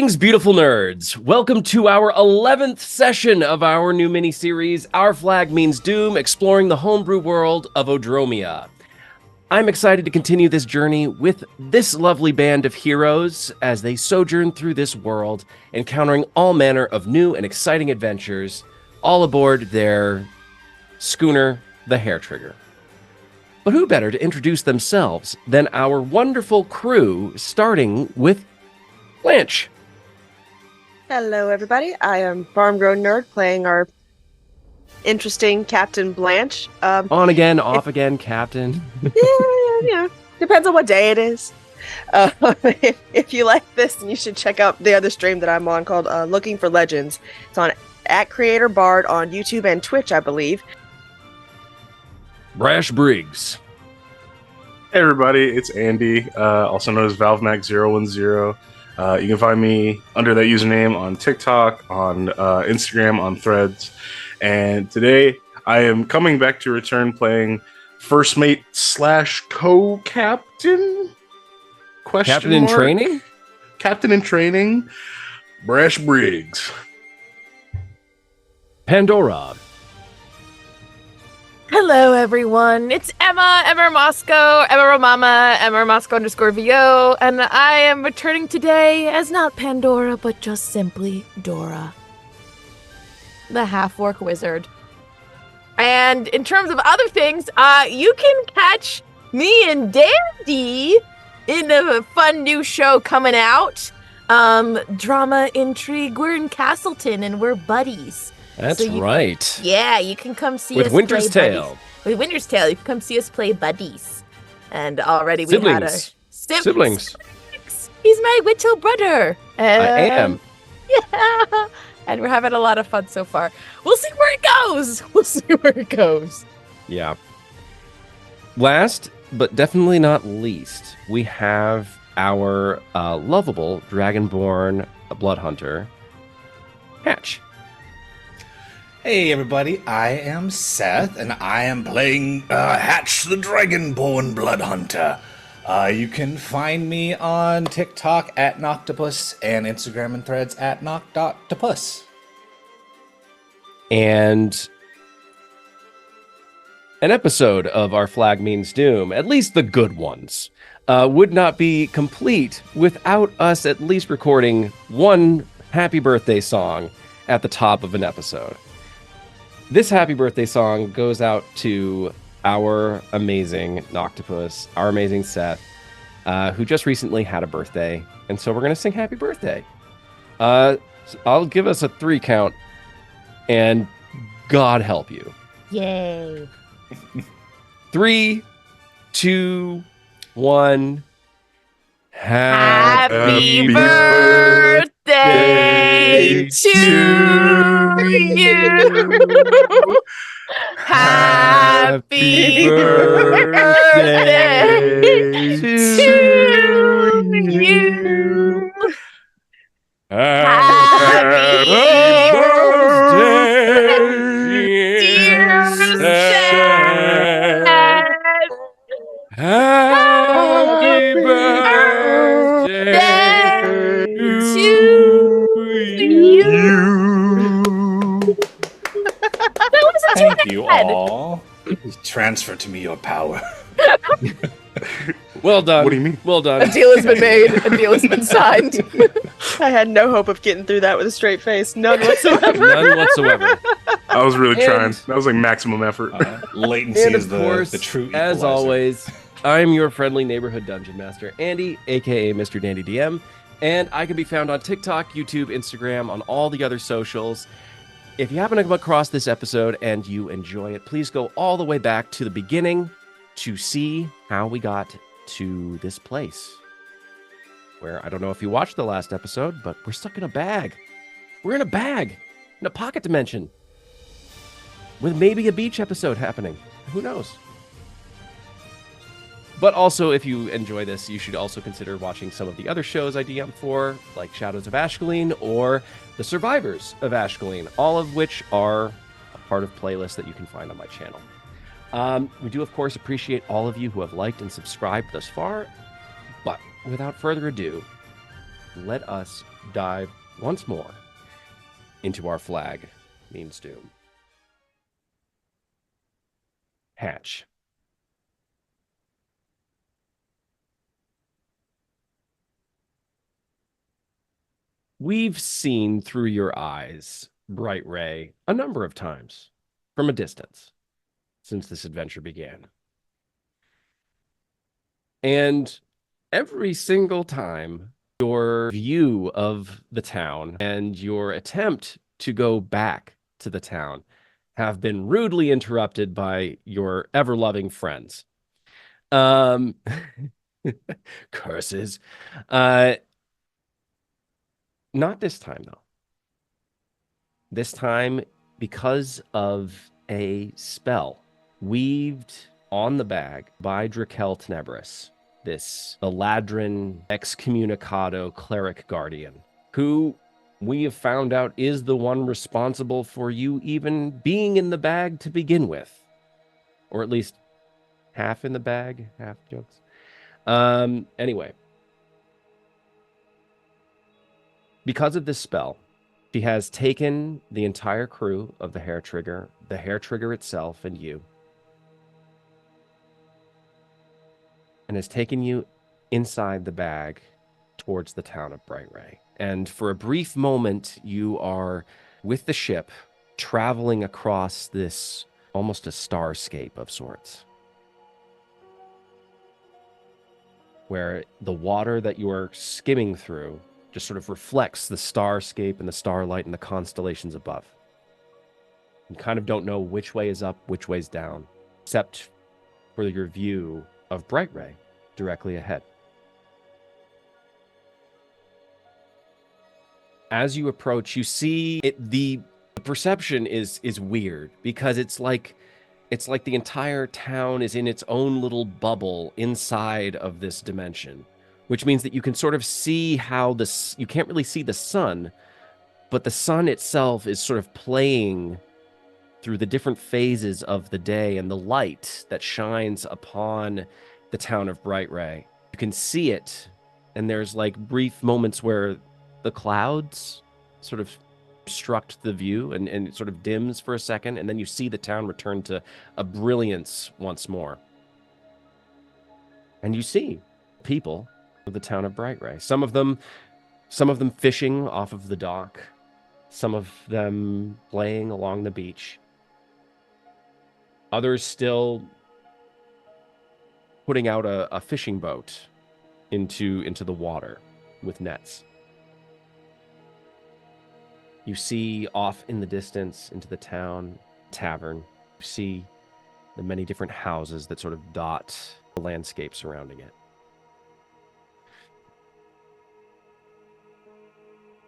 Greetings, beautiful nerds. Welcome to our 11th session of our new mini-series, Our Flag Means Doom, exploring the homebrew world of Odromia. I'm excited to continue this journey with this lovely band of heroes as they sojourn through this world, encountering all manner of new and exciting adventures, all aboard their schooner, the HARETRIGGER. But who better to introduce themselves than our wonderful crew, starting with Blanche. Hello, everybody. I am Farm Grown Nerd playing our interesting Captain Blanche. On again, off again, Captain. Yeah. Depends on what day it is. If you like this, then you should check out the other stream that I'm on called Looking for Legends. It's on @CreatorBard on YouTube and Twitch, I believe. Brash Briggs. Hey everybody, it's Andy, also known as ValveMac010. You can find me under that username on TikTok, on Instagram, on Threads. And today I am coming back to return playing First Mate / Co-Captain? Captain in Training? Captain in Training, Brash Briggs. Pandora. Hello, everyone. It's Emma Moscow, Emma Romama, Emma Moscow _VO, and I am returning today as not Pandora, but just simply Dora, the half-orc wizard. And in terms of other things, you can catch me and Dandy in a fun new show coming out. Drama, intrigue. We're in Castleton, and we're buddies. That's right. Yeah, you can come see us with Winter's play Tale. Buddies. With Winter's Tale, you can come see us play buddies. And already we Siblings. had our Siblings. He's my little brother. I am. Yeah. And we're having a lot of fun so far. We'll see where it goes. Yeah. Last, but definitely not least, we have our lovable Dragonborn Blood Hunter, Hatch. Hey everybody, I am Seth, and I am playing Hatch the Dragonborn Blood Hunter. You can find me on TikTok @Noctopus and Instagram and Threads @Noct.topus. And an episode of Our Flag Means Doom, at least the good ones, would not be complete without us at least recording one happy birthday song at the top of an episode. This happy birthday song goes out to our amazing Noctopus, our amazing Seth, who just recently had a birthday. And so we're going to sing happy birthday. I'll give us a 3 count, and God help you. Yay. 3, 2, 1. Happy birthday to you. Happy birthday to you. Happy birthday, dear Seth. Happy birthday to you. Thank you all. Transfer to me your power. Well done. What do you mean? Well done. A deal has been made. A deal has been signed. I had no hope of getting through that with a straight face. None whatsoever. None whatsoever. I was really And- trying. That was like maximum effort. Latency And is of the course, true equalizer. as always, I'm your friendly neighborhood dungeon master, Andy, aka Mr.DanDyDM, and I can be found on TikTok, YouTube, Instagram, on all the other socials. If you happen to come across this episode and you enjoy it, please go all the way back to the beginning to see how we got to this place. Where, I don't know if you watched the last episode, but we're stuck in a bag. We're in a bag, in a pocket dimension, with maybe a beach episode happening. Who knows? But also, if you enjoy this, you should also consider watching some of the other shows I DM for, like Shadows of Ashkelon or The Survivors of Ashkelon, all of which are a part of playlists that you can find on my channel. We do, of course, appreciate all of you who have liked and subscribed thus far. But without further ado, let us dive once more into our flag means doom. Hatch. We've seen through your eyes, Brightray, a number of times from a distance since this adventure began. And every single time, your view of the town and your attempt to go back to the town have been rudely interrupted by your ever-loving friends. Curses. Not this time, though. This time, because of a spell weaved on the bag by Draquelle Tenebris, this Eladrin excommunicado cleric guardian, who we have found out is the one responsible for you even being in the bag to begin with. Or at least half in the bag, half jokes. Anyway. Because of this spell, she has taken the entire crew of the HARETRIGGER, the HARETRIGGER itself, and you, and has taken you inside the bag towards the town of Brightray. And for a brief moment, you are with the ship traveling across this almost a starscape of sorts, where the water that you are skimming through just sort of reflects the starscape and the starlight and the constellations above. You kind of don't know which way is up, which way's down, except for your view of Brightray directly ahead. As you approach, you see it. The perception is weird because it's like the entire town is in its own little bubble inside of this dimension, which means that you can sort of see how you can't really see the sun, but the sun itself is sort of playing through the different phases of the day and the light that shines upon the town of Brightray. You can see it, and there's like brief moments where the clouds sort of obstruct the view and it sort of dims for a second, and then you see the town return to a brilliance once more. And you see people of the town of Brightray. Some of them fishing off of the dock, some of them playing along the beach, others still putting out a fishing boat into the water with nets. You see off in the distance into the town tavern. You see the many different houses that sort of dot the landscape surrounding it.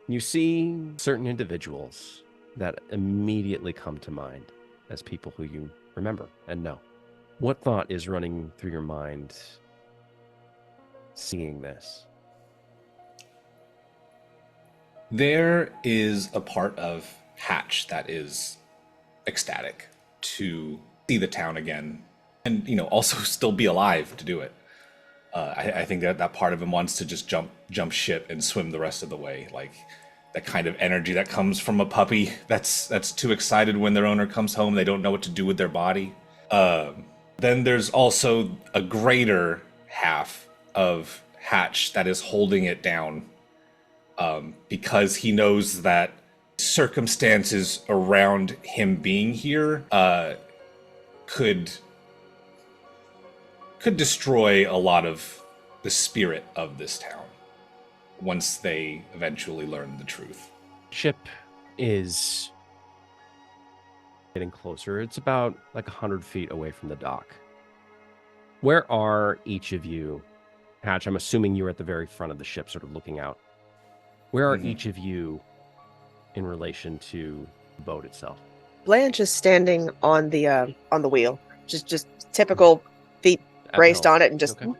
You see certain individuals that immediately come to mind as people who you remember and know. What thought is running through your mind seeing this? There is a part of Hatch that is ecstatic to see the town again and, also still be alive to do it. I think that part of him wants to just jump ship and swim the rest of the way. Like that kind of energy that comes from a puppy that's too excited when their owner comes home. They don't know what to do with their body. Then there's also a greater half of Hatch that is holding it down because he knows that circumstances around him being here could destroy a lot of the spirit of this town once they eventually learn the truth. Ship is getting closer. It's about like 100 feet away from the dock. Where are each of you? Hatch, I'm assuming you're at the very front of the ship, sort of looking out. Where are each of you in relation to the boat itself? Blanche is standing on the wheel, just typical feet braced on it, and just. Okay.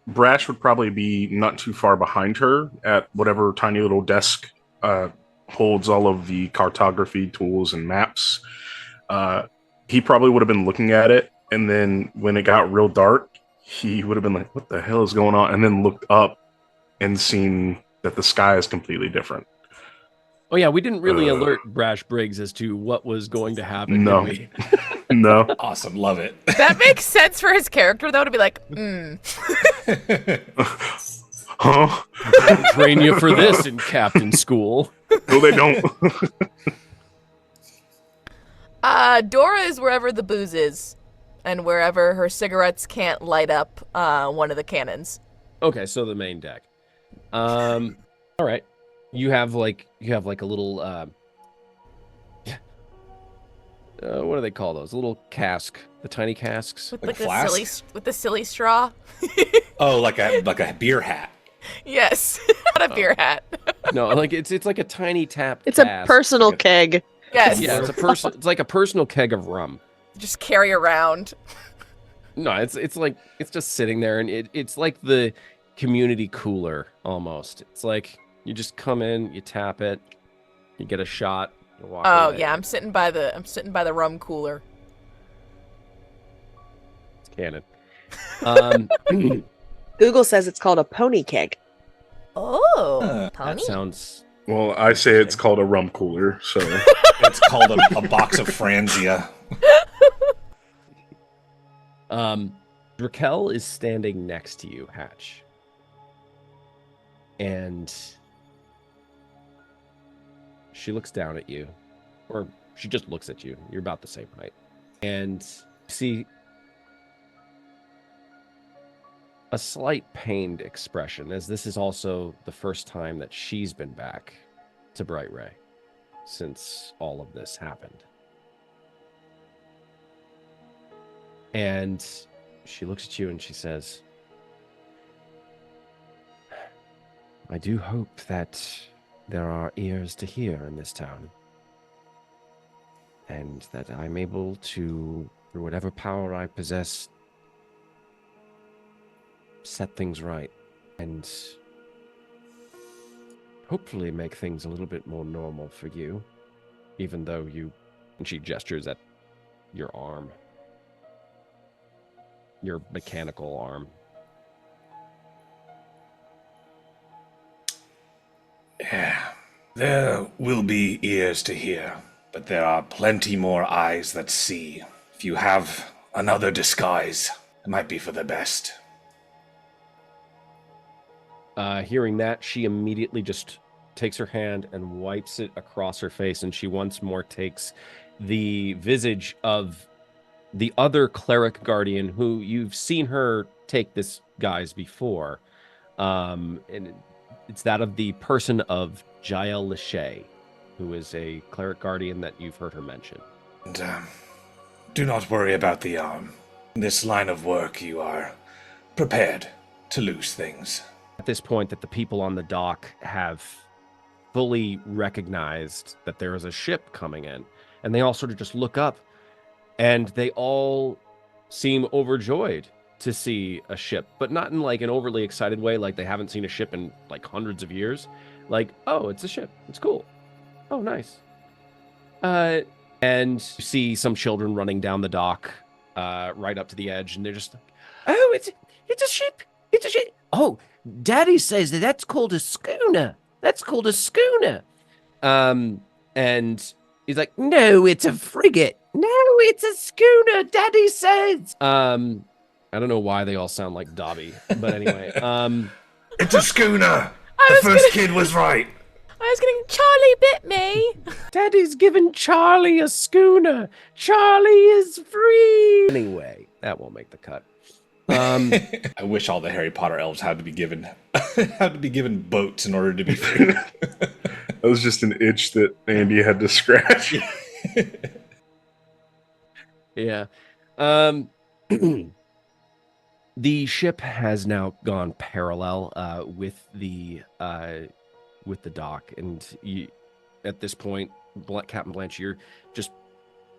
Brash would probably be not too far behind her at whatever tiny little desk holds all of the cartography tools and maps. He probably would have been looking at it, and then when it got real dark, he would have been like, "What the hell is going on?" And then looked up and seen that the sky is completely different. Oh yeah, we didn't really alert Brash Briggs as to what was going to happen, No. did we? No. Awesome, love it. That makes sense for his character, though, to be like, Huh? Train you for this in captain school. No, they don't. Dora is wherever the booze is, and wherever her cigarettes can't light up one of the cannons. Okay, so the main deck. All right. You have like a little what do they call those? A little cask, the tiny casks. With Like the flask? silly straw. Oh, like a beer hat. Yes, not a beer hat. No, like it's like a tiny tap. It's a cask. personal keg. Yes, Yeah, it's like a personal keg of rum. just carry around. No, it's like it's just sitting there, and it's like the community cooler almost. It's like you just come in, you tap it, you get a shot, you walk Oh away. yeah, I'm sitting by the rum cooler. It's canon. Google says it's called a pony keg. Oh, That pony. sounds. Well, I say it's called a rum cooler, so It's called a box of Franzia. Draquelle is standing next to you, Hatch. And she looks down at you. Or she just looks at you. You're about the same height. And see a slight pained expression, as this is also the first time that she's been back to Brightray since all of this happened. And she looks at you and she says, I do hope that there are ears to hear in this town, and that I'm able to, through whatever power I possess, set things right and hopefully make things a little bit more normal for you, even though you, and she gestures at your arm, your mechanical arm. Yeah, there will be ears to hear, but there are plenty more eyes that see. If you have another disguise, it might be for the best. Hearing that, she immediately just takes her hand and wipes it across her face, and she once more takes the visage of the other cleric guardian who you've seen her take this guise before. And it's that of the person of Jael Lachey, who is a cleric guardian that you've heard her mention. And do not worry about the arm. In this line of work, you are prepared to lose things. At this point, that the people on the dock have fully recognized that there is a ship coming in, and they all sort of just look up, and they all seem overjoyed to see a ship, but not in like an overly excited way, like they haven't seen a ship in like hundreds of years. Like, oh, it's a ship. It's cool. Oh, nice. And you see some children running down the dock, right up to the edge, and they're just like, oh, it's a ship. It's a ship. Oh, Daddy says that's called a schooner. That's called a schooner. And he's like, no, it's a frigate. No, it's a schooner, Daddy says. I don't know why they all sound like Dobby, but anyway. It's a schooner! Kid was right! I was getting Charlie bit me. Daddy's giving Charlie a schooner. Charlie is free. Anyway, that won't make the cut. I wish all the Harry Potter elves had to be given boats in order to be free. that was just an itch that Andy had to scratch. Yeah. The ship has now gone parallel with the dock, and you, at this point, Captain Blanche, you're just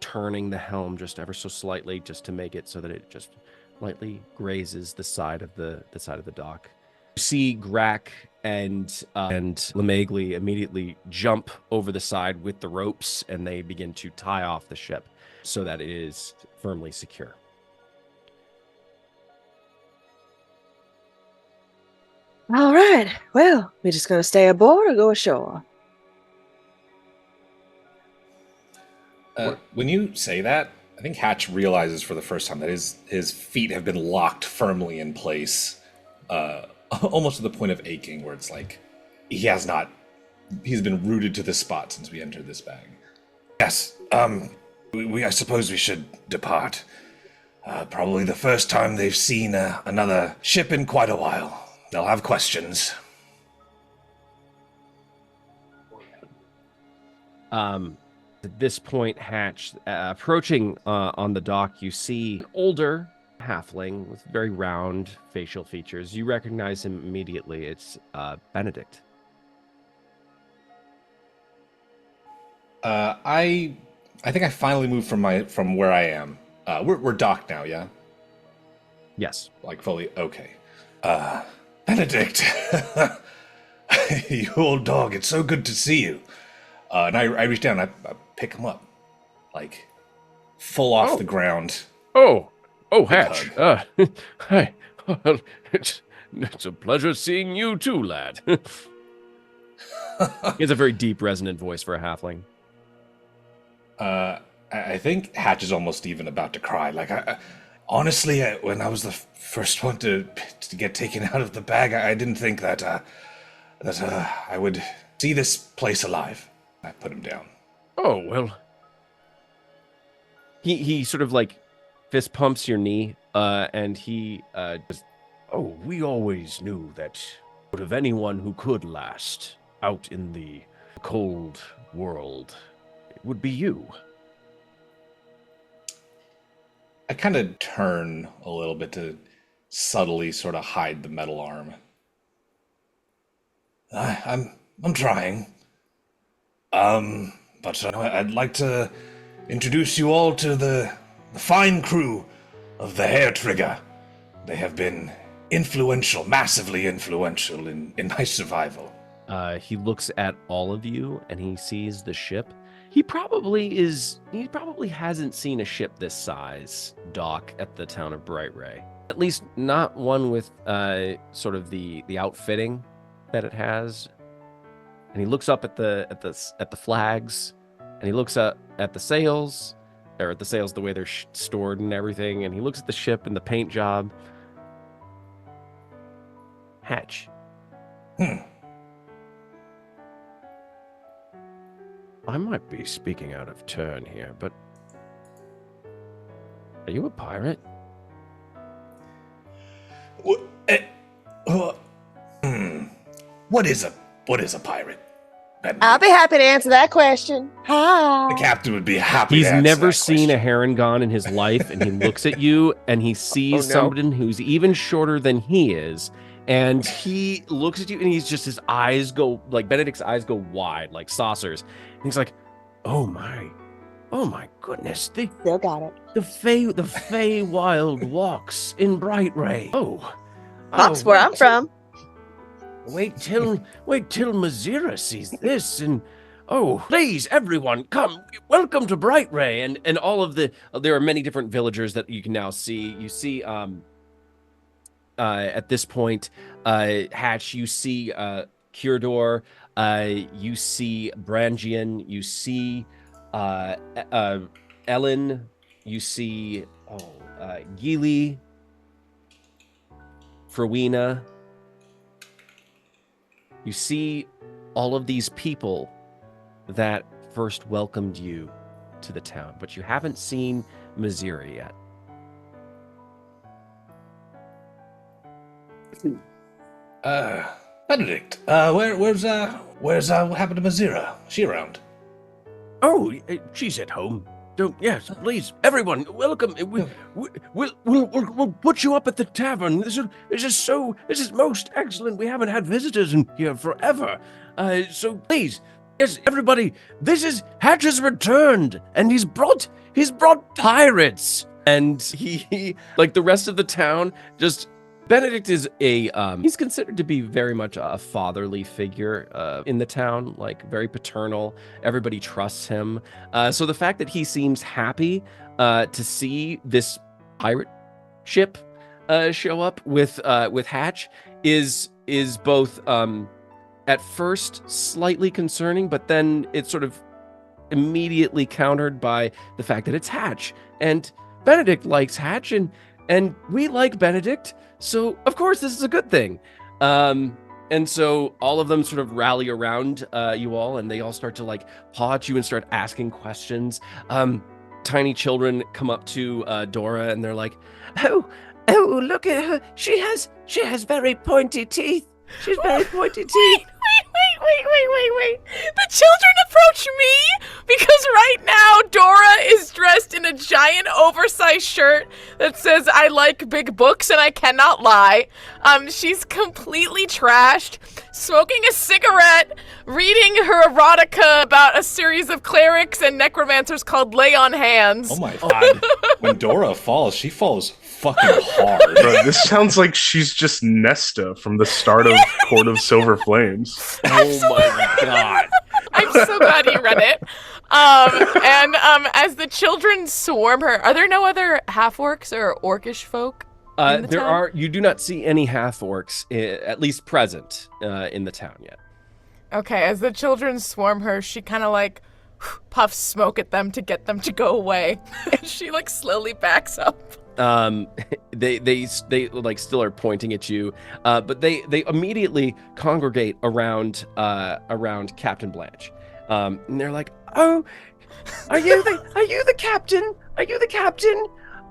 turning the helm just ever so slightly, just to make it so that it just lightly grazes the side of the dock. You see Grack and Lemagli immediately jump over the side with the ropes, and they begin to tie off the ship so that it is firmly secure. All right. Well, we're just gonna stay aboard or go ashore. When you say that, I think Hatch realizes for the first time that his feet have been locked firmly in place, almost to the point of aching, where it's like he's been rooted to the spot since we entered this bag. Yes, I suppose we should depart. Probably the first time they've seen another ship in quite a while. They'll have questions. At this point, Hatch, approaching on the dock, you see an older halfling with very round facial features. You recognize him immediately. It's Benedict. I think I finally moved from where I am. We're docked now, yeah? Yes. Like fully okay. Benedict! You old dog, it's so good to see you. And I reach down, I pick him up, like full off the ground. Oh, Hatch. Hi. It's a pleasure seeing you too, lad. He has a very deep, resonant voice for a halfling. I think Hatch is almost even about to cry. Like, Honestly, when I was the first one to get taken out of the bag, I didn't think that I would see this place alive. I put him down. Oh, well. He sort of like fist pumps your knee, and he just, oh, we always knew that out of anyone who could last out in the cold world, it would be you. I kind of turn a little bit to subtly sort of hide the metal arm. I'm trying. But I'd like to introduce you all to the fine crew of the HARETRIGGER. They have been influential, massively influential in my survival. He looks at all of you and he sees the ship. He probably hasn't seen a ship this size dock at the town of Brightray. At least not one with sort of the outfitting that it has. And he looks up at the flags, and he looks up at the sails, or at the sails the way they're stored and everything, and he looks at the ship and the paint job. Hatch. I might be speaking out of turn here, but are you a pirate? What is a pirate? I'll be happy to answer that question. Hi. The captain would be happy. He's to answer never that seen question. a Harengon in his life, and he looks at you, and he sees someone who's even shorter than he is, and he looks at you, and he's just, his eyes go, like Benedict's eyes go wide, like saucers. And he's like, oh my goodness, Still got it. the Fey Wild walks in Brightray. That's where I'm from. Wait till Mazira sees this, and please, everyone, come, welcome to Brightray, and all of there are many different villagers that you can now see. You see, at this point, Hatch, you see, Curador, you see Brangian, you see, Ellen, you see, Gili, Frowena. You see all of these people that first welcomed you to the town, but you haven't seen Mazira yet. Benedict, where's what happened to Mazira? Is she around? Oh, she's at home. Yes, please, everyone, welcome. We'll put you up at the tavern. This is most excellent. We haven't had visitors in here forever. So please, yes, everybody, Hatch has returned, and he's brought pirates. And he like the rest of the town, just Benedict is he's considered to be very much a fatherly figure in the town, like very paternal. Everybody trusts him. So the fact that he seems happy to see this pirate ship show up with Hatch is is both at first slightly concerning, but then it's sort of immediately countered by the fact that it's Hatch. And Benedict likes Hatch, and we like Benedict, so of course this is a good thing. And so all of them sort of rally around you all, and they all start to like paw at you and start asking questions. Tiny children come up to Dora, and they're like, "Oh, look at her! She has very pointy teeth. She's very pointy teeth." Wait. The children approach me because right now Dora is dressed in a giant oversized shirt that says I like big books and I cannot lie. She's completely trashed, smoking a cigarette, reading her erotica about a series of clerics and necromancers called Lay on Hands. Oh my god. When Dora falls, she falls fucking hard. Bro, this sounds like she's just Nesta from the start of Court of Silver Flames. Oh my god. I'm so glad you read it. And as the children swarm her, are there no other half-orcs or orcish folk in the town? You do not see any half-orcs, at least present, in the town yet. Okay, as the children swarm her, she kind of like puffs smoke at them to get them to go away. She like slowly backs up. They like still are pointing at you, but they immediately congregate around Captain Blanche, and they're like, "Oh, are you the captain? Are you the captain?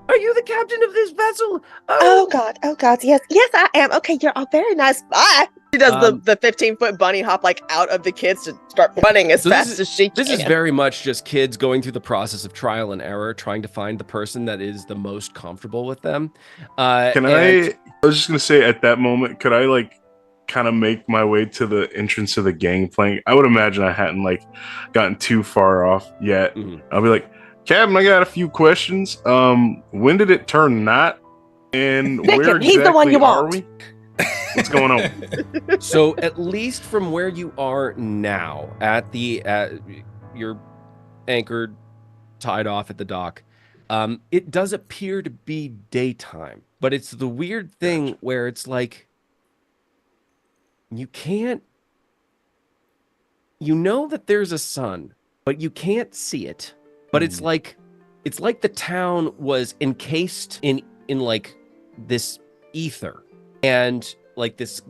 Are you the captain of this vessel? Oh God, yes, I am. Okay, you're all very nice. Bye." She does the 15-foot bunny hop like out of the kids to start running as fast as she can. This is very much just kids going through the process of trial and error, trying to find the person that is the most comfortable with them. I was just gonna say, at that moment, could I like kind of make my way to the entrance of the gangplank? I would imagine I hadn't like gotten too far off yet. Mm-hmm. I'll be like, "Captain, I got a few questions. When did it turn night? And where exactly he's the one you are want. we? What's going on?" So at least from where you are now, at you're anchored, tied off at the dock, it does appear to be daytime, but it's the weird thing where it's like, you know that there's a sun, but you can't see it. But it's like the town was encased in like this ether and like this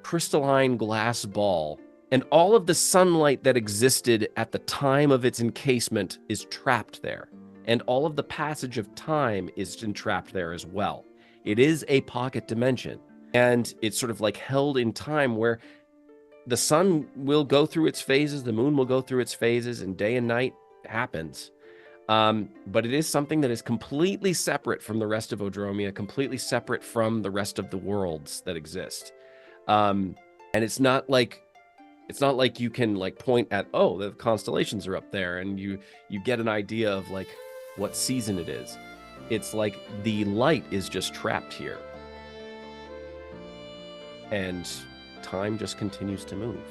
crystalline glass ball, and all of the sunlight that existed at the time of its encasement is trapped there, and all of the passage of time is entrapped there as well. It is a pocket dimension, and it's sort of like held in time where the sun will go through its phases, the moon will go through its phases, and day and night happens. But it is something that is completely separate from the rest of Odromia, completely separate from the rest of the worlds that exist. And it's not like you can like point at, oh, the constellations are up there, and you get an idea of like what season it is. It's like the light is just trapped here. And time just continues to move.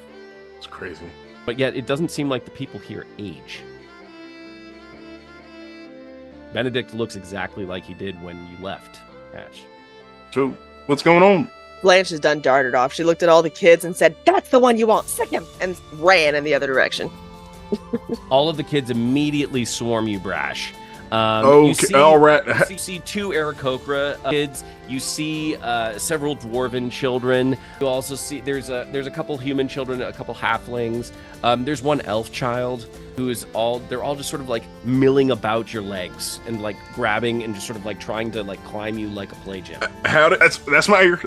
It's crazy. But yet it doesn't seem like the people here age. Benedict looks exactly like he did when you left, Ash. So, what's going on? Blanche is done darted off. She looked at all the kids and said, "That's the one you want. Sick him," and ran in the other direction. All of the kids immediately swarm you, Brash. All right. You see two Aarakocra kids. You see several dwarven children. You also see there's a couple human children, a couple halflings. There's one elf child who's they're all just sort of like milling about your legs and like grabbing and just sort of like trying to like climb you like a play gym. That's my ear.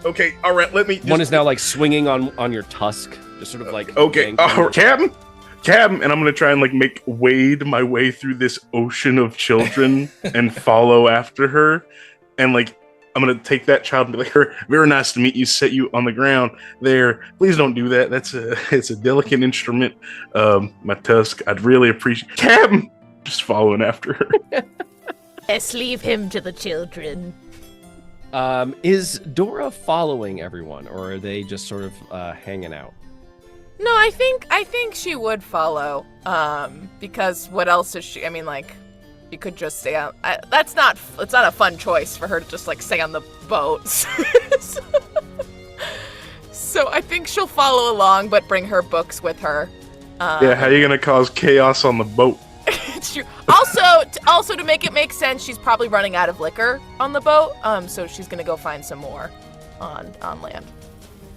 Okay, all right. Let me. One is now like swinging on your tusk, just sort of like. Okay, Captain, and I'm gonna try and like wade my way through this ocean of children and follow after her, and like I'm gonna take that child and be like, "Very nice to meet you. Set you on the ground there. Please don't do that. It's a delicate instrument. My tusk. I'd really appreciate." Captain, just following after her. Yes, leave him to the children. Is Dora following everyone, or are they just sort of hanging out? No, I think she would follow. Because what else is she? I mean, like, you could just stay on. It's not a fun choice for her to just like stay on the boat. So I think she'll follow along, but bring her books with her. Yeah, how are you gonna cause chaos on the boat? It's true. Also, to make it make sense, she's probably running out of liquor on the boat. So she's gonna go find some more on land.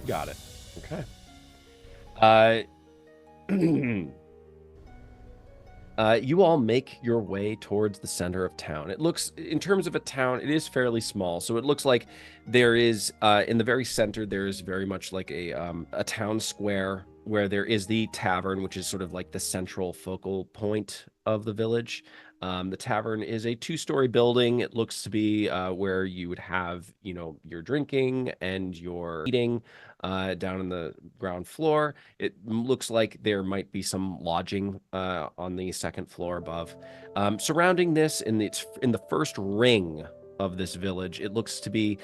Got it. Okay. You all make your way towards the center of town. It looks, in terms of a town, it is fairly small. So it looks like there is, in the very center, there is very much like a town square where there is the tavern, which is sort of like the central focal point of the village. The tavern is a 2-story building. It looks to be where you would have, your drinking and your eating down on the ground floor. It looks like there might be some lodging on the second floor above. Surrounding this, in the first ring of this village, it looks to be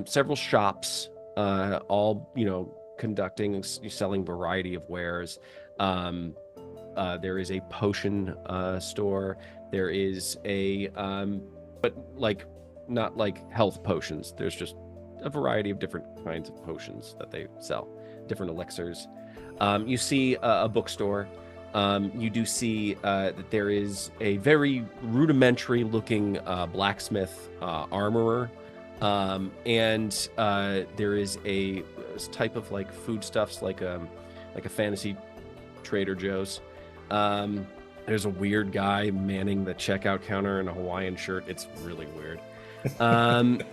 several shops, all conducting and selling variety of wares. There is a potion store. There is a but like not like health potions. There's just a variety of different kinds of potions that they sell, different elixirs. You see a bookstore. You do see that there is a very rudimentary looking blacksmith armorer. And there is a type of like foodstuffs, like a fantasy Trader Joe's. There's a weird guy manning the checkout counter in a Hawaiian shirt. It's really weird. Then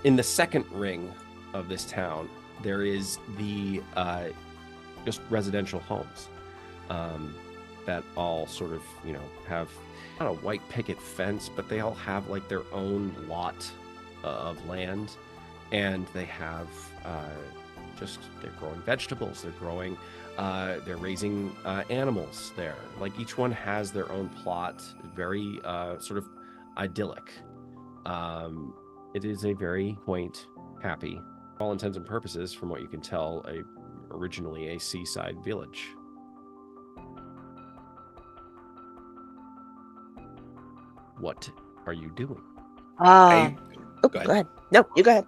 in the second ring of this town, there is the just residential homes that all sort of have not a white picket fence, but they all have like their own lot of land, and they have they're growing vegetables, they're raising animals there. Like each one has their own plot, very sort of idyllic. It is a very quaint, happy, for all intents and purposes, from what you can tell, originally a seaside village. What are you doing? Go Go ahead. No, you go ahead.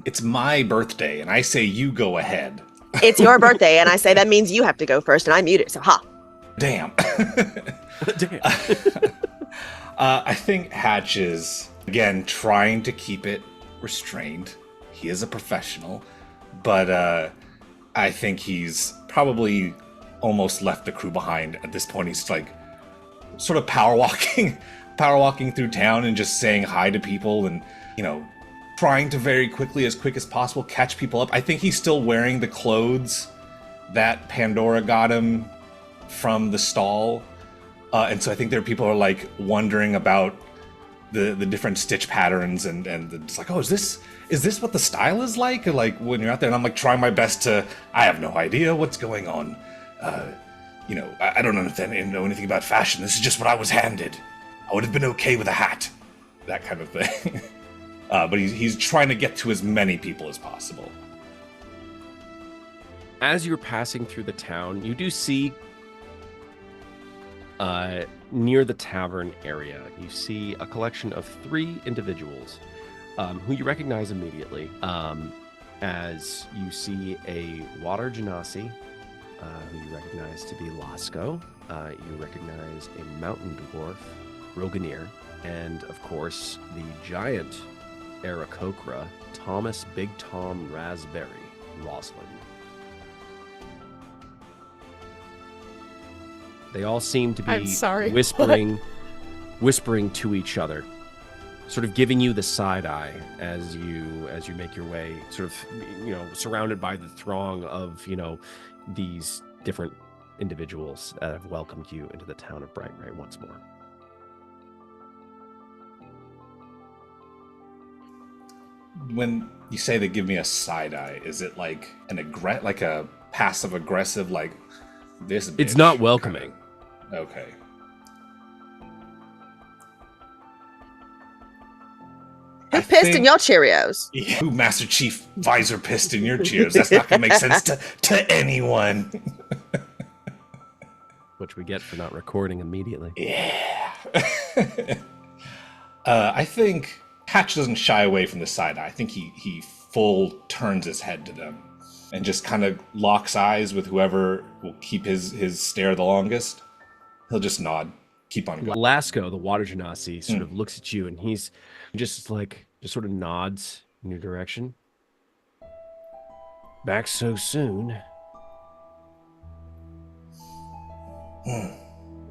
It's my birthday, and I say you go ahead. It's your birthday, and I say that means you have to go first, and I mute it, so ha. Damn. Damn. I think Hatch is, again, trying to keep it restrained. He is a professional, but I think he's probably almost left the crew behind at this point. He's like sort of power walking through town and just saying hi to people and, trying to very quickly, as quick as possible, catch people up. I think he's still wearing the clothes that Pandora got him from the stall. And so I think there are people who are like wondering about the different stitch patterns and it's like, oh, is this what the style is like? Or like when you're out there, and I'm like trying my best to, I have no idea what's going on. I don't know anything about fashion. This is just what I was handed. I would have been okay with a hat. That kind of thing. But he's trying to get to as many people as possible. As you're passing through the town, you do see near the tavern area, you see a collection of 3 individuals who you recognize immediately. As you see a water genasi, who you recognize to be Lasco. You recognize a mountain dwarf, Roganir, and of course the giant Aarakocra, Thomas Big Tom Raspberry, Roslin. They all seem to be whispering to each other, sort of giving you the side eye as you make your way, sort of surrounded by the throng of these different individuals that have welcomed you into the town of Brightray once more. When you say they give me a side eye, is it like like a passive aggressive, like this? It's not welcoming. Okay. Who pissed in your Cheerios? Yeah, who Master Chief Visor pissed in your Cheerios? That's not gonna make sense to anyone. Which we get for not recording immediately. Yeah. I think Hatch doesn't shy away from the side eye. I think he full turns his head to them and just kind of locks eyes with whoever will keep his stare the longest. He'll just nod, keep on going. Lasco, the water genasi, sort of looks at you, and he's just sort of nods in your direction. Back so soon?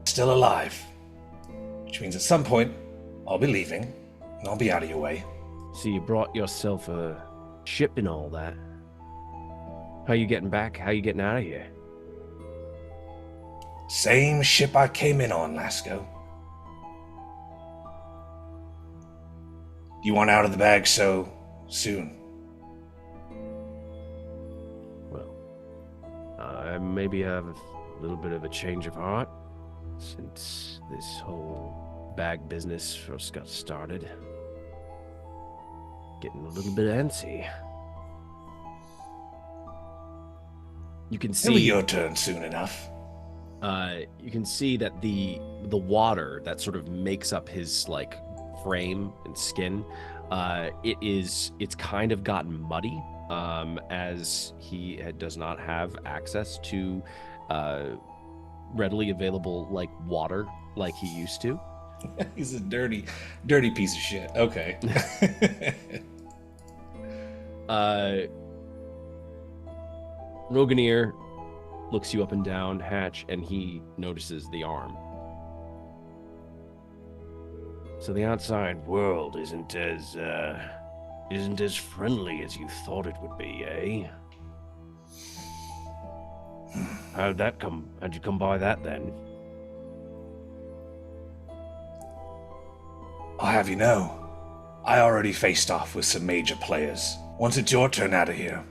Still alive. Which means at some point, I'll be leaving, and I'll be out of your way. So you brought yourself a ship and all that. How you getting back? How you getting out of here? Same ship I came in on, Lasco. You want out of the bag so soon? Well, I maybe have a little bit of a change of heart since this whole bag business first got started. Getting a little bit antsy. You can It'll be see your turn soon enough. you can see that the water that sort of makes up his like frame and skin, it's kind of gotten muddy, as he does not have access to readily available like water like he used to. He's a dirty piece of shit. Okay. Roganier looks you up and down, Hatch, and he notices the arm. So the outside world isn't as friendly as you thought it would be, eh? How'd you come by that then? I'll have you know, I already faced off with some major players. Once it's your turn out of here,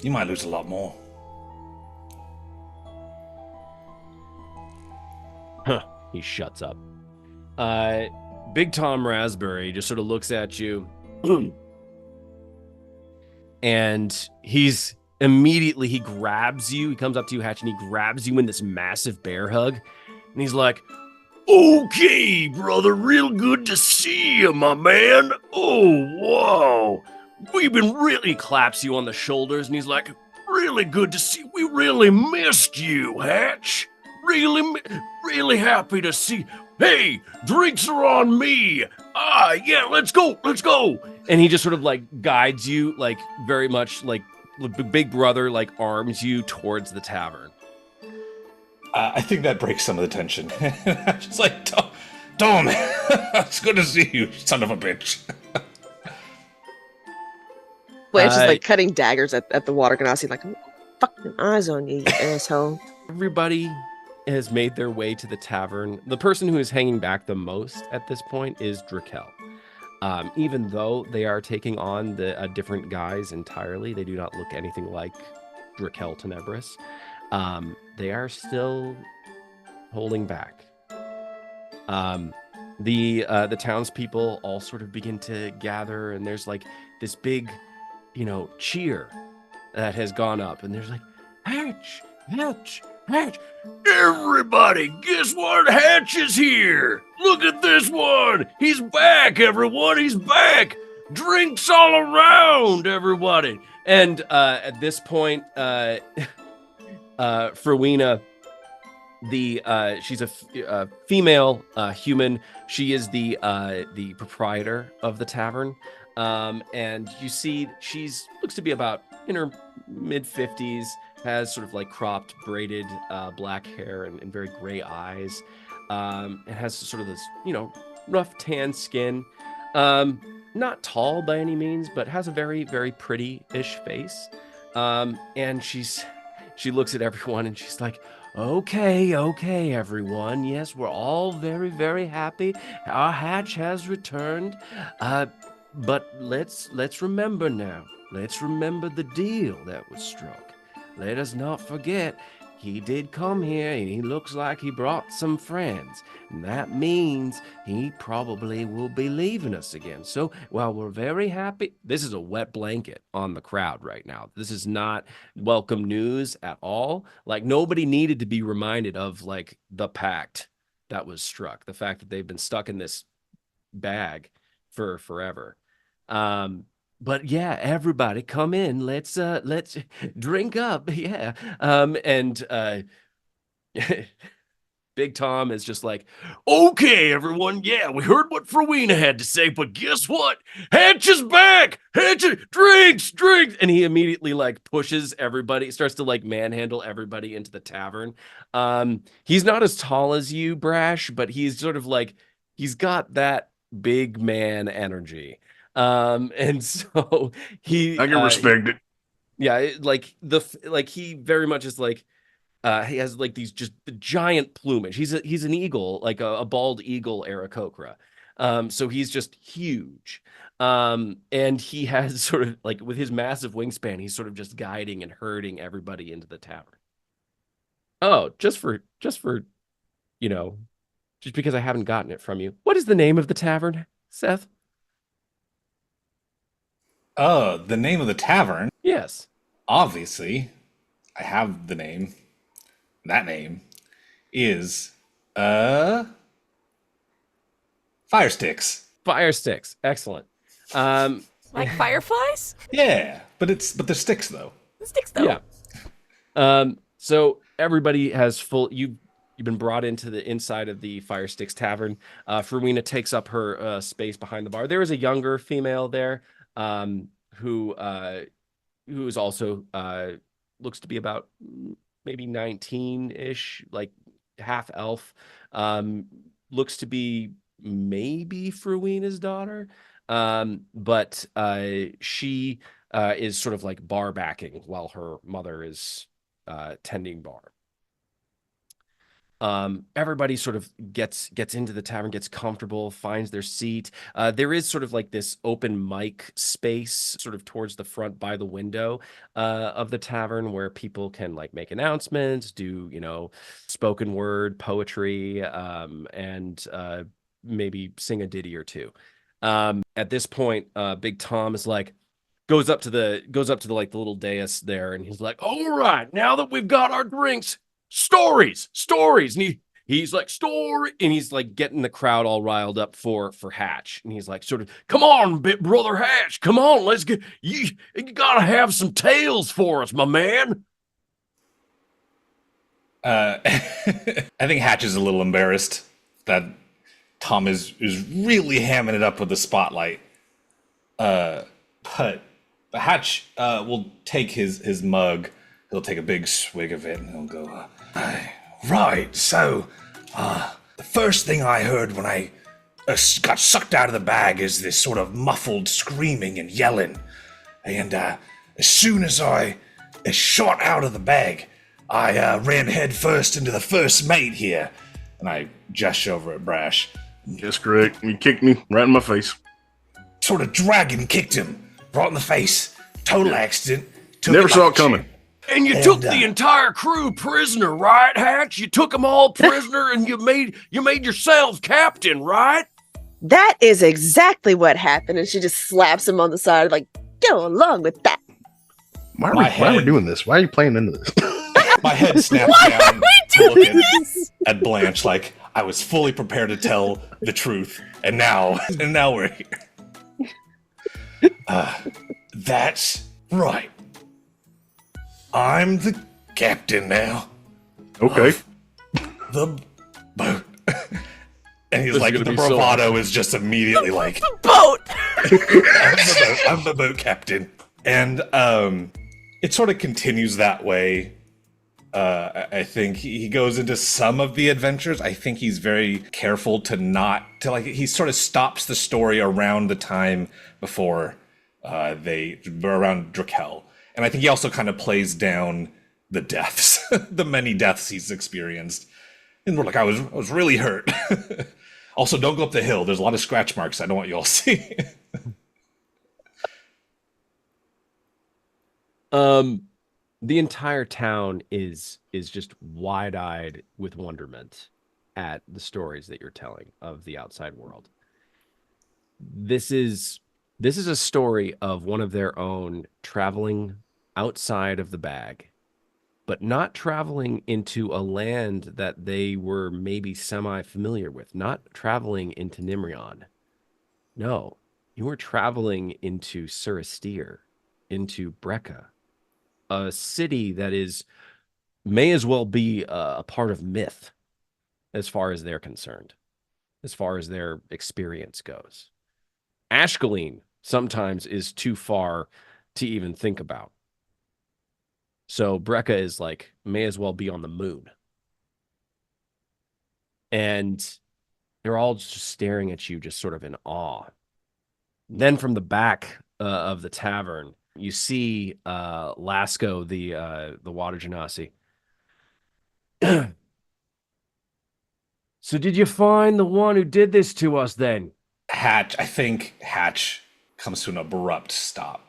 you might lose a lot more. Huh, he shuts up. Big Tom Raspberry just sort of looks at you and he grabs you. He comes up to you, Hatch, and he grabs you in this massive bear hug. And he's like, "Okay, brother, real good to see you, my man. Oh, wow. We've been really," claps you on the shoulders, and he's like, "Really good to see. We really missed you, Hatch. Really happy to see. Hey, drinks are on me. Yeah, let's go. And he just sort of like guides you, like very much like Big Brother, like arms you towards the tavern. I think that breaks some of the tension. Just like, Tom, it's good to see you, son of a bitch. Blanche is like cutting daggers at the water genasi, like, fucking eyes on you, you asshole. Everybody has made their way to the tavern. The person who is hanging back the most at this point is Draquelle. Even though they are taking on the different guys entirely, they do not look anything like Draquelle Tenebris. They are still holding back. The townspeople all sort of begin to gather, and there's like this big, cheer that has gone up, and there's like, Hatch! Everybody, guess what? Hatch is here! Look at this one! He's back, everyone! He's back! Drinks all around, everybody! And at this point, Frowena, she's a female human. She is the proprietor of the tavern, and you see she's looks to be about in her mid-50s. Has sort of like cropped, braided black hair and very gray eyes. It has sort of this, rough tan skin. Not tall by any means, but has a very, very pretty-ish face. And she looks at everyone and she's like, okay, everyone. Yes, we're all very, very happy. Our Hatch has returned. But let's remember now. Let's remember the deal that was struck. Let us not forget, he did come here and he looks like he brought some friends. And that means he probably will be leaving us again. So while we're very happy, this is a wet blanket on the crowd right now. This is not welcome news at all. Like nobody needed to be reminded of like the pact that was struck. The fact that they've been stuck in this bag for forever. but yeah, everybody come in. Let's drink up. Yeah. And Big Tom is just like, okay, everyone. Yeah, we heard what Frowena had to say, but guess what? Hatch is back. Hatch, drinks. And he immediately like pushes everybody, starts to like manhandle everybody into the tavern. He's not as tall as you, Brash, but he's sort of like, he's got that big man energy. And so I can respect it. yeah, like he very much is like, he has like these just giant plumage. He's an eagle, like a bald eagle Aarakocra. So he's just huge. And he has sort of like with his massive wingspan, he's sort of just guiding and herding everybody into the tavern. Oh, you know, just because I haven't gotten it from you. What is the name of the tavern, Seth? The name of the tavern, Yes. obviously, I have the name. That name is Fire Sticks. Fire Sticks. Excellent. Um, Like fireflies? Yeah, but they're sticks though. The sticks, though. yeah. So everybody has you've been brought into the inside of the Fire Sticks Tavern. Farwina takes up her space behind the bar. There is a younger female there, who is also looks to be about maybe 19-ish, like half elf. Looks to be maybe Fruina's daughter. But she is sort of like bar backing while her mother is tending bar. Everybody sort of gets into the tavern, gets comfortable, finds their seat. There is sort of like this open mic space sort of towards the front by the window of the tavern where people can like make announcements, do, spoken word, poetry, and maybe sing a ditty or two. At this point, Big Tom is like, goes up to the like the little dais there, and he's like, all right, now that we've got our drinks, stories. And he's like, story, and he's like getting the crowd all riled up for Hatch. And he's like, sort of, come on, bit brother Hatch, come on, let's get you gotta have some tales for us, my man. I think Hatch is a little embarrassed that Tom is really hamming it up with the spotlight. But Hatch will take his mug. He'll take a big swig of it and he'll go, right, so the first thing I heard when I got sucked out of the bag is this sort of muffled screaming and yelling. And as soon as I shot out of the bag, I ran head first into the first mate here. And I gesture over at Brash. That's correct. You kicked me right in my face. Sort of dragon kicked him right in the face. Total accident. Never saw it coming. And you took the entire crew prisoner, right, Hatch? You took them all prisoner, and you made yourself captain, right? That is exactly what happened. And she just slaps him on the side, like, go along with that. Why are we doing this? Why are you playing into this? My head snaps down to look at Blanche like I was fully prepared to tell the truth. And now we're here. That's right. I'm the captain now. Okay. The boat. And he's This like, is the gonna be so bravado is just immediately like, Boat! I'm the boat captain. And it sort of continues that way. I think he goes into some of the adventures. I think he's very careful he sort of stops the story around the time before around Draquelle. And I think he also kind of plays down the deaths, the many deaths he's experienced. And we're like, I was really hurt. Also, don't go up the hill. There's a lot of scratch marks I don't want you all to see. The entire town is just wide-eyed with wonderment at the stories that you're telling of the outside world. This is a story of one of their own traveling outside of the bag, but not traveling into a land that they were maybe semi-familiar with, not traveling into Nimrion. No, You are traveling into Suristir, into Brecca, a city that may as well be a part of myth as far as they're concerned, as far as their experience goes. Ashkelon sometimes is too far to even think about. So Brecca is like, may as well be on the moon. And they're all just staring at you, just sort of in awe. Then from the back of the tavern, you see Lasco, the water genasi. So did you find the one who did this to us then? I think Hatch comes to an abrupt stop.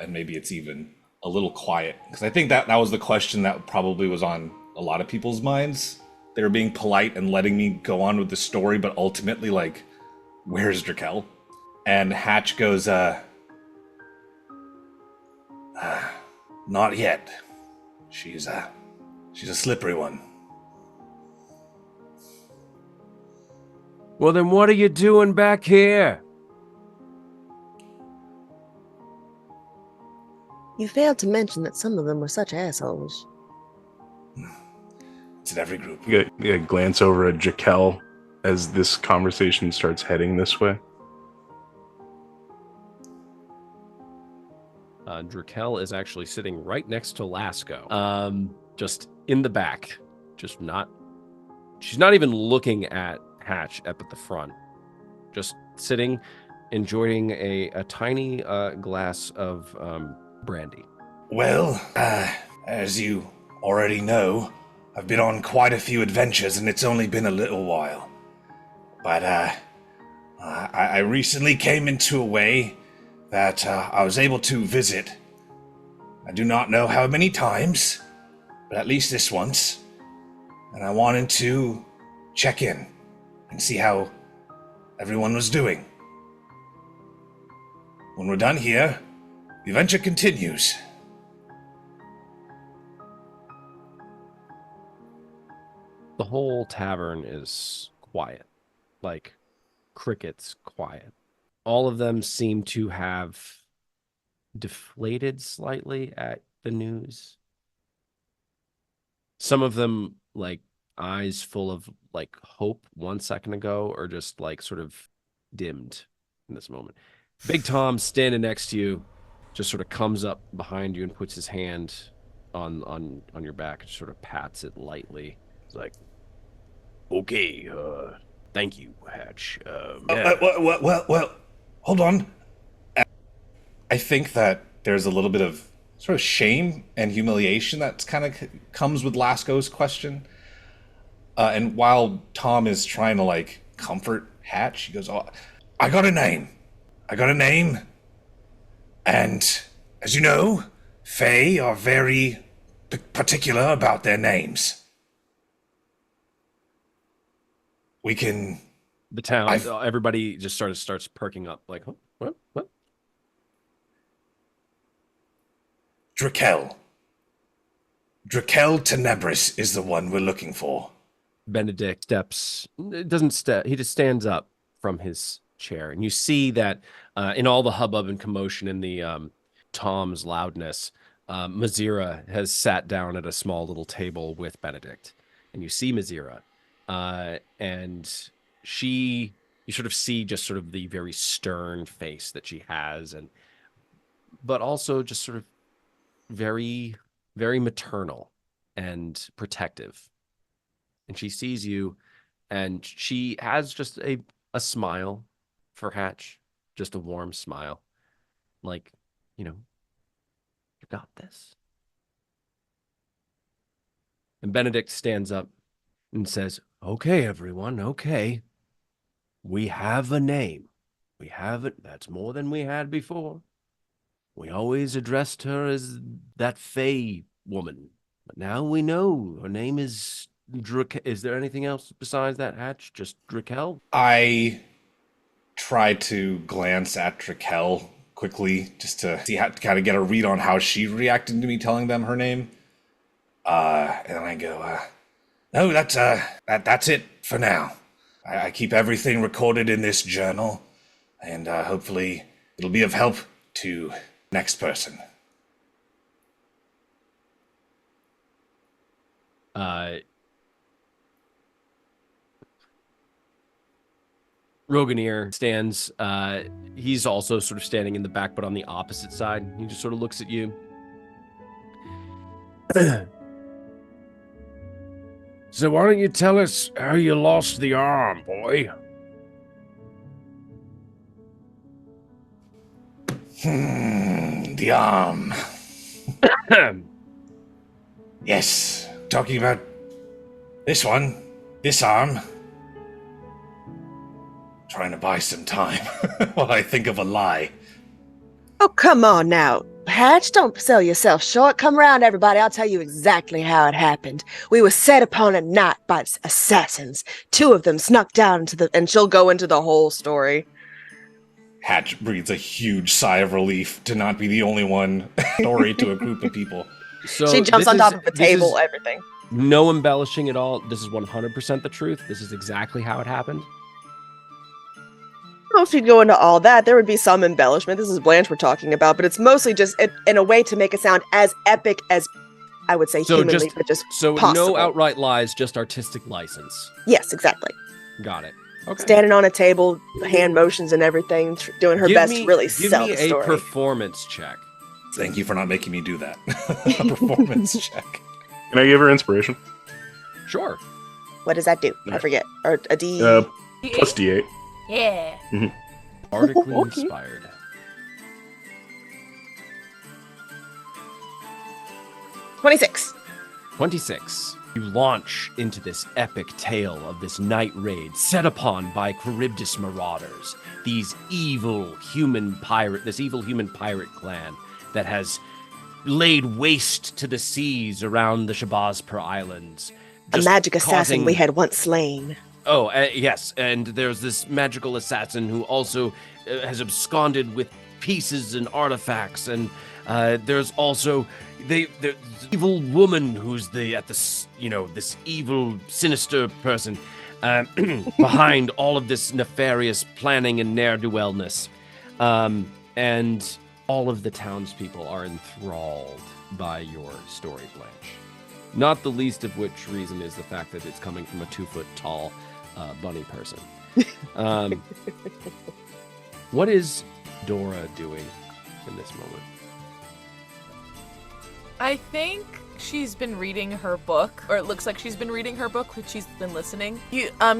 And maybe it's even a little quiet. Because I think that was the question that probably was on a lot of people's minds. They were being polite and letting me go on with the story, but ultimately, like, where's Draquelle? And Hatch goes, not yet. She's a slippery one. Well, then what are you doing back here? You failed to mention that some of them were such assholes. It's in every group. You glance over at Draquelle as this conversation starts heading this way. Draquelle is actually sitting right next to Lasco, just in the back, she's not even looking at Hatch up at the front, just sitting, enjoying a tiny glass of brandy. Well, as you already know, I've been on quite a few adventures and it's only been a little while. But I recently came into a way that I was able to visit. I do not know how many times, but at least this once. And I wanted to check in and see how everyone was doing. When we're done here, the adventure continues. The whole tavern is quiet, like crickets quiet. All of them seem to have deflated slightly at the news. Some of them, like, eyes full of like hope 1 second ago, are just like sort of dimmed in this moment. Big Tom standing next to you just sort of comes up behind you and puts his hand on your back and sort of pats it lightly. It's like, okay, thank you, Hatch. Yeah. Well, hold on. I think that there's a little bit of sort of shame and humiliation that kind of comes with Lasco's question. And while Tom is trying to, like, comfort Hatch, he goes, oh, I got a name. And, as you know, Fae are very particular about their names. We can... The town, everybody just starts perking up, like, huh? What? Draquelle Tenebris is the one we're looking for. Benedict he just stands up from his chair, and you see that in all the hubbub and commotion and the Tom's loudness, Mazira has sat down at a small little table with Benedict, and you see Mazira, and you sort of see just sort of the very stern face that she has, but also just sort of very, very maternal and protective. And she sees you, and she has just a smile for Hatch, just a warm smile. Like, you got this. And Benedict stands up and says, okay, everyone, okay. We have a name. We have it. That's more than we had before. We always addressed her as that Fae woman. But now we know her name is Draquelle. Is there anything else besides that, Hatch? Just Draquelle? I tried to glance at Draquelle quickly just to see how to kind of get a read on how she reacted to me telling them her name. And then I go, no, that's it for now. I keep everything recorded in this journal, and hopefully it'll be of help to next person. Roganier stands, he's also sort of standing in the back, but on the opposite side. He just sort of looks at you. So why don't you tell us how you lost the arm, boy? The arm. Yes, talking about this arm. Trying to buy some time while I think of a lie. Oh, come on now. Hatch, don't sell yourself short. Come round, everybody. I'll tell you exactly how it happened. We were set upon at night by assassins. 2 of them snuck down into the... And she'll go into the whole story. Hatch breathes a huge sigh of relief to not be the only one story to a group of people. So she jumps on top of the table, is everything. No embellishing at all. This is 100% the truth. This is exactly how it happened. I don't know if you'd go into all that. There would be some embellishment. This is Blanche we're talking about, but it's mostly just in a way to make it sound as epic as, I would say, humanly, but just possible. No outright lies, just artistic license. Yes, exactly. Got it. Okay. Standing on a table, hand motions and everything, doing her best to really sell the story. Give me a performance check. Thank you for not making me do that. A performance check. Can I give her inspiration? Sure. What does that do? I forget. Or a D... Plus D8. Yeah. Artically Okay. inspired. 26. You launch into this epic tale of this night raid set upon by Charybdis marauders, this evil human pirate clan that has laid waste to the seas around the Shabazpur Islands. A magic assassin we had once slain. Oh, yes, and there's this magical assassin who also has absconded with pieces and artifacts, and there's also the evil woman who's this evil, sinister person behind all of this nefarious planning and ne'er-do-wellness. And all of the townspeople are enthralled by your story, Blanche. Not the least of which reason is the fact that it's coming from a 2-foot-tall bunny person. What is Dora doing in this moment? I think she's been reading her book, or it looks like she's been reading her book, which she's been listening.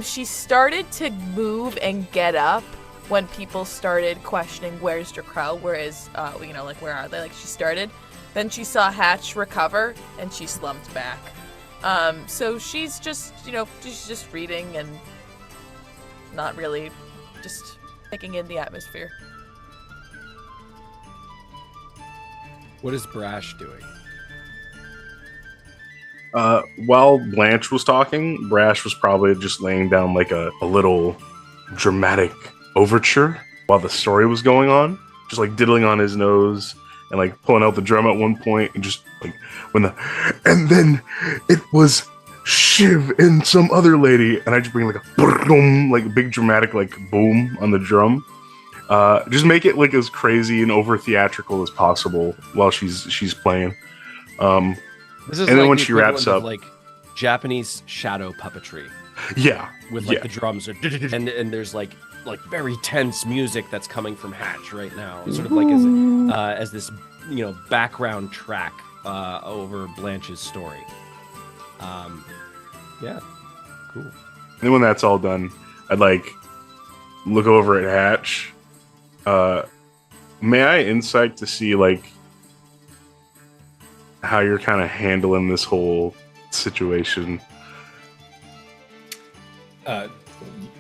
She started to move and get up when people started questioning, where's Draquelle? Where are they? Like, she started. Then she saw Hatch recover, and she slumped back. So she's just, she's just reading and not really just taking in the atmosphere. What is Brash doing? While Blanche was talking, Brash was probably just laying down like a little dramatic overture while the story was going on, just like diddling on his nose and like pulling out the drum at one point, and just like and then it was Shiv and some other lady, and I just bring like a boom, like a big dramatic like boom on the drum. Just make it like as crazy and over theatrical as possible while she's playing. This is and then like when the she wraps up, like Japanese shadow puppetry. Yeah, with like the drums and there's like very tense music that's coming from Hatch right now, sort of like as this background track over Blanche's story. Yeah, cool. And then when that's all done, I'd like look over at Hatch. May I insight to see like how you're kind of handling this whole situation?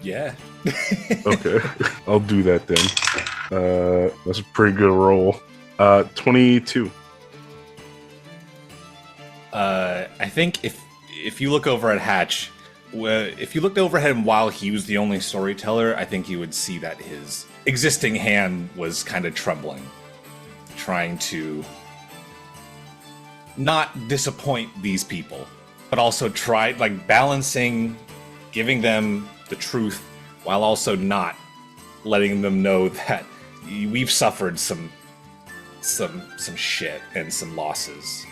Yeah. Okay, I'll do that then. That's a pretty good roll. 22. I think if you look over at Hatch, if you looked over at him while he was the only storyteller, I think you would see that his existing hand was kind of trembling, trying to not disappoint these people, but also try balancing, giving them the truth while also not letting them know that we've suffered some shit and some losses.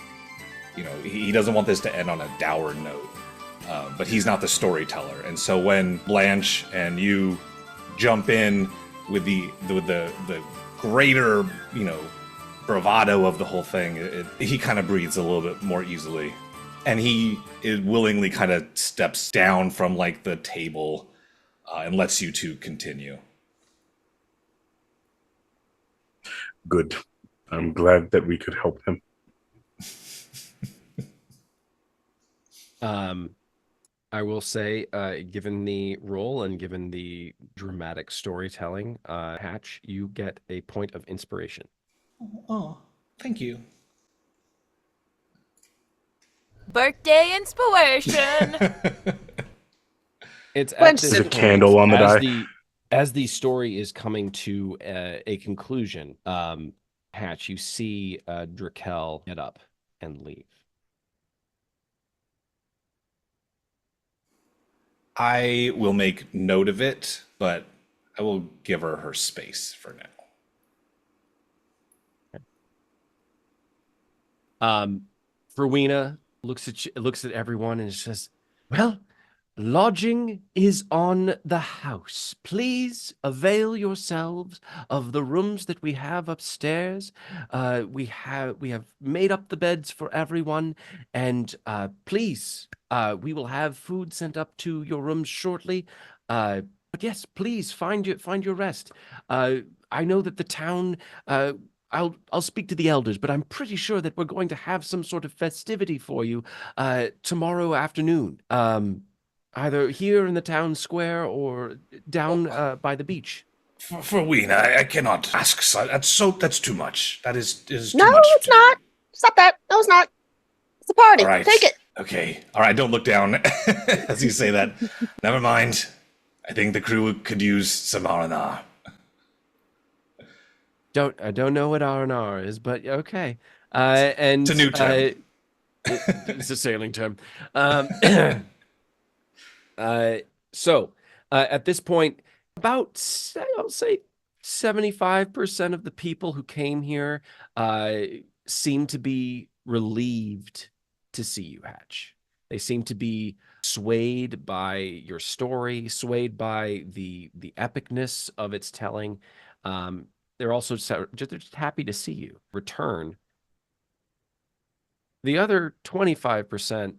You know, he doesn't want this to end on a dour note, but he's not the storyteller. And so when Blanche and you jump in with the greater, you know, bravado of the whole thing, he kind of breathes a little bit more easily, and he willingly kind of steps down from like the table and lets you two continue. Good. I'm glad that we could help him. I will say, given the role and given the dramatic storytelling, Hatch, you get a point of inspiration. Oh, thank you. Birthday inspiration. It's When at this There's a point, candle on the die. as the story is coming to a conclusion, Hatch, you see Draquelle get up and leave. I will make note of it, but I will give her space for now. Rowena looks at everyone and says, "Well, lodging is on the house. Please avail yourselves of the rooms that we have upstairs. We have made up the beds for everyone, and please, we will have food sent up to your rooms shortly. But yes, please find your rest. I know that the town. I'll speak to the elders, but I'm pretty sure that we're going to have some sort of festivity for you tomorrow afternoon. Either here in the town square or down by the beach." For Ween, I cannot ask. That's too much. That is too No, much. it's not. Stop that. No, it's not. It's a party. All right. Take it. Okay. All right. Don't look down as you say that. Never mind. I think the crew could use some R&R. I don't know what R&R is, but okay. And It's a new term. It's a sailing term. So at this point, about, I'll say 75% of the people who came here seem to be relieved to see you, Hatch. They seem to be swayed by your story, swayed by the epicness of its telling. They're also just happy to see you return. The other 25%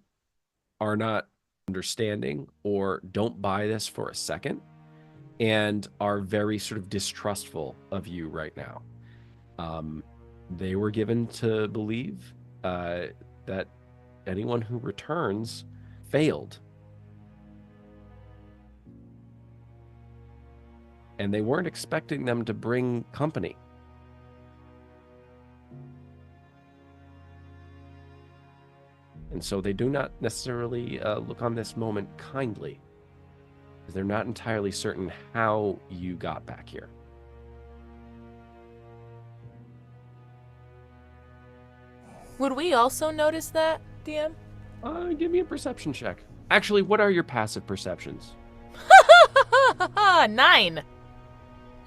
are not understanding or don't buy this for a second and are very sort of distrustful of you right now. They were given to believe that anyone who returns failed. And they weren't expecting them to bring company. And so they do not necessarily look on this moment kindly, because they're not entirely certain how you got back here. Would we also notice that, DM? Give me a perception check. Actually, what are your passive perceptions? 9.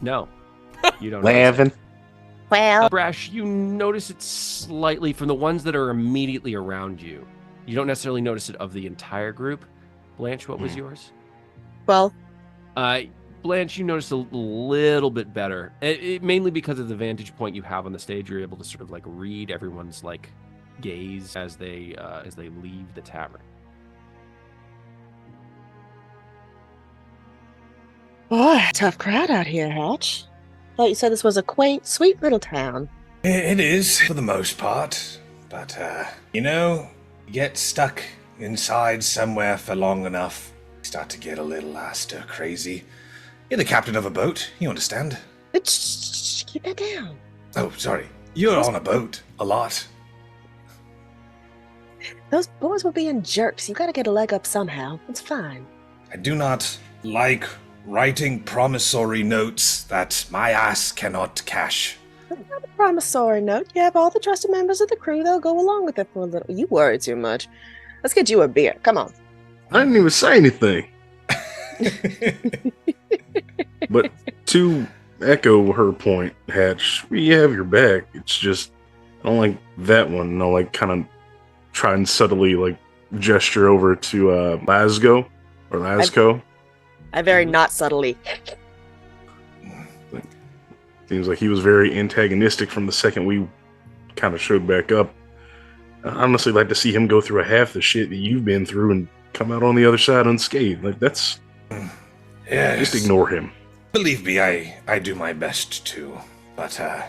No, you don't. 11. Well, Brash, you notice it slightly from the ones that are immediately around you. You don't necessarily notice it of the entire group. Blanche, what was yours? well, Blanche, you notice a little bit better. Mainly because of the vantage point you have on the stage. You're able to sort of like read everyone's like gaze as they leave the tavern. boy, tough crowd out here, Hatch. Thought you said this was a quaint, sweet little town. It is, for the most part. But, you get stuck inside somewhere for long enough, you start to get a little stir crazy. You're the captain of a boat, you understand? Keep that down. Oh, sorry. You're on a boat a lot. Those boys were being jerks. You gotta get a leg up somehow. It's fine. I do not like writing promissory notes that my ass cannot cash. It's not a promissory note. You have all the trusted members of the crew. They'll go along with it for a little. You worry too much. Let's get you a beer. Come on. I didn't even say anything. But To echo her point, Hatch, we have your back. It's just, I don't like that one. And I'll like kind of try and subtly like gesture over to Lasgo or Lasco. I very not subtly. Seems like he was very antagonistic from the second we kind of showed back up. I honestly like to see him go through a half the shit that you've been through and come out on the other side unscathed. Like that's just ignore him. Believe me, I do my best to, but I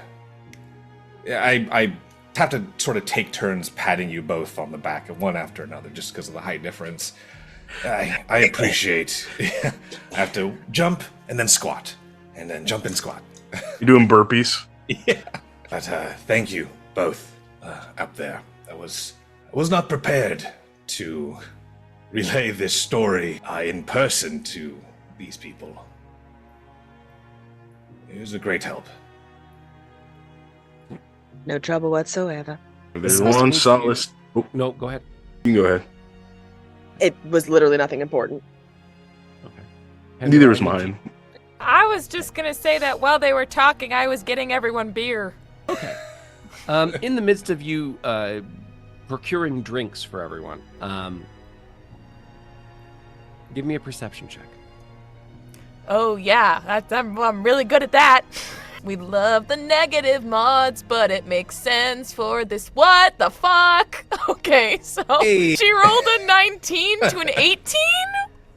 have to sort of take turns patting you both on the back, one after another, just because of the height difference. I appreciate. I have to jump and then squat, and then jump and squat. You doing burpees? Yeah. But thank you both up there. I was not prepared to relay this story in person to these people. It was a great help. No trouble whatsoever. There's one solace. Oh, No, go ahead. you can go ahead. It was literally nothing important. Okay. Neither is mine. I was just gonna say that while they were talking, I was getting everyone beer. Okay. In the midst of you procuring drinks for everyone, give me a perception check. Oh yeah, I'm really good at that. We love the negative mods, but it makes sense for this. What the fuck? Okay, so she rolled a 19 to an 18?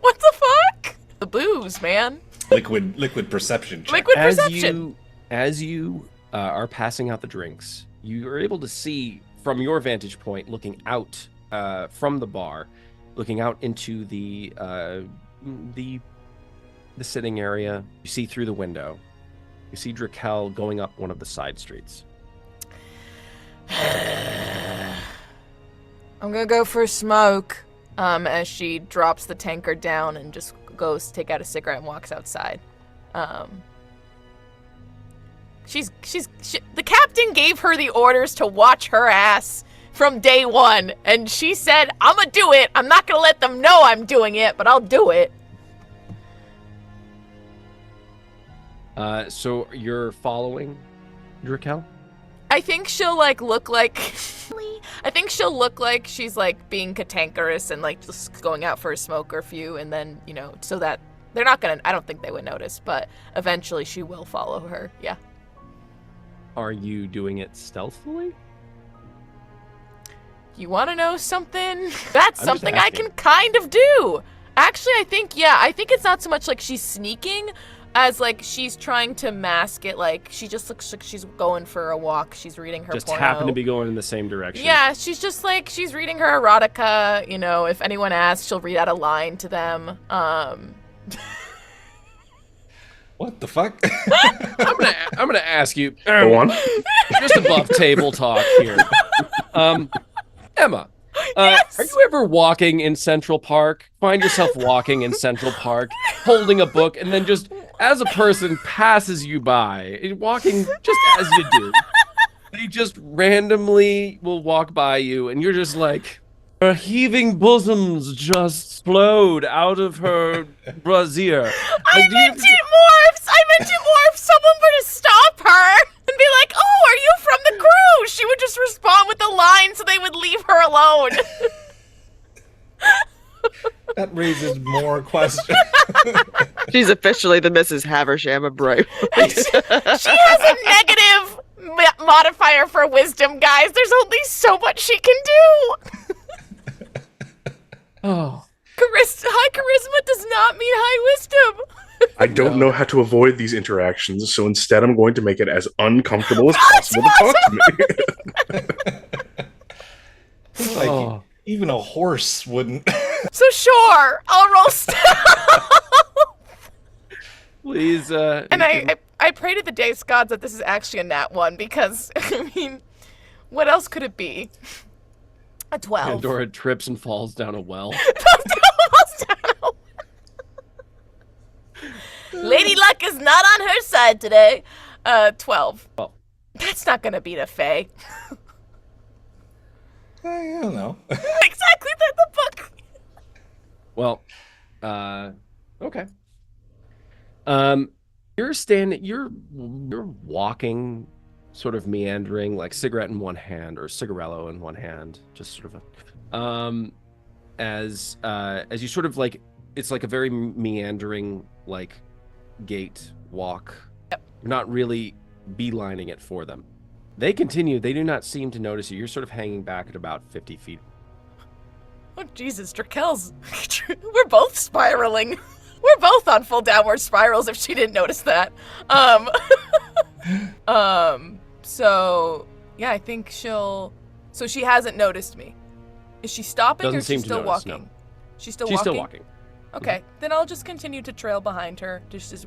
What the fuck? The booze, man. Liquid perception check. Liquid perception. As you are passing out the drinks, you are able to see from your vantage point, looking out from the bar, looking out into the sitting area. You see through the window. You see Draquelle going up one of the side streets. I'm gonna go for a smoke. As she drops the tankard down and just goes to take out a cigarette and walks outside. The captain gave her the orders to watch her ass from day one, and she said, "I'm gonna do it. I'm not gonna let them know I'm doing it, but I'll do it." So you're following Draquelle? I think she'll look like she's being cantankerous and just going out for a smoke or a few, and then so that they're not gonna. I don't think they would notice, but eventually she will follow her. Yeah. Are you doing it stealthily? You want to know something? That's I'm something just I can kind of do. Actually, I think it's not so much like she's sneaking as she's trying to mask it. She just looks like she's going for a walk. She's reading her Just porno. happen to be going in the same direction. Yeah, she's just she's reading her erotica. If anyone asks, she'll read out a line to them. What the fuck? I'm gonna ask you. Go on. Just above table talk here. Emma, Yes! are you ever walking in Central Park? Find yourself walking in Central Park, holding a book, and then just as a person passes you by, walking just as you do, they just randomly will walk by you, and you're just like, her heaving bosoms just flowed out of her brassiere. I meant it more if someone were to stop her and be like, "Oh, are you from the crew?" She would just respond with a line so they would leave her alone. That raises more questions. She's officially the Mrs. Haversham of Bright. She has a negative modifier for wisdom, guys. There's only so much she can do. Oh. High charisma does not mean high wisdom. I don't know how to avoid these interactions, so instead I'm going to make it as uncomfortable as possible to talk to me. It's even a horse wouldn't. So sure, I'll roll stealth. Please, And I pray to the dice gods that this is actually a nat 1, because, I mean, what else could it be? A 12. Pandora trips and falls down a well. Lady Luck is not on her side today. 12. Well. That's not gonna beat a Fae. I don't know. Exactly, the book. Well, okay. You're walking, sort of meandering, like cigarette in one hand or cigarello in one hand, just sort of as you sort of like, it's like a very meandering like gait walk. Yep. You're not really beelining it for them. They continue. They do not seem to notice you. You're sort of hanging back at about 50 feet. Oh, Jesus, Draquelle's... We're both spiraling. We're both on full downward spirals if she didn't notice that. So, yeah, I think she'll... So she hasn't noticed me. Is she stopping Doesn't or is seem she to still notice, walking? no. She's still She's walking? still walking. Okay, then I'll just continue to trail behind her. Just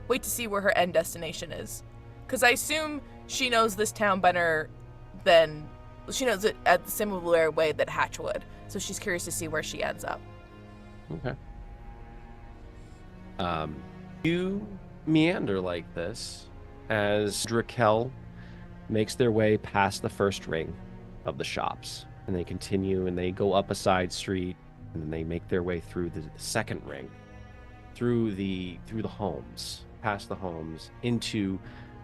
wait to see where her end destination is. Because I assume she knows this town better than... She knows it at the similar way that Hatch would. So she's curious to see where she ends up. Okay. You meander like this as Draquelle makes their way past the first ring of the shops. And they continue and they go up a side street and then they make their way through the second ring, through the homes, past the homes, into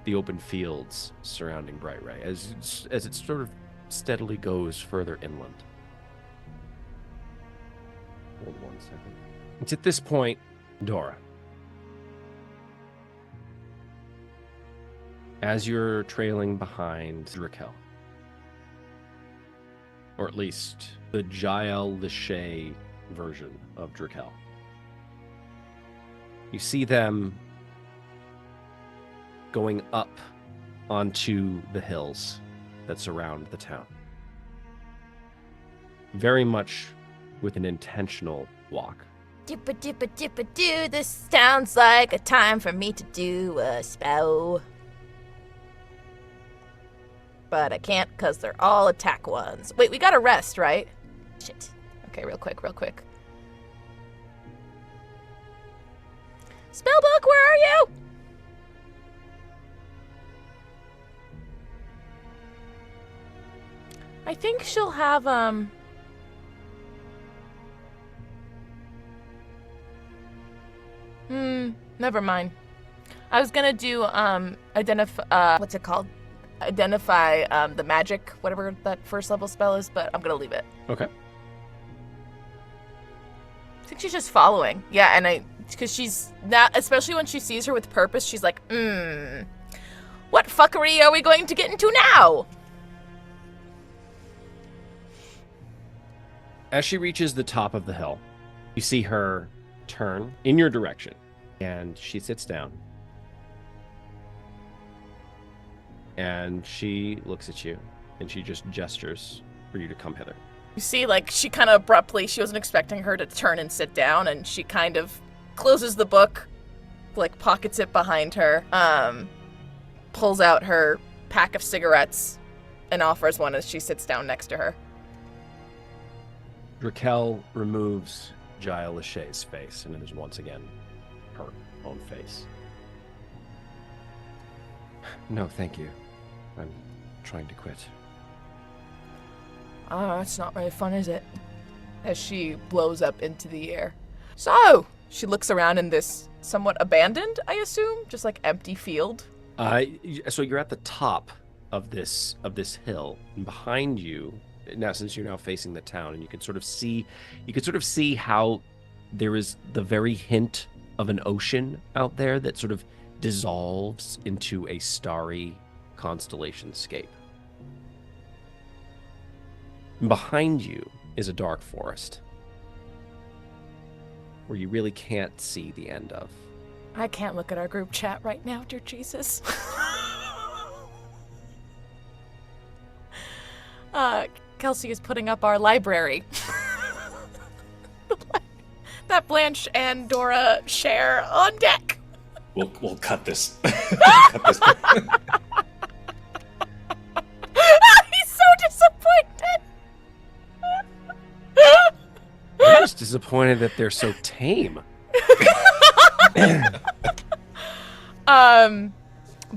the open fields surrounding Brightray as it sort of steadily goes further inland. Hold 1 second. It's at this point, Dora, as you're trailing behind Draquelle, or at least the Jael Lachey version of Draquelle, you see them going up onto the hills that surround the town. Very much with an intentional walk. Dippa dippa dippa doo, this sounds like a time for me to do a spell. But I can't because they're all attack ones. Wait, we gotta rest, right? Shit. Okay, real quick. Spellbook, where are you? I think she'll have, never mind. I was gonna do, what's it called? Identify, the magic, whatever that first level spell is, but I'm gonna leave it. Okay. I think she's just following. Yeah, and because she's not, especially when she sees her with purpose, she's like, what fuckery are we going to get into now? As she reaches the top of the hill, you see her turn in your direction, and she sits down. And she looks at you, and she just gestures for you to come hither. You see, like, she kind of abruptly, she wasn't expecting her to turn and sit down, and she kind of closes the book, like, pockets it behind her, pulls out her pack of cigarettes, and offers one as she sits down next to her. Draquelle removes Jael Lachey's face, and it is once again her own face. No, thank you. I'm trying to quit. It's not very fun, is it? As she blows up into the air. So, she looks around in this somewhat abandoned, I assume, just like empty field. So you're at the top of this hill, and behind you, now since you're now facing the town, and you can sort of see how there is the very hint of an ocean out there that sort of dissolves into a starry constellation scape. Behind you is a dark forest where you really can't see the end of. I can't look at our group chat right now, dear Jesus. Kelsey is putting up our library. That Blanche and Dora share on deck. We'll cut this. Cut this. He's so disappointed. I'm just disappointed that they're so tame.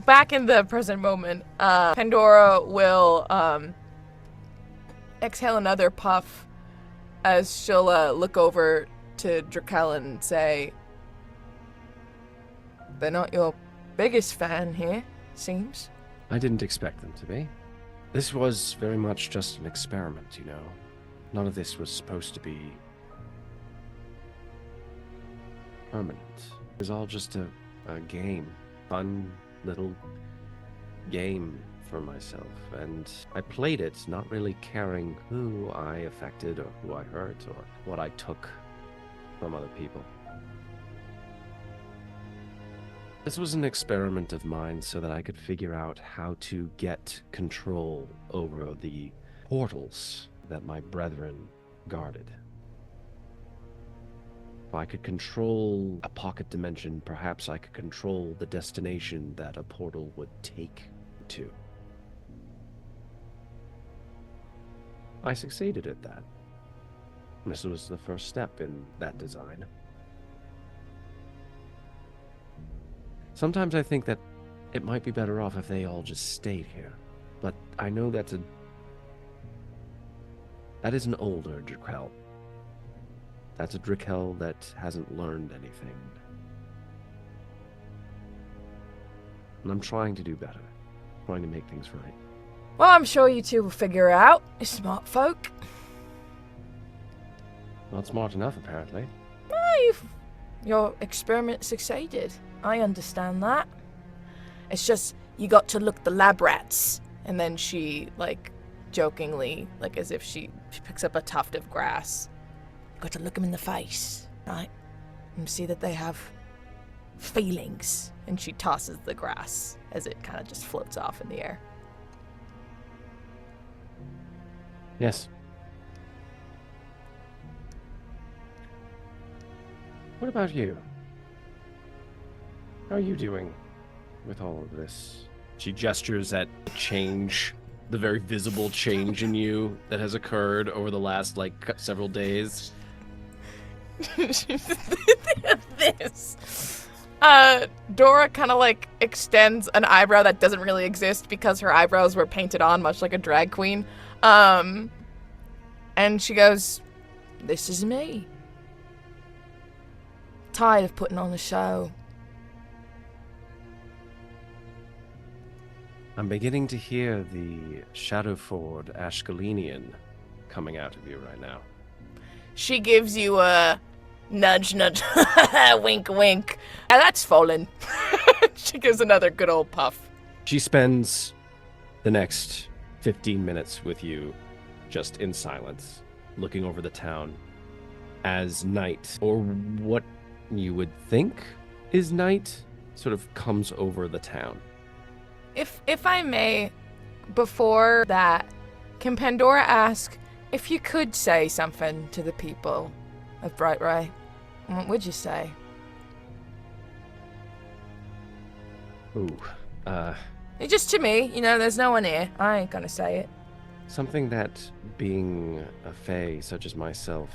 Back in the present moment, Pandora will exhale another puff as she'll look over to Draquelle and say, they're not your biggest fan here, seems. I didn't expect them to be. This was very much just an experiment, you know. None of this was supposed to be permanent. It was all just a game. Fun little game for myself. And I played it not really caring who I affected or who I hurt or what I took from other people. This was an experiment of mine so that I could figure out how to get control over the portals that my brethren guarded. If I could control a pocket dimension, perhaps I could control the destination that a portal would take to. I succeeded at that. This was the first step in that design. Sometimes I think that it might be better off if they all just stayed here. But I know that is an older Draquelle. That's a Draquelle that hasn't learned anything. And I'm trying to do better. Trying to make things right. Well, I'm sure you two will figure it out. You're smart folk. Not smart enough, apparently. Your experiment succeeded. I understand that. It's just, you got to look the lab rats. And then she, jokingly, as if she picks up a tuft of grass. You got to look them in the face, right? And see that they have feelings. And she tosses the grass as it kind of just floats off in the air. Yes. What about you? How are you doing with all of this? She gestures at change, the very visible change in you that has occurred over the last, several days. This. Dora kind of, extends an eyebrow that doesn't really exist because her eyebrows were painted on much like a drag queen. And she goes, "This is me. Tired of putting on a show." I'm beginning to hear the Shadowford Ashkelinian coming out of you right now. She gives you a nudge, nudge, wink, wink. And that's fallen. She gives another good old puff. She spends the next 15 minutes with you just in silence, looking over the town as night, or what you would think is night, sort of comes over the town. If I may, before that, can Pandora ask if you could say something to the people of Brightray? What would you say? Ooh, Just to me, there's no one here. I ain't gonna say it. something that being a fae such as myself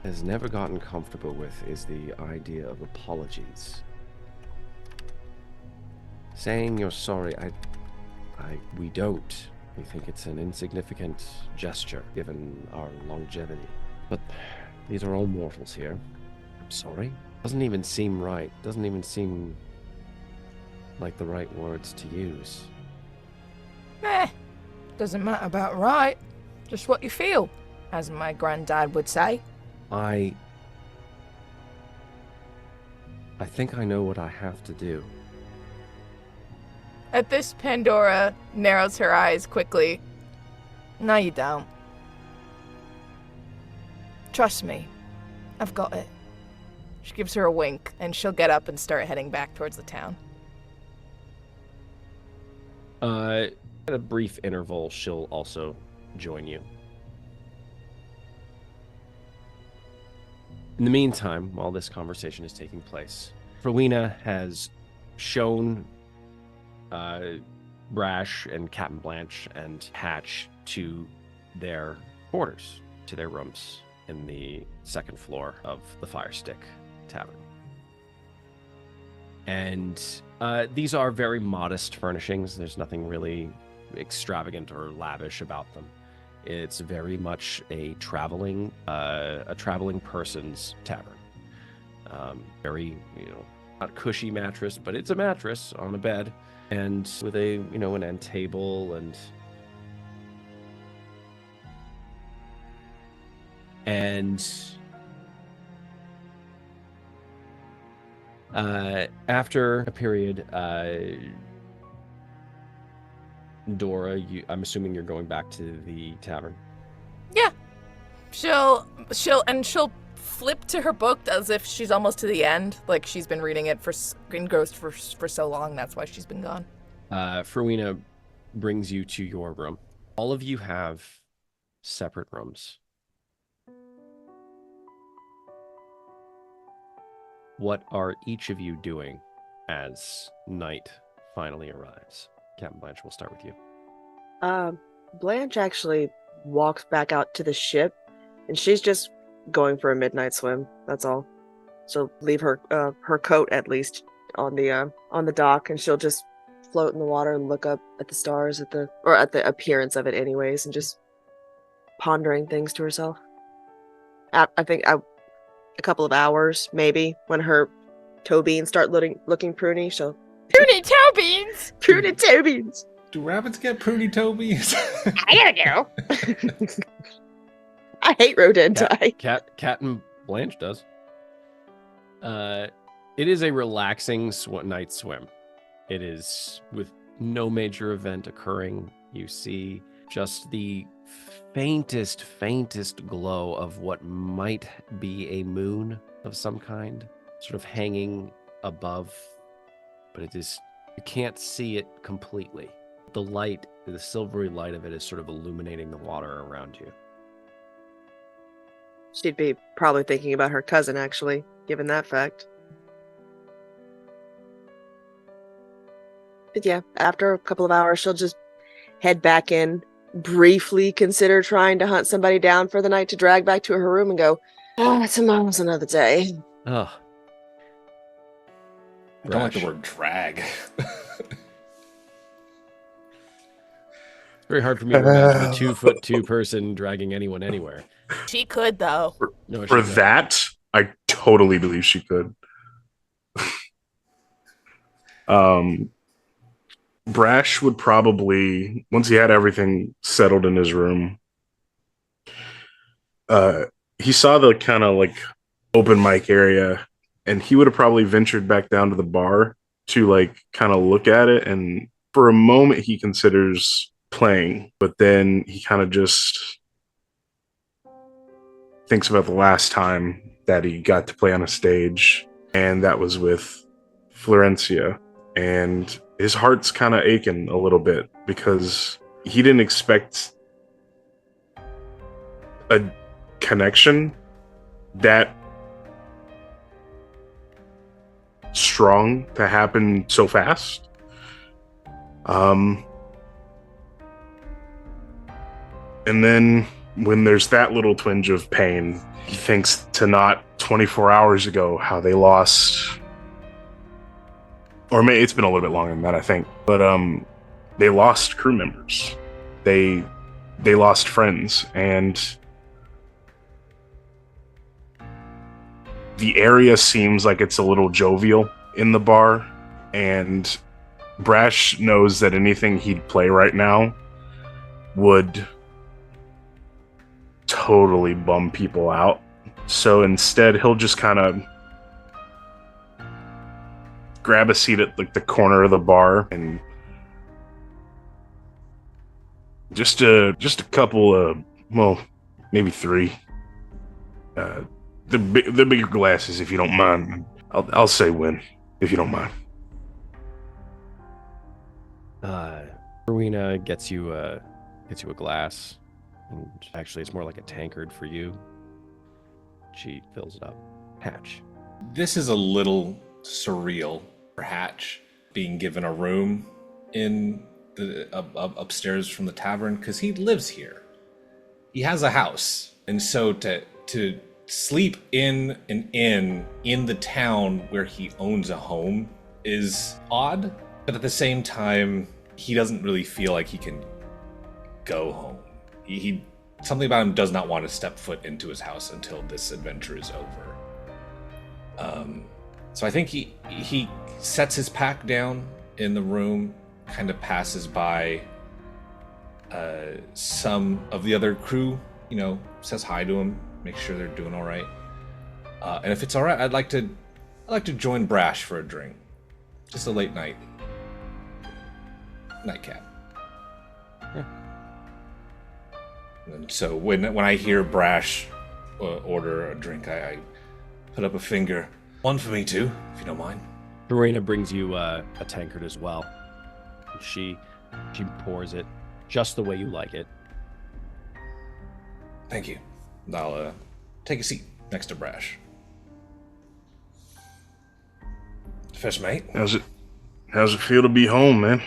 has never gotten comfortable with is the idea of apologies. Saying you're sorry, we don't. We think it's an insignificant gesture, given our longevity. But these are all mortals here. I'm sorry? Doesn't even seem right. Doesn't even seem like the right words to use. Doesn't matter about right. Just what you feel, as my granddad would say. I think I know what I have to do. At this, Pandora narrows her eyes quickly. No, you don't. Trust me. I've got it. She gives her a wink, and she'll get up and start heading back towards the town. At a brief interval, she'll also join you. In the meantime, while this conversation is taking place, Rowena has shown Brash and Captain Blanche and Hatch to their quarters, to their rooms in the second floor of the Firestick Tavern. And these are very modest furnishings. There's nothing really extravagant or lavish about them. It's very much a traveling person's tavern. Very, not cushy mattress, but it's a mattress on a bed, and with a an end table and after a period, Dora, I'm assuming you're going back to the tavern. Yeah. She'll flip to her book as if she's almost to the end, like she's been reading it engrossed for so long. That's why she's been gone. Ferwina brings you to your room. All of you have separate rooms. What are each of you doing as night finally arrives? Captain Blanche, we'll start with you. Blanche actually walks back out to the ship, and she's just going for a midnight swim. That's all. She'll leave her coat at least on the dock, and she'll just float in the water and look up at the stars at the appearance of it, anyways, and just pondering things to herself. I think a couple of hours, maybe, when her toe beans start looking pruny, she'll Pruny toe beans. pruny toe beans. Do rabbits get pruny tobies? I don't know. I hate rodenti. Captain Blanche does. It is a relaxing night swim. It is with no major event occurring. You see just the faintest glow of what might be a moon of some kind, sort of hanging above, but you can't see it completely. The light, the silvery light of it is sort of illuminating the water around you. She'd be probably thinking about her cousin, actually, given that fact. But yeah, after a couple of hours, she'll just head back in, briefly consider trying to hunt somebody down for the night to drag back to her room and go, tomorrow's another day. Oh. I don't like the word drag. It's very hard for me to imagine a 2'2" person dragging anyone anywhere. She could, though. For that, I totally believe she could. Brash would probably, once he had everything settled in his room, he saw the kind of like open mic area, and he would have probably ventured back down to the bar to like kind of look at it. And for a moment, he considers playing, but then he kind of just thinks about the last time that he got to play on a stage, and that was with Florencia, and his heart's kind of aching a little bit because he didn't expect a connection that strong to happen so fast. And then when there's that little twinge of pain, he thinks to not 24 hours ago how they lost, or maybe it's been a little bit longer than that, I think, but they lost crew members, they lost friends, and the area seems like it's a little jovial in the bar, and Brash knows that anything he'd play right now would totally bum people out. So instead, he'll just kind of grab a seat at like the corner of the bar, and just a couple of, well, maybe three, the bigger glasses, if you don't mind. I'll say when, if you don't mind. Rowena gets you a glass, and actually it's more like a tankard for you. She fills it up. Hatch. This is a little surreal for Hatch, being given a room in the upstairs from the tavern, because he lives here. He has a house, and so to sleep in an inn in the town where he owns a home is odd, but at the same time, he doesn't really feel like he can go home. He something about him does not want to step foot into his house until this adventure is over. So I think he sets his pack down in the room, kind of passes by some of the other crew, says hi to them, make sure they're doing all right. And if it's all right, I'd like to join Brash for a drink. Just a late night nightcap. Yeah. And so when I hear Brash order a drink, I put up a finger. One for me too, if you don't mind. Verena brings you a tankard as well. She pours it just the way you like it. Thank you. I'll take a seat next to Brash. First mate. How's it feel to be home, man?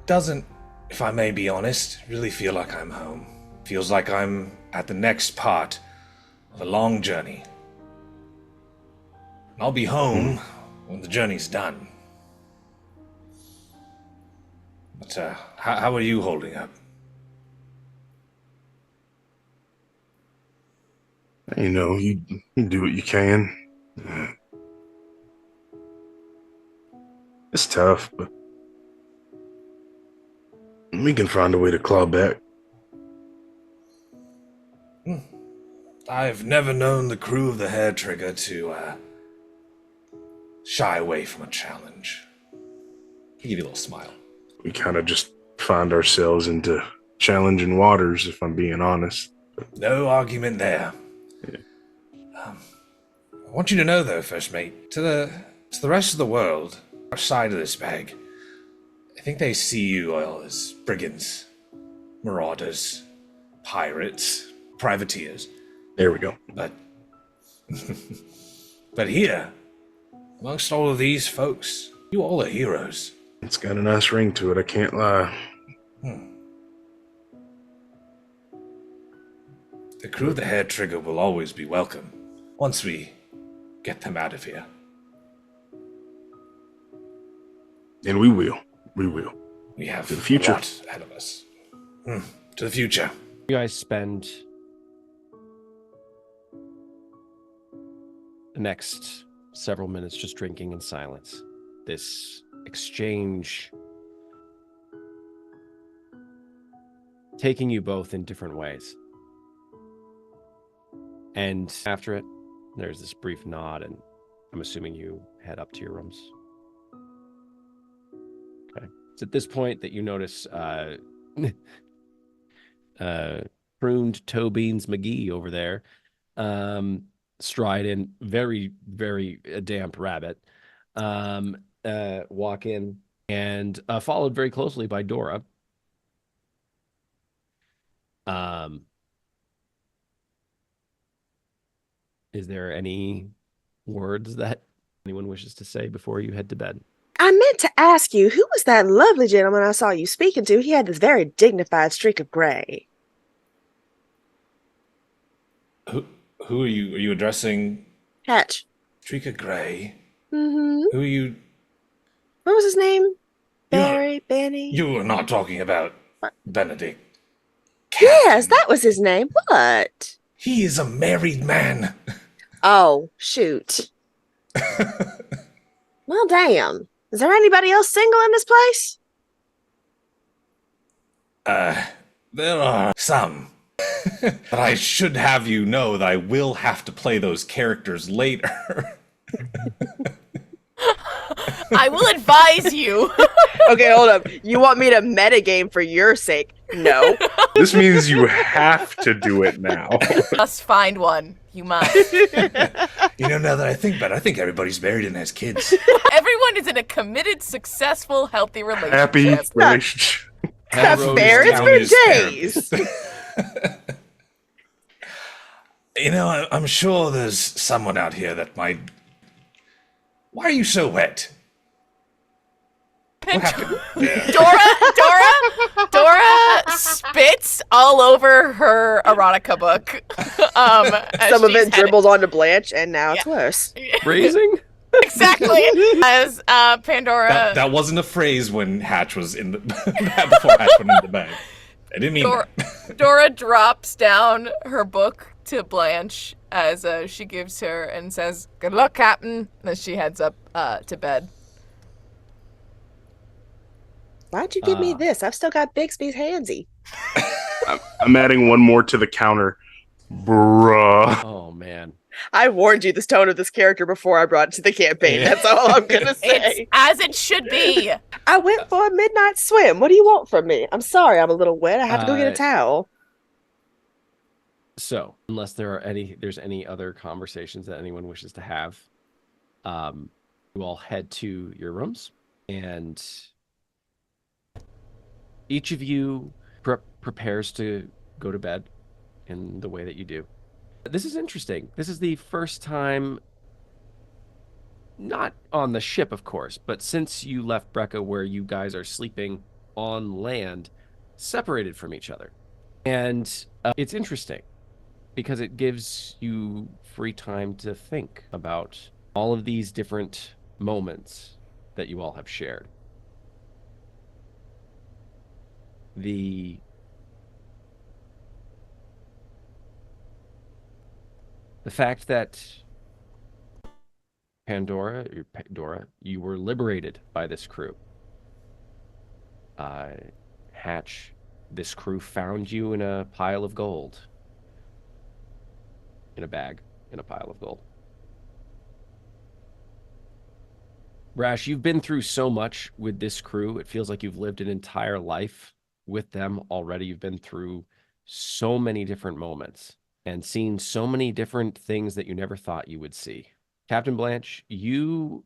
Doesn't, if I may be honest, really feel like I'm home. Feels like I'm at the next part of a long journey. I'll be home when the journey's done. But how are you holding up? You do what you can. It's tough, but we can find a way to claw back. I've never known the crew of the HARETRIGGER to shy away from a challenge. I'll give you a little smile. We kind of just find ourselves into challenging waters, if I'm being honest. No argument there. Yeah. I want you to know, though, First Mate, to the rest of the world, outside of this bag, I think they see you all as brigands, marauders, pirates, privateers. There we go. But here, amongst all of these folks, you all are heroes. It's got a nice ring to it, I can't lie. The crew of the HARETRIGGER will always be welcome, once we get them out of here. And we will. We will. We have To the future. a lot ahead of us. To the future. You guys spend the next several minutes just drinking in silence. This exchange taking you both in different ways. And after it, there's this brief nod, and I'm assuming you head up to your rooms. Okay. It's at this point that you notice pruned toe beans McGee over there, striding very, very damp rabbit, walk in, and followed very closely by Dora. Is there any words that anyone wishes to say before you head to bed? I meant to ask you, who was that lovely gentleman I saw you speaking to? He had this very dignified streak of gray. Who are you? Are you addressing Hatch. Streak of Gray? Mm-hmm. Who are you? What was his name? You're- Barry, Benny? You are not talking about Benedict. Yes, that was his name. What? He is a married man. Oh, shoot. Well, damn. Is there anybody else single in this place? There are some. But I should have you know that I will have to play those characters later. I will advise you. Okay, hold up. You want me to metagame for your sake? No. This means you have to do it now. Just find one. You must. Now that I think about it, I think everybody's married and has kids. Everyone is in a committed, successful, healthy relationship. Happy relationship. Not Road fair. is It's down been his days. therapist. I'm sure there's someone out here that might... Why are you so wet? What happened? Dora spits all over her erotica book. As Some of she's it dribbles onto Blanche, and now it's Yeah. worse. Phrasing? Exactly. As Pandora. That wasn't a phrase when Hatch was in the... before Hatch went in the bag. I didn't mean that. Dora drops down her book to Blanche as she gives her and says, "Good luck, Captain," as she heads up to bed. Why'd you give me this? I've still got Bixby's handsy. I'm adding one more to the counter. Bruh. Oh man. I warned you this tone of this character before I brought it to the campaign. That's all I'm gonna say. It's as it should be. I went for a midnight swim. What do you want from me? I'm sorry, I'm a little wet. I have to go get a towel. So, unless there's any other conversations that anyone wishes to have, you all head to your rooms, and each of you prepares to go to bed in the way that you do. This is interesting. This is the first time, not on the ship, of course, but since you left Brecca, where you guys are sleeping on land, separated from each other. And it's interesting because it gives you free time to think about all of these different moments that you all have shared. The fact that Pandora, you were liberated by this crew. Hatch, this crew found you in a pile of gold. In a bag, in a pile of gold. Brash, you've been through so much with this crew. It feels like you've lived an entire life with them already. You've been through so many different moments and seen so many different things that you never thought you would see. Captain Blanche, you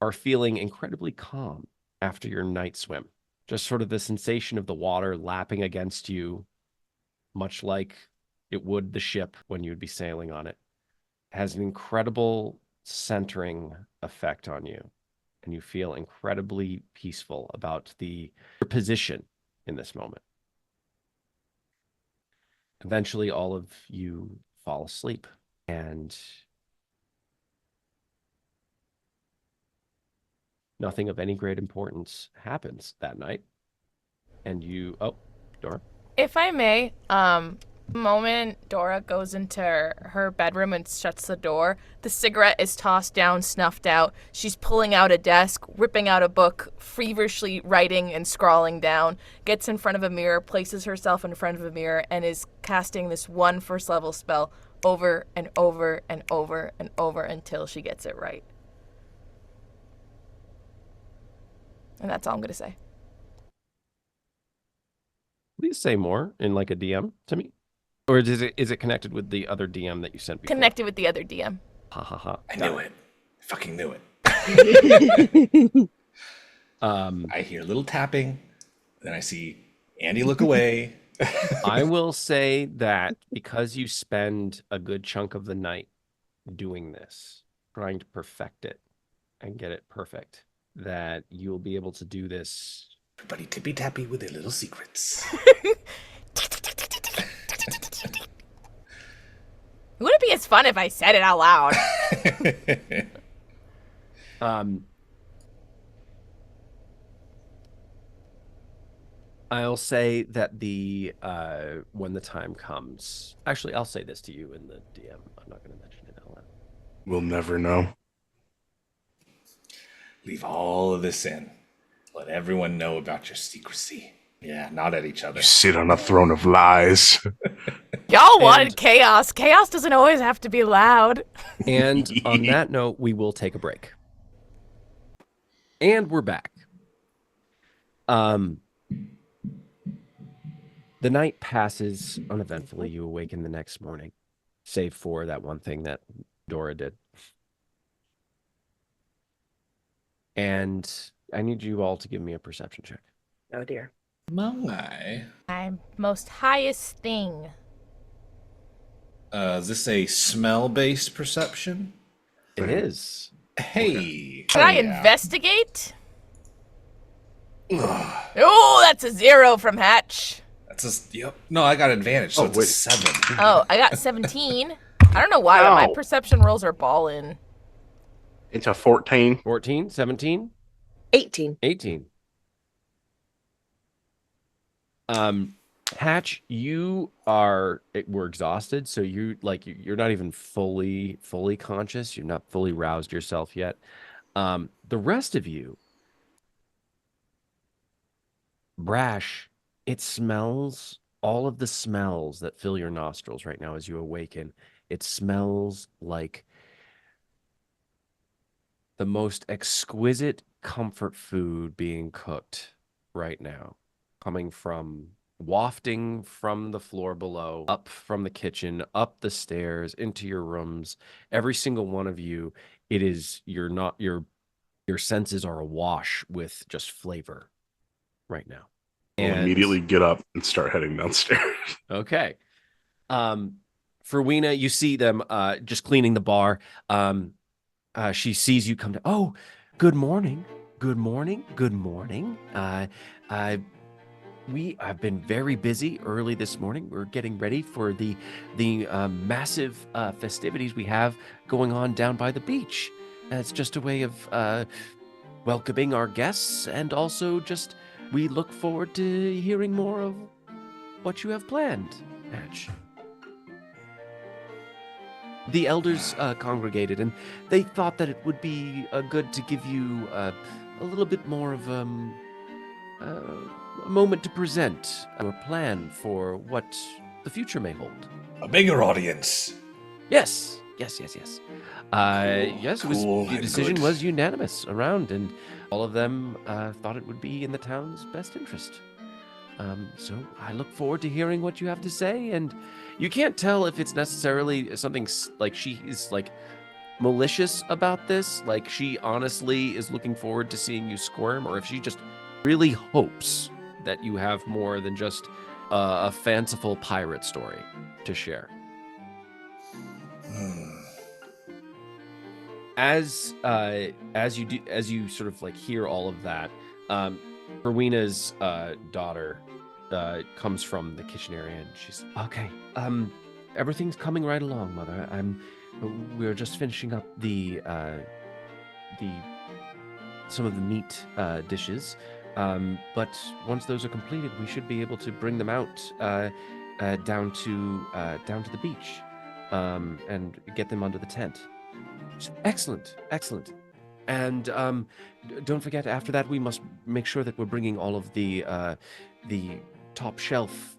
are feeling incredibly calm after your night swim. Just sort of the sensation of the water lapping against you, much like it would the ship when you would be sailing on it, has an incredible centering effect on you. And you feel incredibly peaceful about your position in this moment. Eventually, all of you fall asleep, and nothing of any great importance happens that night. And Dora? If I may, the moment Dora goes into her bedroom and shuts the door, the cigarette is tossed down, snuffed out. She's pulling out a desk, ripping out a book, feverishly writing and scrawling down, gets in front of a mirror, places herself in front of a mirror, and is casting this one first level spell over and over and over and over until she gets it right. And that's all I'm going to say. Please say more in like a DM to me. Or is it connected with the other DM that you sent before? Connected with the other DM. Ha ha ha. I knew it. I fucking knew it. I hear a little tapping. Then I see Andy look away. I will say that because you spend a good chunk of the night doing this, trying to perfect it and get it perfect, that you'll be able to do this. Everybody tippy-tappy with their little secrets. Would it be as fun if I said it out loud? I'll say that when the time comes, actually, I'll say this to you in the DM. I'm not going to mention it out loud. We'll never know. Leave all of this in. Let everyone know about your secrecy. Yeah, nod at each other. You sit on a throne of lies. Y'all wanted chaos. Chaos doesn't always have to be loud. And on that note, we will take a break. And we're back. The night passes uneventfully. You awaken the next morning, save for that one thing that Dora did. And I need you all to give me a perception check. Oh dear. My. I'm most highest thing. Is this a smell-based perception? It is. Hey. Can I investigate? Oh, that's a 0 from Hatch. That's a, yep. No, I got advantage, so it's a 7. Oh, I got 17. I don't know why, but my perception rolls are ballin'. It's a 14. 14, 17? 18. 18. Hatch, we're exhausted, so you're not even fully conscious. You're not fully roused yourself yet. The rest of you, Brash, it smells all of the smells that fill your nostrils right now as you awaken. It smells like the most exquisite comfort food being cooked right now, coming from wafting from the floor below, up from the kitchen, up the stairs, into your rooms. Every single one of you, your senses are awash with just flavor right now. We'll immediately get up and start heading downstairs. Okay. For Weena, you see them just cleaning the bar. She sees you come to. Oh, good morning. Good morning. Good morning. We have been very busy early this morning. We're getting ready for the massive festivities we have going on down by the beach. It's just a way of welcoming our guests, and also just we look forward to hearing more of what you have planned, Hatch. The elders congregated, and they thought that it would be good to give you a little bit more of a moment to present our plan for what the future may hold. A bigger audience. Yes. Yes, it was, Cool the and decision good. was unanimous around, and all of them thought it would be in the town's best interest. So I look forward to hearing what you have to say, and you can't tell if it's necessarily something like she is like malicious about this, like she honestly is looking forward to seeing you squirm, or if she just really hopes that you have more than just a fanciful pirate story to share. As you sort of like hear all of that, Rowena's daughter comes from the kitchen area, and she's okay. Everything's coming right along, Mother. We're just finishing up some of the meat dishes, but once those are completed, we should be able to bring them out down to the beach, and get them under the tent. Excellent. And don't forget, after that, we must make sure that we're bringing all of the top shelf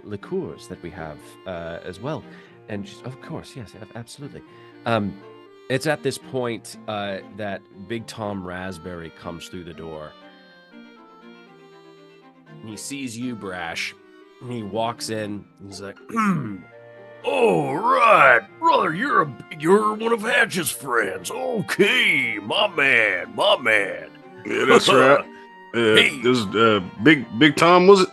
liqueurs that we have as well. And she's, of course, yes, absolutely. It's at this point that Big Tom Raspberry comes through the door. He sees you, Brash. And he walks in. And he's like, "Oh, right, brother, you're one of Hatch's friends. Okay, my man. Yeah, that's right. Hey. This is Big Tom, was it?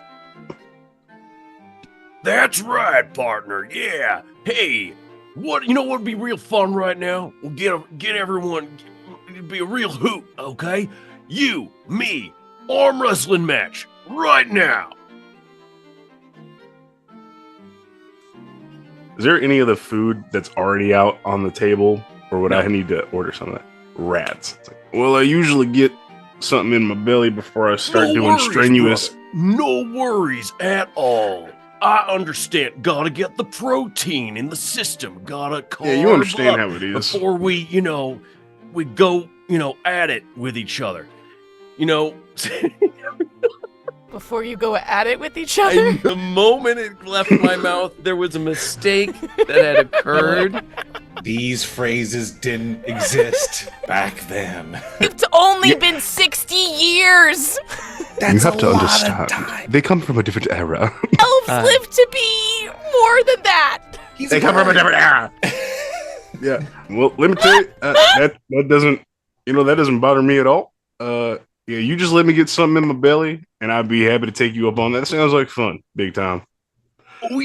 That's right, partner. Yeah. Hey, what would be real fun right now? We'll get everyone. It'd be a real hoot, okay? You, me, arm wrestling match right now." Is there any of the food that's already out on the table, or would I need to order some of that? Rats. It's like, well, I usually get something in my belly before I start doing worries, strenuous. brother. No worries at all. I understand. Gotta get the protein in the system. Gotta carb Yeah, you understand up how it is. before we go, at it with each other. Before you go at it with each other? and the moment it left my mouth, there was a mistake that had occurred. These phrases didn't exist back then. It's only been 60 years! That's You have a to lot understand. of time. They come from a different era. Elves live to be more than that! They come from a different era. Yeah. Well, let me tell you, that doesn't bother me at all. Yeah, you just let me get something in my belly, and I'd be happy to take you up on that. Sounds like fun, Big Tom. Oh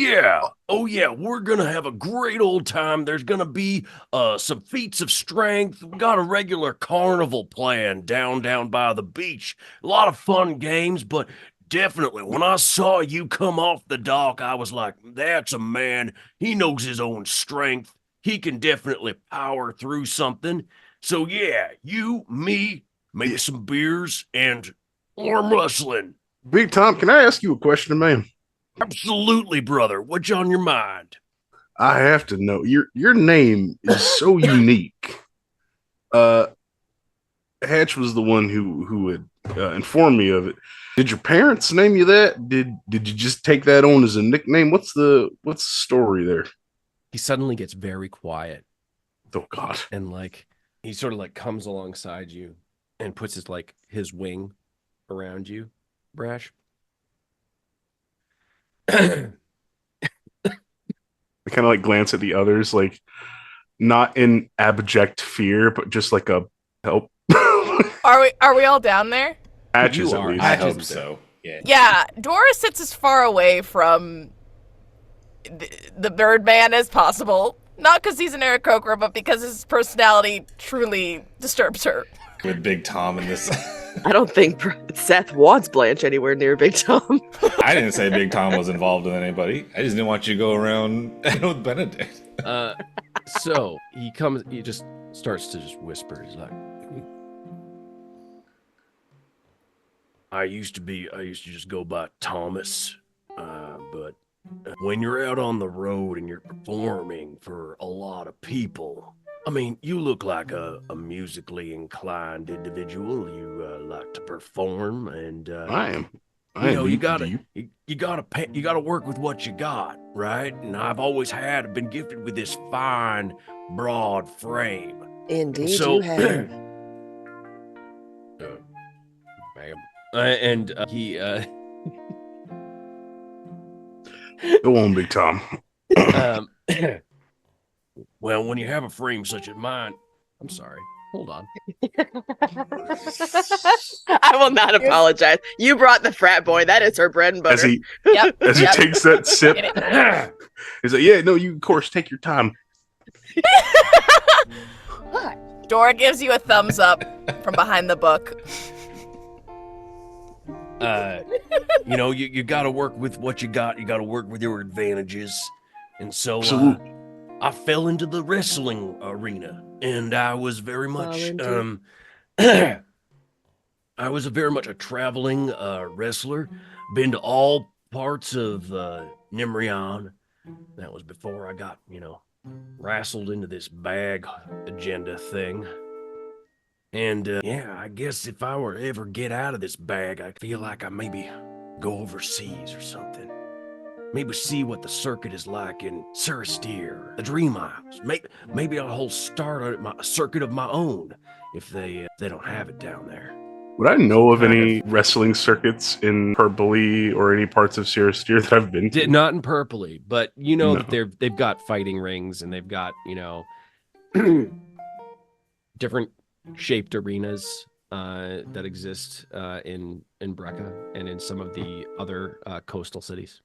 yeah, we're gonna have a great old time. There's gonna be some feats of strength. We got a regular carnival planned down by the beach. A lot of fun games, but definitely when I saw you come off the dock, I was like, that's a man. He knows his own strength. He can definitely power through something. So yeah, you, me, maybe some beers and arm wrestling. Big Tom, can I ask you a question, man? Absolutely, brother. What's on your mind? I have to know. Your name is so unique. Hatch was the one who had informed me of it. Did your parents name you that? Did you just take that on as a nickname? What's the story there? He suddenly gets very quiet. Oh God! And like he sort of like comes alongside you and puts his wing around you, Brash. I kind of like glance at the others, like not in abject fear, but just like a help. Are we all down there? Hatches You at are. least. I hope so. Yeah. Yeah, Dora sits as far away from the Birdman as possible. Not because he's an Aarakocra, but because his personality truly disturbs her. With Big Tom in this. I don't think Seth wants Blanche anywhere near Big Tom. I didn't say Big Tom was involved with anybody. I just didn't want you to go around with Benedict. So he just starts to just whisper. He's like, I used to just go by Thomas, but when you're out on the road and you're performing for a lot of people, I mean, you look like a musically inclined individual. You like to perform, and I am. you gotta work with what you got, right? And I've always been gifted with this fine, broad frame. Indeed, So- you have. ma'am. And he Go on, Big Tom. um, Well, when you have a frame such as mine, I'm sorry. Hold on. I will not apologize. You brought the frat boy. That is her bread and butter. As he Yep. takes that sip, Get it. he's like, "Yeah, no, you of course take your time." Dora gives you a thumbs up from behind the book. you got to work with what you got. You got to work with your advantages. And so Absolutely. I fell into the wrestling arena, and I was very much I was very much a traveling wrestler. Been to all parts of Nimrion. That was before I got, wrestled into this bag agenda thing. And I guess if I were to ever get out of this bag, I feel like I maybe go overseas or something. Maybe see what the circuit is like in Surastir, the Dream Isles. Maybe I'll start a circuit of my own if they don't have it down there. Would I know of any wrestling circuits in Purpley or any parts of Surastir that I've been to? Not in Purpley, but No. that they've got fighting rings and they've got different shaped arenas that exist in Brecca and in some of the other coastal cities.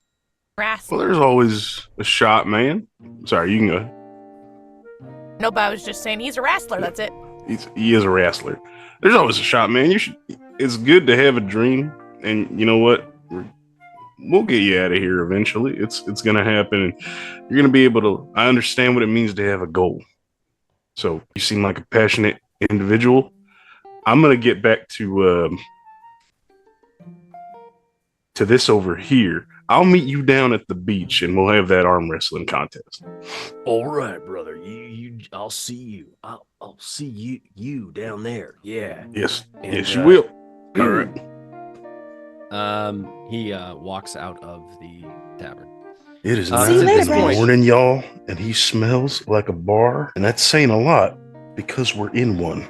Well, there's always a shot, man. Sorry, you can go. Nope, I was just saying he's a wrestler. That's it. He is a wrestler. There's always a shot, man. It's good to have a dream, and you know what? We'll get you out of here eventually. It's gonna happen, and you're gonna be able to. I understand what it means to have a goal. So you seem like a passionate individual. I'm gonna get back to this over here. I'll meet you down at the beach, and we'll have that arm wrestling contest. All right, brother. I'll see you. I'll see you down there. Yeah. Yes, And, yes, you will. All right. He walks out of the tavern. It is See you 9 later, in the Brash. morning, y'all, and he smells like a bar, and that's saying a lot because we're in one.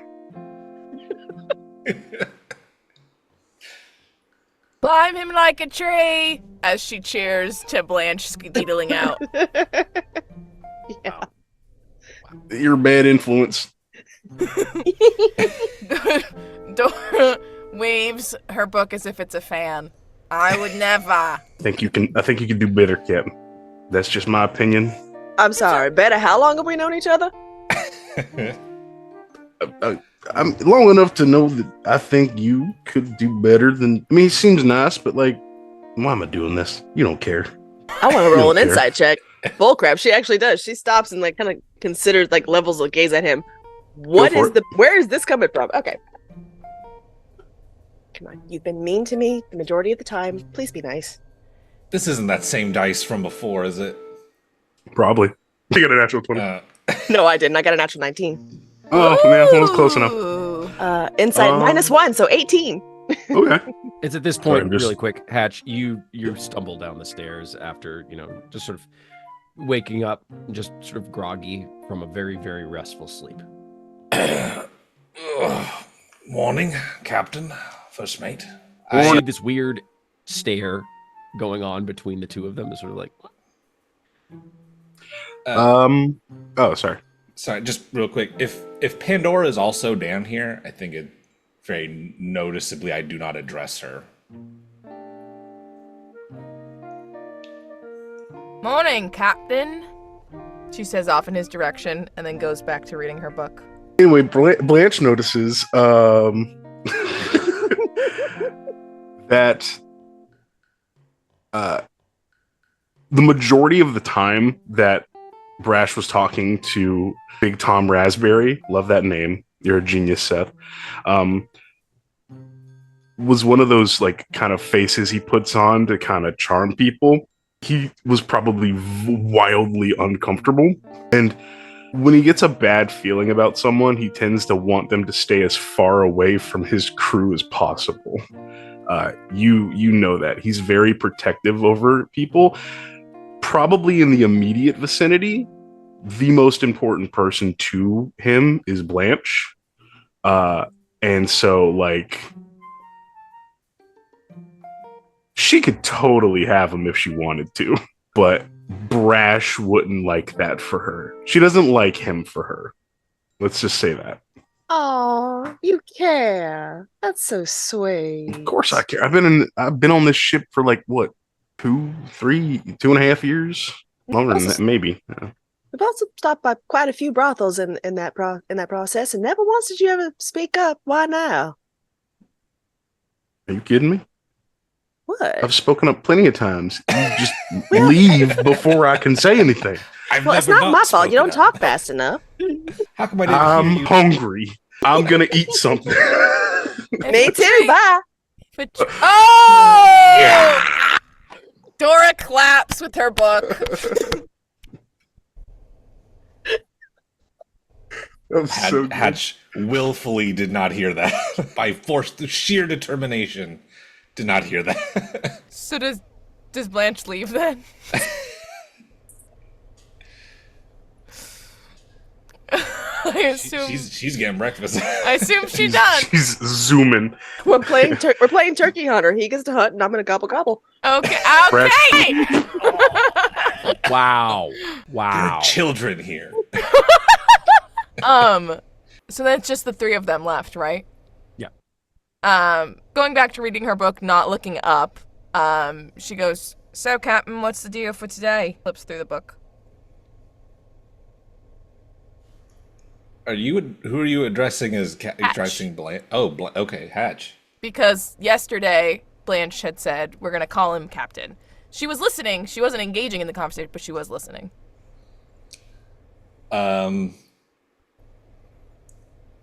Climb him like a tree as she cheers to Blanche skedaddling out. Yeah. You're a bad influence. Dora waves her book as if it's a fan. I would never. I think you can do better, Captain. That's just my opinion. I'm sorry. Betta, how long have we known each other? I'm long enough to know that I think you could do better than. I mean, he seems nice, but like, why am I doing this? You don't care. I want to roll an don't care. insight check. Bullcrap. She actually does. She stops and like kind of considers like levels of gaze at him. Where is this coming from? Okay. Come on. You've been mean to me the majority of the time. Please be nice. This isn't that same dice from before, is it? Probably. You got a natural 20. No, I didn't. I got a natural 19. Oh, man, that was close enough. Ooh. Insight -1, so 18. Okay. It's at this point, Sorry, I'm just- really quick, Hatch, you stumble down the stairs after, just sort of waking up, just sort of groggy from a very, very restful sleep. Morning, Captain, First Mate. I see this weird stare going on between the two of them. It's sort of like, Oh, sorry. Sorry, just real quick. If Pandora is also down here, I think it very noticeably I do not address her. Morning, Captain. She says off in his direction and then goes back to reading her book. Anyway, Blanche notices that the majority of the time that Brash was talking to Big Tom RASBERRY, love that name, you're a genius, Seth, was one of those like kind of faces he puts on to kind of charm people. He was probably wildly uncomfortable, and when he gets a bad feeling about someone, he tends to want them to stay as far away from his crew as possible. You know that. He's very protective over people. Probably in the immediate vicinity, the most important person to him is Blanche. And so, like, she could totally have him if she wanted to, but Brash wouldn't like that for her. She doesn't like him for her. Let's just say that. Oh, you care. That's so sweet. Of course I care. I've been on this ship for like what, 2.5 years? Longer than that, maybe. Yeah. We've also stopped by quite a few brothels in that process, and never once did you ever speak up. Why now? Are you kidding me? What? I've spoken up plenty of times. You just leave before I can say anything. Well, it's not my fault. You don't talk fast enough. How come I didn't I'm hear you? hungry. I'm gonna eat something. Me too. Bye. Oh! Yeah. Dora claps with her book. Hatch willfully did not hear that. By force, the sheer determination, did not hear that. So does Blanche leave then? I assume she's getting breakfast. I assume she does. She's zooming. We're playing Turkey Hunter. He gets to hunt, and I'm gonna gobble. Okay. wow. There are children here. So then it's just the three of them left, right? Yeah. Going back to reading her book, not looking up, she goes, "So, Captain, what's the deal for today?" Flips through the book. Who are you addressing as addressing Blanche? Oh, okay, Hatch. Because yesterday, Blanche had said, we're going to call him Captain. She was listening. She wasn't engaging in the conversation, but she was listening. I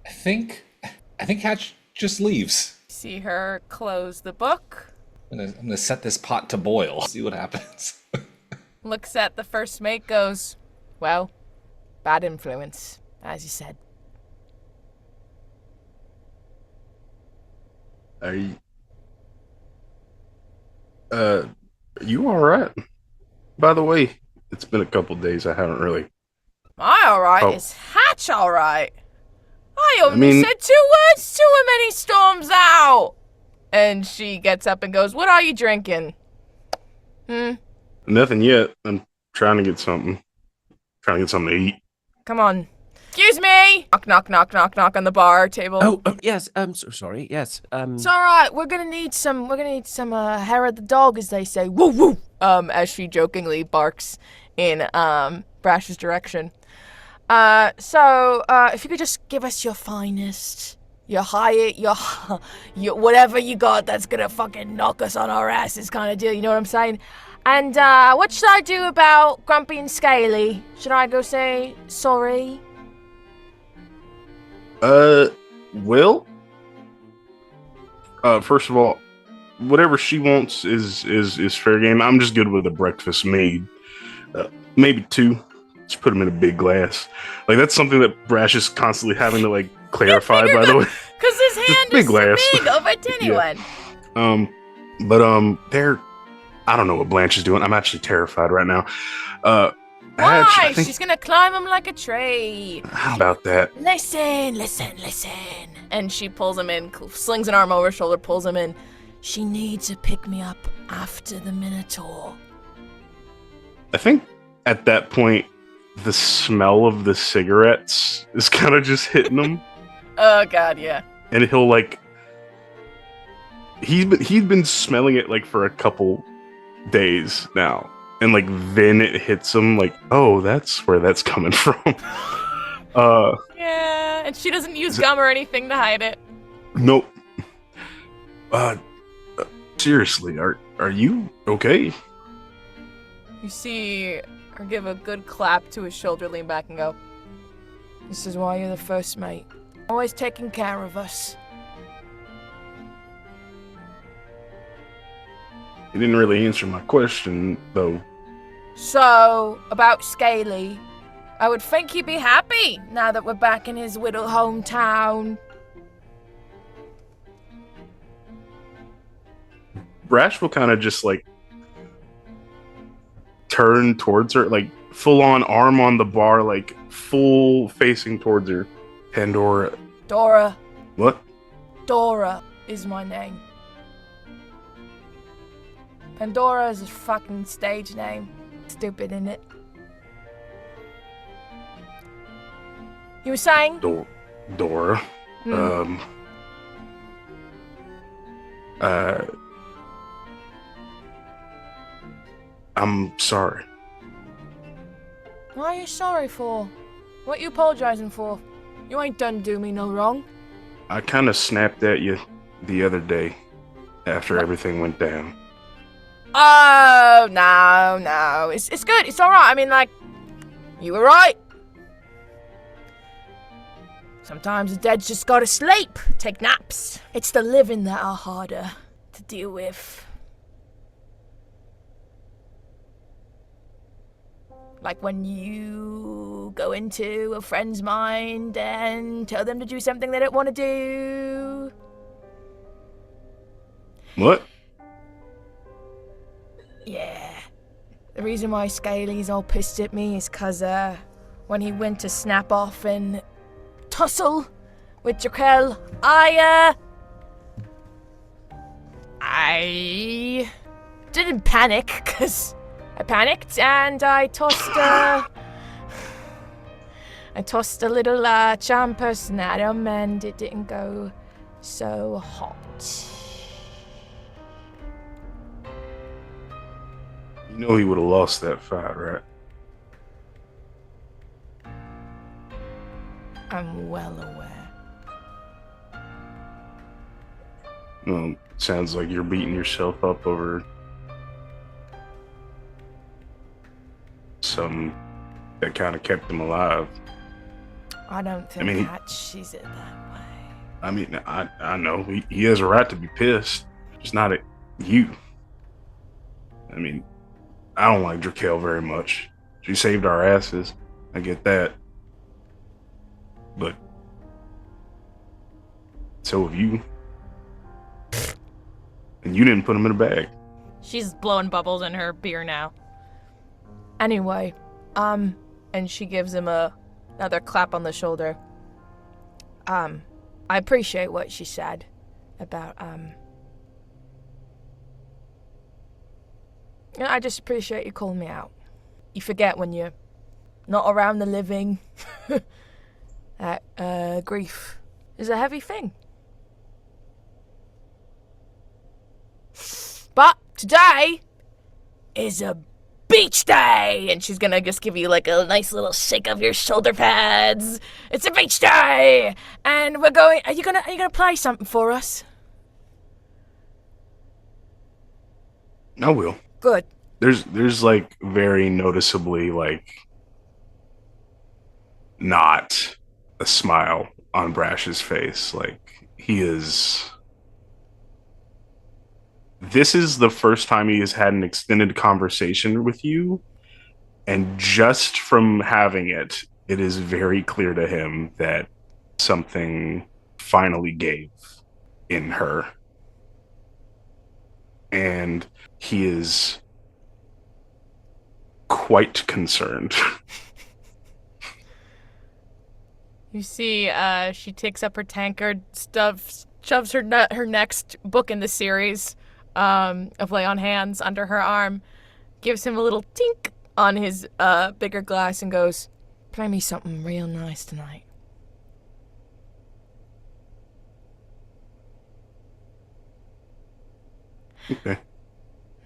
think Hatch just leaves. See her close the book. I'm gonna set this pot to boil. See what happens. Looks at the first mate, goes, well, bad influence, as you said. Are you all right? By the way, it's been a couple days. I haven't really. Am I alright? Oh. Is Hatch alright? I only said 2 words to him and he storms out. And she gets up and goes, what are you drinking? Nothing yet. I'm trying to get something. Trying to get something to eat. Come on. Excuse me! Knock, knock, knock, knock, knock on the bar table. Oh, yes. I'm so sorry. Yes. It's alright. We're gonna need some hair of the dog, as they say. Woo woo! As she jokingly barks in, Brash's direction. So, if you could just give us your finest, your highest, your whatever you got that's gonna fucking knock us on our asses kind of deal, you know what I'm saying? And, what should I do about Grumpy and Scaly? Should I go say sorry? Will? First of all, whatever she wants is fair game. I'm just good with a breakfast made. Maybe 2. Just put them in a big glass. Like, that's something that Brash is constantly having to, like, clarify, by the way. Because his hand big is glass. so big over a tiny one. They're... I don't know what Blanche is doing. I'm actually terrified right now. Why? I think, She's gonna climb him like a tree. how about that? Listen. And she pulls him in, slings an arm over her shoulder, pulls him in. She needs to pick me up after the Minotaur. I think at that point, the smell of the cigarettes is kind of just hitting him. Oh, God, yeah. And he'll, like... He'd been smelling it, like, for a couple days now. And, like, then it hits him, like, oh, that's where that's coming from. Yeah, and she doesn't use gum or anything to hide it. Nope. Seriously, are you okay? You see her give a good clap to his shoulder, lean back and go, "This is why you're the first mate. Always taking care of us." You didn't really answer my question, though. So, about Scaly, I would think he'd be happy now that we're back in his little hometown. Brash will kind of just, like, turn towards her, like, full-on arm on the bar, like, full facing towards her. Pandora. Dora. What? Dora is my name. Pandora is a fucking stage name. Stupid, isn't it? You were saying? Dora. I'm sorry. What are you sorry for? What you apologizing for? You ain't done do me no wrong. I kind of snapped at you the other day after everything went down. Oh, no. It's good. It's alright. I mean, like, you were right. Sometimes the dead's just gotta sleep, take naps. It's the living that are harder to deal with. Like when you go into a friend's mind and tell them to do something they don't want to do. What? Yeah. The reason why Scaly's all pissed at me is because when he went to snap off and tussle with Draquelle, I didn't panic, because I panicked and I tossed a little charm person at him and it didn't go so hot. You know he would have lost that fight, right? I'm well aware. Well, sounds like you're beating yourself up over some that kind of kept him alive. I don't think that sees it that way. I mean, I know he has a right to be pissed, just not at you. I mean, I don't like Draquelle very much. She saved our asses. I get that. But so have you. And you didn't put him in a bag. She's blowing bubbles in her beer now. Anyway, and she gives him another clap on the shoulder. I appreciate what she said about, I just appreciate you calling me out. You forget when you're not around the living that grief is a heavy thing. But today is a beach day, and she's gonna just give you like a nice little shake of your shoulder pads. It's a beach day, and we're going. Are you gonna play something for us? I will. Good. There's like very noticeably like not a smile on Brash's face. Like he is This is the first time he has had an extended conversation with you, and just from having it, it is very clear to him that something finally gave in her. And he is quite concerned. You see, she takes up her tankard, shoves her next book in the series of Lay on Hands under her arm, gives him a little tink on his bigger glass, and goes, "Play me something real nice tonight." Okay.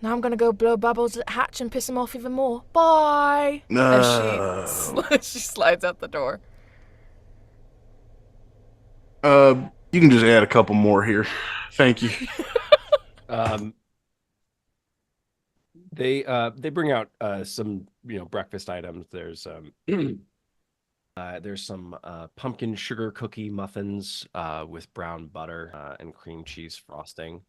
Now I'm gonna go blow bubbles at Hatch and piss him off even more. Bye! No. And she slides out the door. You can just add a couple more here. Thank you. They bring out some breakfast items. There's there's some pumpkin sugar cookie muffins with brown butter and cream cheese frosting.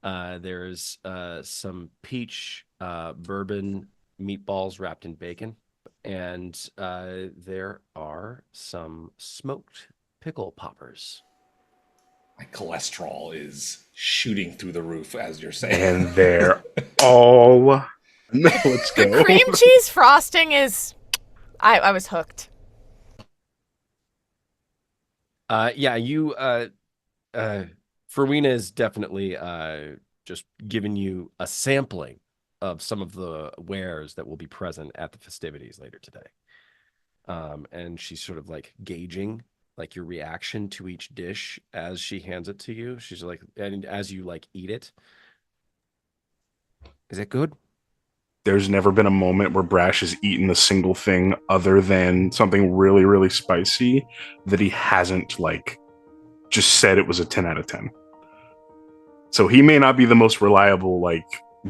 There's some peach bourbon meatballs wrapped in bacon, and there are some smoked pickle poppers. My cholesterol is shooting through the roof as you're saying. And they're all... No, let's go. The cream cheese frosting is... I was hooked. You Ferwina is definitely just giving you a sampling of some of the wares that will be present at the festivities later today. And she's sort of like gauging like your reaction to each dish as she hands it to you. She's like, and as you like eat it, is it good? There's never been a moment where Brash has eaten a single thing other than something really, really spicy that he hasn't like just said it was a 10 out of 10. So he may not be the most reliable like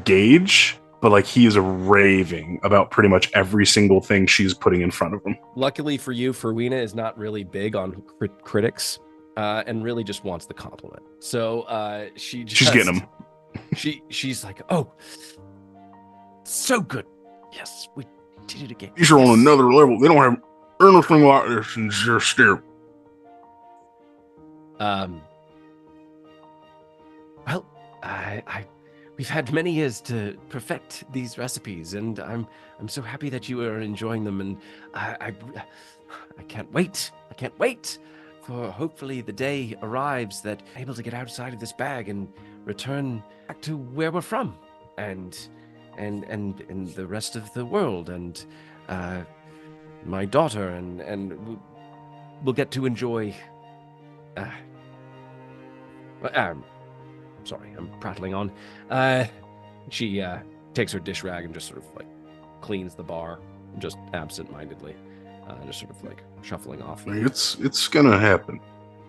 gauge, but like he is raving about pretty much every single thing she's putting in front of him. Luckily for you, Ferwina is not really big on critics and really just wants the compliment. So she's getting them. She's like, oh, so good. Yes, we did it again. These are on another level. They don't have anything like this in your steer. Well, we've had many years to perfect these recipes, and I'm so happy that you are enjoying them, and I can't wait. I can't wait for hopefully the day arrives that I'm able to get outside of this bag and return back to where we're from, and the rest of the world, and my daughter, and we'll get to enjoy. Sorry, I'm prattling on. She takes her dish rag and just sort of like cleans the bar, just absent-mindedly, just sort of like shuffling off. It's gonna happen,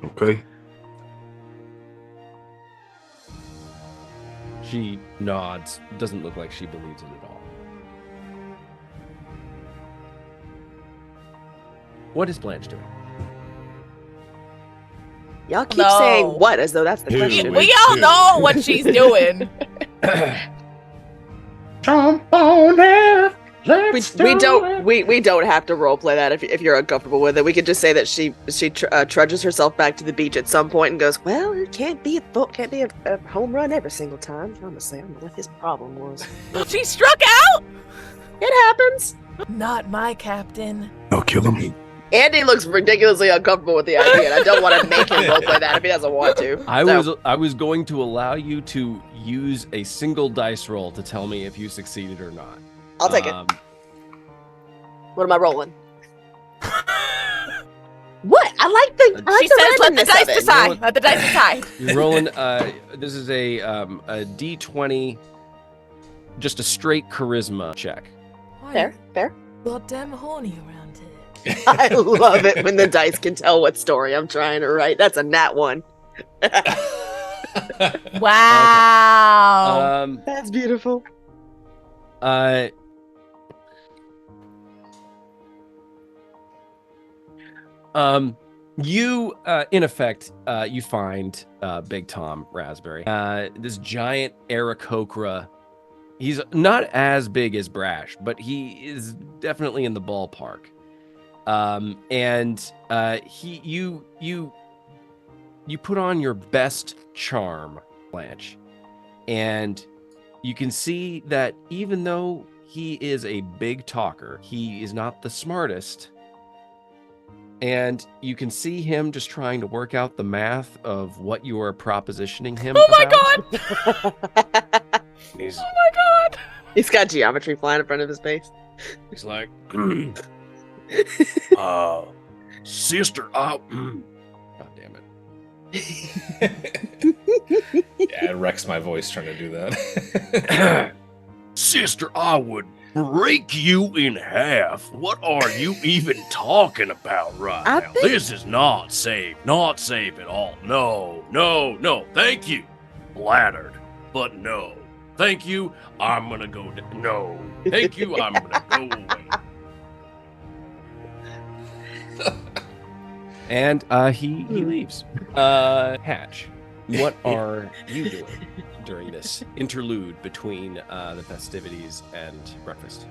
okay? She nods. Doesn't look like she believes it at all. What is Blanche doing? Y'all keep saying what as though that's the question. We all know what she's doing. Jump on it. We don't have to roleplay that if you're uncomfortable with it. We could just say that she trudges herself back to the beach at some point and goes, well, it can't be a home run every single time. Honestly, I don't know what his problem was. She struck out. It happens. Not my captain. I'll kill him. Andy looks ridiculously uncomfortable with the idea, and I don't want to make him roleplay that if he doesn't want to. I was going to allow you to use a single dice roll to tell me if you succeeded or not. I'll take it. What am I rolling? What? I like the. She says, "Let the dice decide. Let the dice decide." You're rolling. This is a D20, just a straight charisma check. Fair. Goddamn horny around here. I love it when the dice can tell what story I'm trying to write. That's a nat one. Wow. That's beautiful. You, in effect, you find Big Tom Raspberry, this giant Aarakocra. He's not as big as Brash, but he is definitely in the ballpark. You put on your best charm, Blanche, and you can see that even though he is a big talker, he is not the smartest. And you can see him just trying to work out the math of what you are propositioning him Oh my about. god! He's, Oh my god! He's got geometry flying in front of his face. He's like, sister, God damn it. Yeah, it wrecks my voice trying to do that. Sister, I would break you in half. What are you even talking about right I now? think- This is not safe. Not safe at all. No, no, no. Thank you. Flattered, but no. Thank you. I'm gonna go. No. Thank you. I'm gonna go away. And he leaves. Hatch, what are you doing during this interlude between the festivities and breakfast?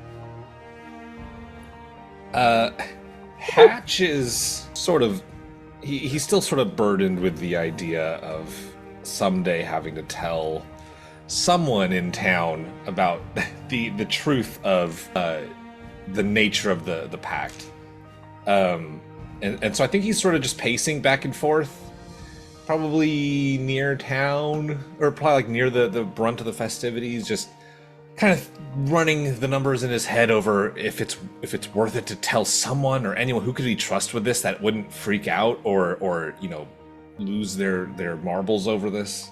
Hatch is sort of he's still sort of burdened with the idea of someday having to tell someone in town about the truth of the nature of the pact. And so I think he's sort of just pacing back and forth, probably near town, or probably like near the brunt of the festivities, just kind of running the numbers in his head over if it's worth it to tell someone or anyone who could he trust with this that wouldn't freak out or you know, lose their marbles over this.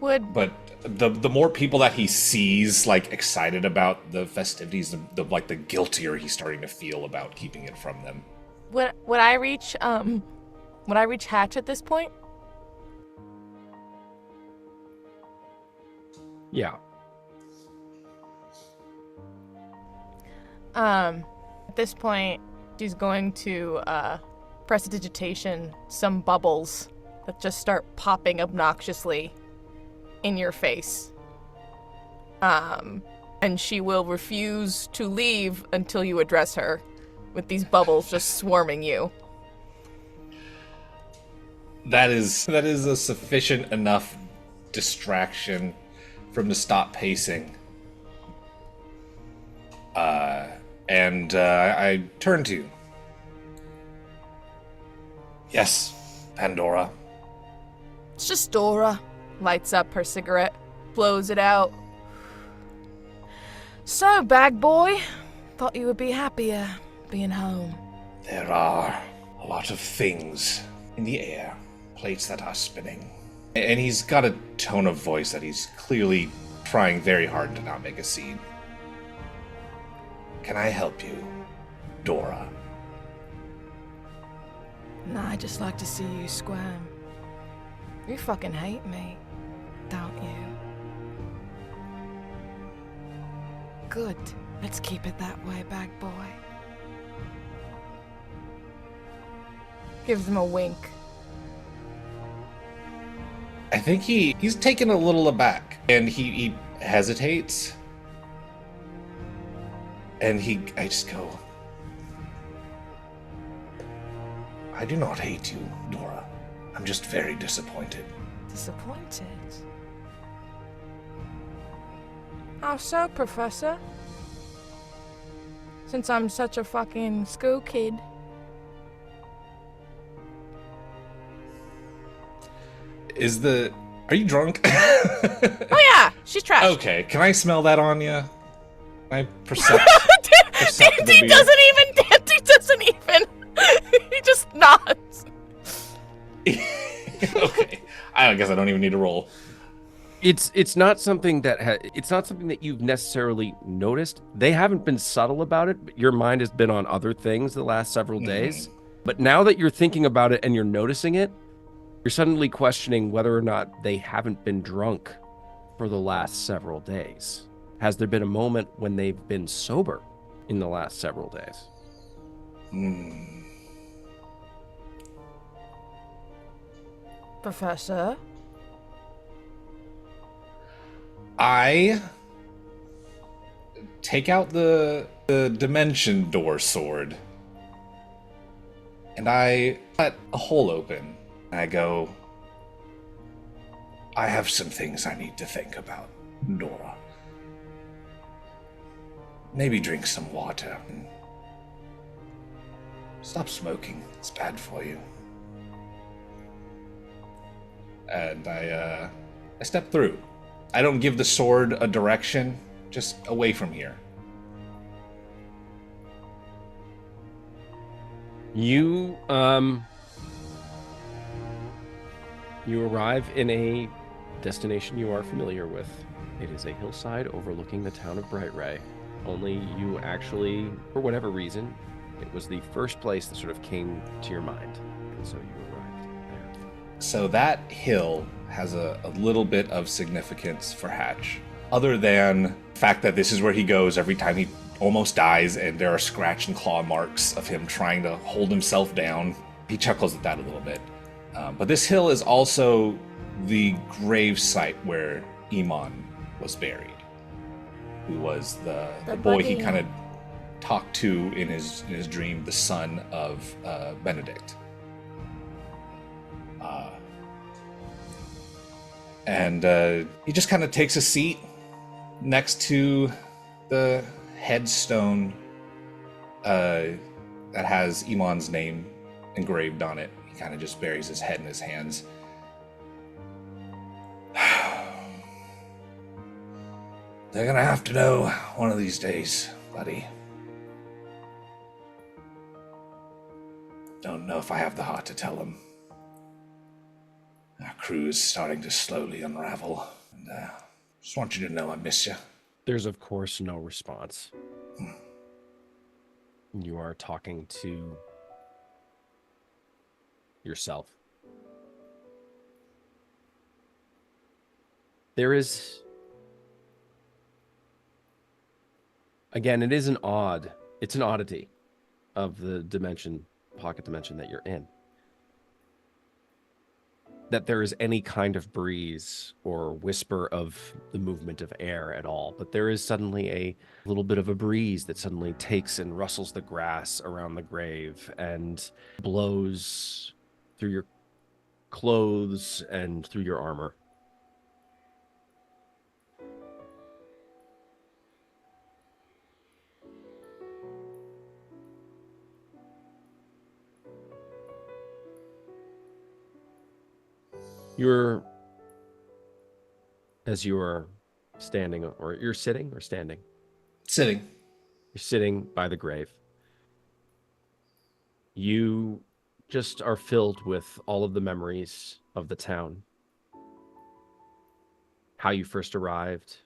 But the more people that he sees like excited about the festivities, the like the guiltier he's starting to feel about keeping it from them. Would I reach Hatch at this point? Yeah. At this point, she's going to prestidigitation some bubbles that just start popping obnoxiously in your face. And she will refuse to leave until you address her, with these bubbles just swarming you. That is a sufficient enough distraction for him to stop pacing. And I turn to you. Yes, Pandora. It's just Dora. Lights up her cigarette, blows it out. So, bag boy, thought you would be happier being home. There are a lot of things in the air, plates that are spinning. And he's got a tone of voice that he's clearly trying very hard to not make a scene. Can I help you, Dora? Nah, I just like to see you squirm. You fucking hate me, don't you? Good. Let's keep it that way, bag boy. Gives him a wink. I think he's taken a little aback, and he hesitates. And I just go, I do not hate you, Dora. I'm just very disappointed. Disappointed? How so, Professor? Since I'm such a fucking school kid. Are you drunk? Oh yeah, she's trash. Okay, can I smell that on you? Can I percept the Dandy beer? doesn't even. He just nods. Okay, I guess I don't even need to roll. It's not something that it's not something that you've necessarily noticed. They haven't been subtle about it, but your mind has been on other things the last several days. But now that you're thinking about it and you're noticing it, you're suddenly questioning whether or not they haven't been drunk for the last several days. Has there been a moment when they've been sober in the last several days? Professor? I take out the dimension door sword, and I cut a hole open. And I go, I have some things I need to think about, Dora. Maybe drink some water. Stop smoking. It's bad for you. And I step through. I don't give the sword a direction, just away from here. You arrive in a destination you are familiar with. It is a hillside overlooking the town of Brightray. Only you actually, for whatever reason, it was the first place that sort of came to your mind. And so you arrived there. So that hill has a little bit of significance for Hatch, other than the fact that this is where he goes every time he almost dies, and there are scratch and claw marks of him trying to hold himself down. He chuckles at that a little bit. But this hill is also the grave site where Iman was buried, who was the boy he kind of talked to in his dream, the son of Benedict. And he just kind of takes a seat next to the headstone that has Iman's name engraved on it. He kind of just buries his head in his hands. They're gonna have to know one of these days, buddy. Don't know if I have the heart to tell them. Our crew is starting to slowly unravel, and just want you to know I miss you. There's, of course, no response. You are talking to yourself. There is... Again, it's an oddity of the pocket dimension that you're in. That there is any kind of breeze or whisper of the movement of air at all. But there is suddenly a little bit of a breeze that suddenly takes and rustles the grass around the grave and blows through your clothes and through your armor. As you are standing, or you're sitting or standing? Sitting. You're sitting by the grave. You just are filled with all of the memories of the town. How you first arrived.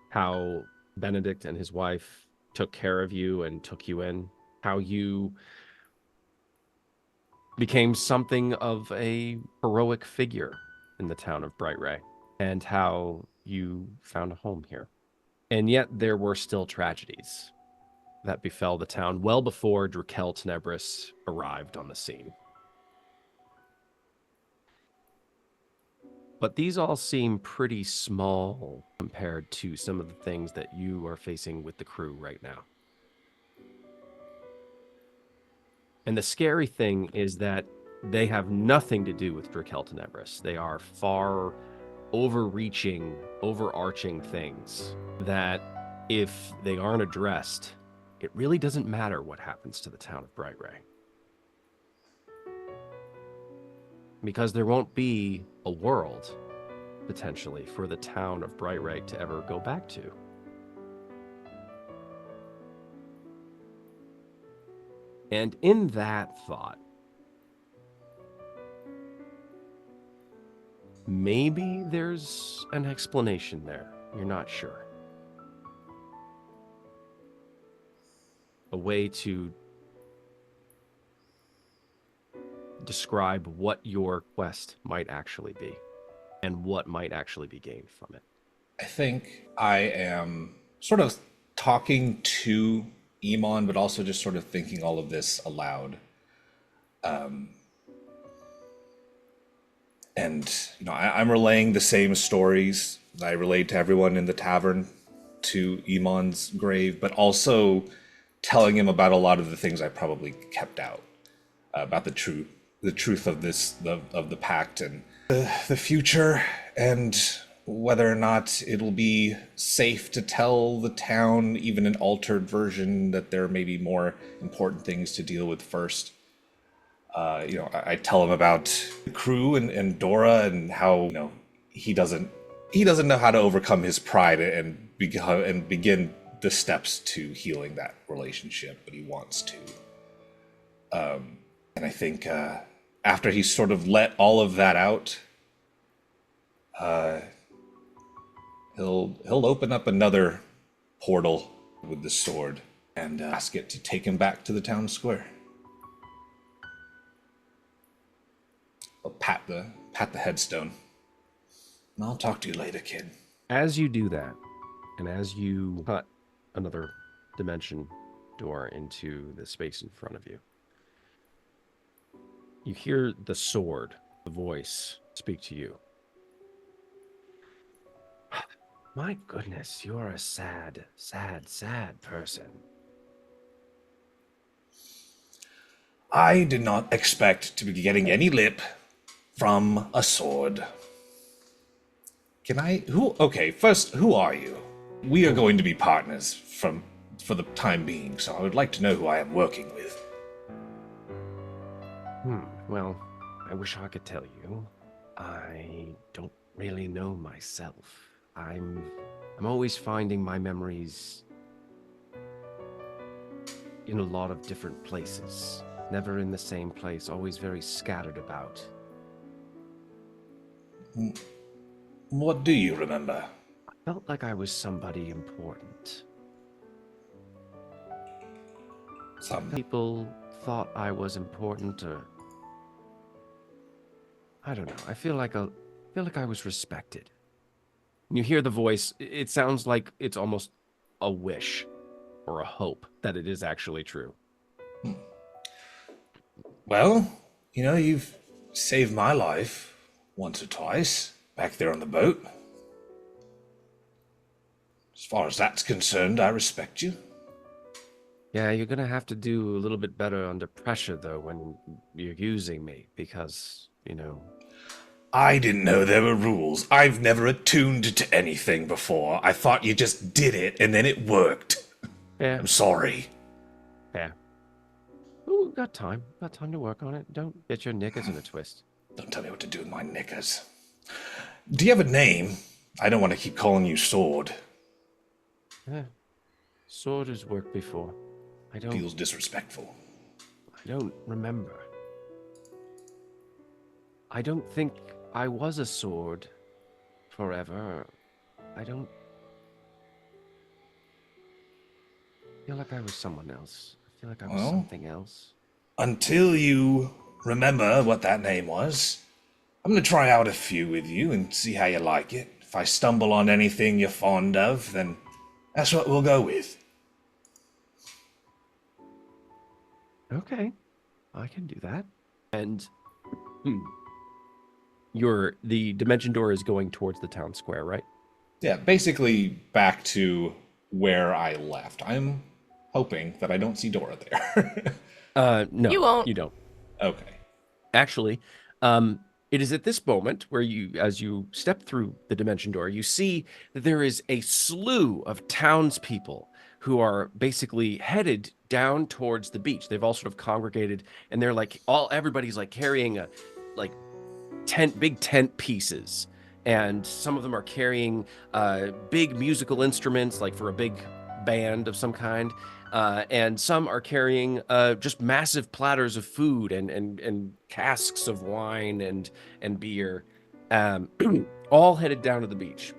How Benedict and his wife took care of you and took you in. How you became something of a heroic figure in the town of Brightray, and how you found a home here. And yet there were still tragedies that befell the town well before Draquelle Tenebris arrived on the scene. But these all seem pretty small compared to some of the things that you are facing with the crew right now. And the scary thing is that they have nothing to do with Draquelle Tenebris. They are far overreaching, overarching things that, if they aren't addressed, it really doesn't matter what happens to the town of Brightray. Because there won't be a world, potentially, for the town of Brightray to ever go back to. And in that thought, maybe there's an explanation there. You're not sure. A way to describe what your quest might actually be and what might actually be gained from it. I think I am sort of talking to Iman, but also just sort of thinking all of this aloud. And, I'm relaying the same stories that I relayed to everyone in the tavern to Iman's grave, but also telling him about a lot of the things I probably kept out, about the truth of the pact and the future, and whether or not it'll be safe to tell the town, even an altered version, that there may be more important things to deal with first. I tell him about the crew and Dora and how he doesn't know how to overcome his pride and begin the steps to healing that relationship, but he wants to. And I think after he's sort of let all of that out, he'll open up another portal with the sword and ask it to take him back to the town square. I'll pat the headstone. And I'll talk to you later, kid. As you do that, and as you cut another dimension door into the space in front of you, you hear the sword, the voice, speak to you. My goodness, you're a sad, sad, sad person. I did not expect to be getting any lip from a sword. First, who are you? We are going to be partners for the time being, so I would like to know who I am working with. Well, I wish I could tell you. I don't really know myself. I'm always finding my memories in a lot of different places. Never in the same place, always very scattered about. What do you remember? I felt like I was somebody important. Some People thought I was important, or I don't know. I feel like I was respected. And you hear the voice. It sounds like it's almost a wish or a hope that it is actually true. Well, you've saved my life once or twice back there on the boat. As far as that's concerned, I respect you. Yeah, you're gonna have to do a little bit better under pressure, though, when you're using me, because, I didn't know there were rules. I've never attuned to anything before. I thought you just did it and then it worked. Yeah. I'm sorry. Yeah. Ooh, we've got time. Got time to work on it. Don't get your knickers in a twist. Don't tell me what to do with my knickers. Do you have a name? I don't want to keep calling you Sword. Yeah. Sword has worked before. Feels disrespectful. I don't remember. I don't think I was a sword forever. I don't feel like I was someone else. I feel like I was something else. Until you remember what that name was, I'm going to try out a few with you and see how you like it. If I stumble on anything you're fond of, then that's what we'll go with. Okay, I can do that. And the dimension door is going towards the town square, right? Yeah, basically back to where I left. I'm hoping that I don't see Dora there. No, You won't. You don't. Okay. Actually, it is at this moment where as you step through the dimension door, you see that there is a slew of townspeople who are basically headed down towards the beach. They've all sort of congregated, and they're everybody's carrying big tent pieces, and some of them are carrying big musical instruments, like for a big band of some kind, and some are carrying just massive platters of food and casks of wine and beer, all headed down to the beach.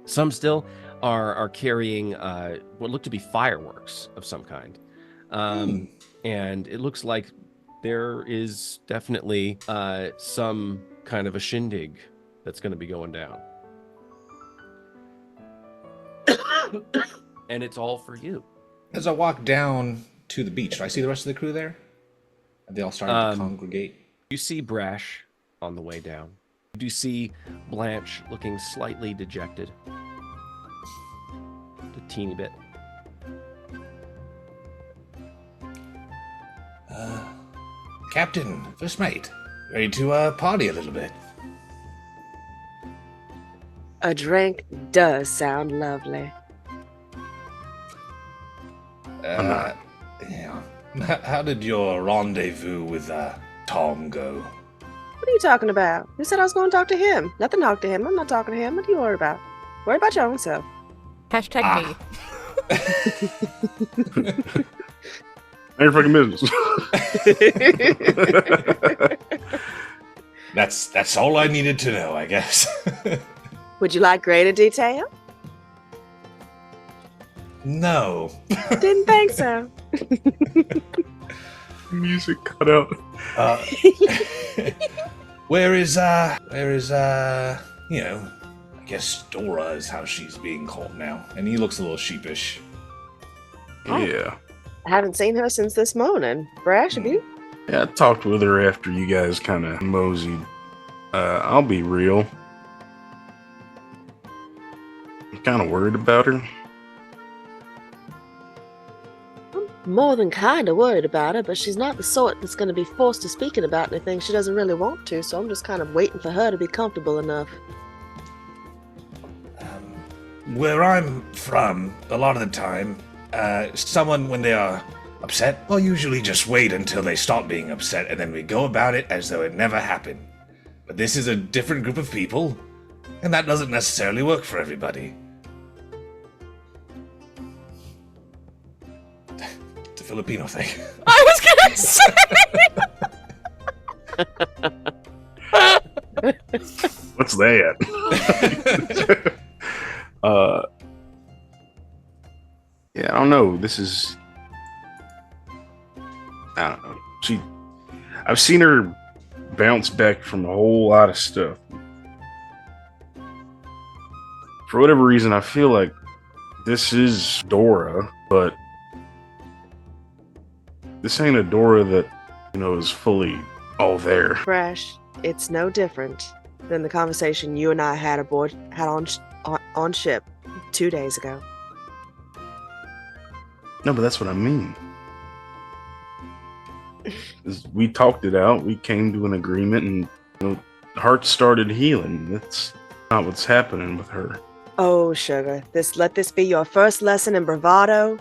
Some still are carrying what look to be fireworks of some kind, and it looks like there is definitely some kind of a shindig that's going to be going down. And it's all for you. As I walk down to the beach, do I see the rest of the crew there? Are they all starting to congregate? You see Brash on the way down. You do see Blanche looking slightly dejected. A teeny bit. Captain, first mate, ready to party a little bit? A drink does sound lovely. Yeah. How did your rendezvous with Tom go? What are you talking about? Who said I was going to talk to him? Nothing to talk to him. I'm not talking to him. What are you worried about? Worry about your own self. Hashtag me. Ain't your fucking business. That's all I needed to know, I guess. Would you like greater detail? No. Didn't think so. Music cut out. Where is you know, I guess Dora is how she's being called now. And he looks a little sheepish. Oh. Yeah. I haven't seen her since this morning. Brash, have you? Yeah, I talked with her after you guys kind of moseyed. I'll be real. I'm kind of worried about her. I'm more than kind of worried about her, but she's not the sort that's going to be forced to speaking about anything she doesn't really want to, so I'm just kind of waiting for her to be comfortable enough. Where I'm from, a lot of the time, someone, when they are upset, will usually just wait until they stop being upset, and then we go about it as though it never happened. But this is a different group of people, and that doesn't necessarily work for everybody. It's a Filipino thing. I was gonna say. What's that? Yeah, I don't know. This is... I don't know. I've seen her bounce back from a whole lot of stuff. For whatever reason, I feel like this is Dora, but this ain't a Dora that, you know, is fully all there. Brash, it's no different than the conversation you and I had on ship 2 days ago. No, but that's what I mean. We talked it out. We came to an agreement, and you know, hearts started healing. That's not what's happening with her. Oh, sugar, let this be your first lesson in bravado.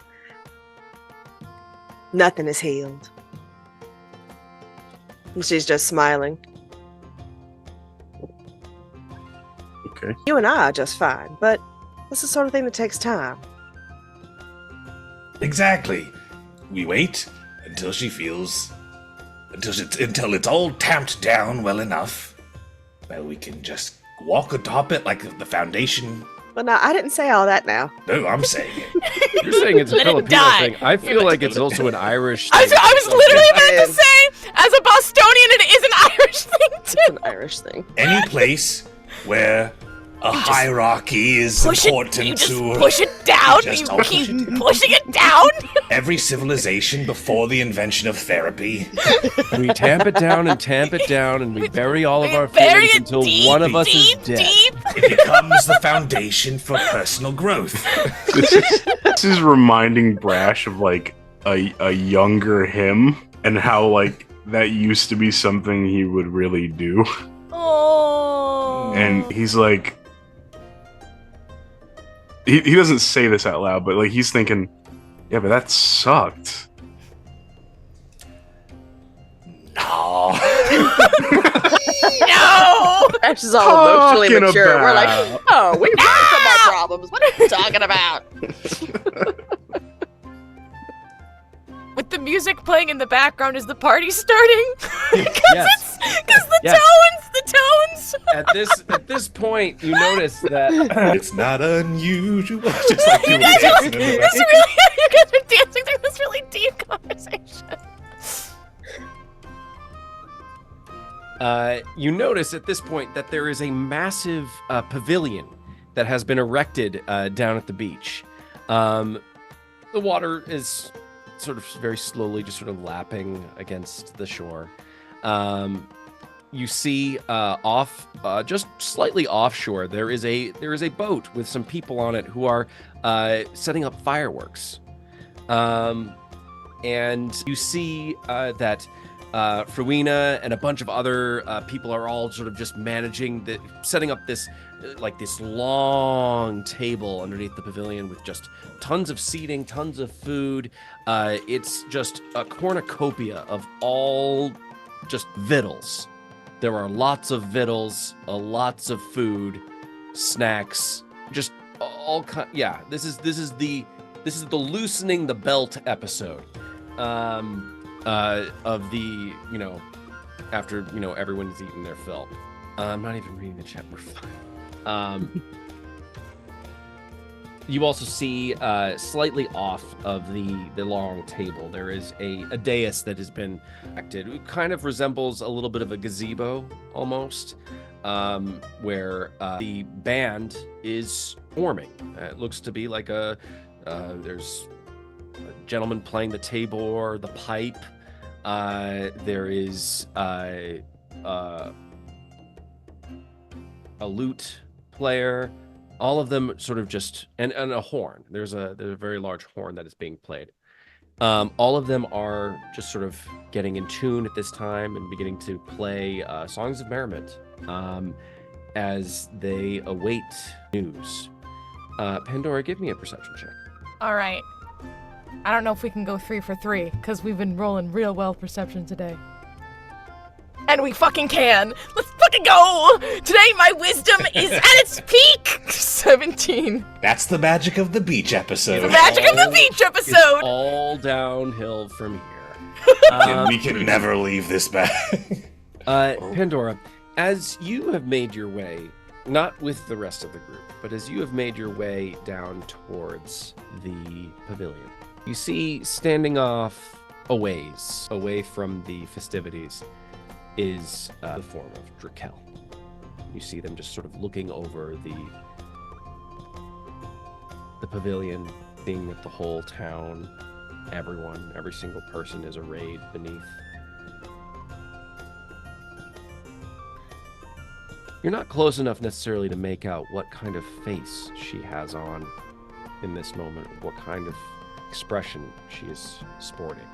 Nothing is healed. And she's just smiling. Okay. You and I are just fine, but it's the sort of thing that takes time. Exactly. We wait until she feels... Until it's all tamped down well enough that we can just walk atop it like the foundation. Well, now, I didn't say all that now. No, I'm saying it. You're saying it's a Let it Filipino die. thing. I feel like it's also an Irish thing. I was literally about to say, as a Bostonian, it is an Irish thing It's too. an Irish thing. Any place where a hierarchy is important You just to push it down. just You all keep push it. pushing it down. every civilization before the invention of therapy. We tamp it down, and we bury all of our Bury feelings it until deep, one of us deep, is dead. deep. It becomes the foundation for personal growth. This is reminding Brash of like a younger him and how like that used to be something he would really do. Oh. And he's like, he doesn't say this out loud, but like he's thinking, yeah, but that sucked. No. No. Brash is all emotionally Talking mature. We're like, about- oh, we run from our problems. What are you talking about? With the music playing in the background, is the party starting? Yes. Because the Yes. tones. At this point, you notice that It's not unusual. Just like you were guys are, dancing in the you back. guys are dancing through this really deep conversation. you notice at this point that there is a massive pavilion that has been erected down at the beach. The water is sort of very slowly just sort of lapping against the shore. You see off, just slightly offshore, there is a boat with some people on it who are setting up fireworks. And you see that Fruina and a bunch of other people are all sort of just setting up this this long table underneath the pavilion with just tons of seating, tons of food. It's just a cornucopia of all just victuals. There are lots of victuals, lots of food, snacks, just all kind. Yeah, this is the loosening the belt episode of the after everyone's eaten their fill. I'm not even reading the chat. We're fine. You also see slightly off of the long table, there is a dais that has been acted. It kind of resembles a little bit of a gazebo almost, where the band is forming. It looks to be like there's a gentleman playing the tabor, the pipe. There is a lute player. All of them sort of just and a horn. There's a very large horn that is being played. All of them are just sort of getting in tune at this time and beginning to play songs of merriment as they await news. Pandora, give me a perception check. All right. I don't know if we can go 3 for 3 because we've been rolling real well perception today. And we fucking can. Let's fucking go. Today my wisdom is at its peak. 17. That's the magic of the beach episode. The magic of the beach episode. It's all downhill from here. We can never leave this back. Pandora, as you have made your way, not with the rest of the group, but as you have made your way down towards the pavilion, you see standing off a ways away from the festivities is the form of Draquelle. You see them just sort of looking over the pavilion, seeing that the whole town, every single person is arrayed beneath. You're not close enough necessarily to make out what kind of face she has on in this moment, what kind of expression she is sporting.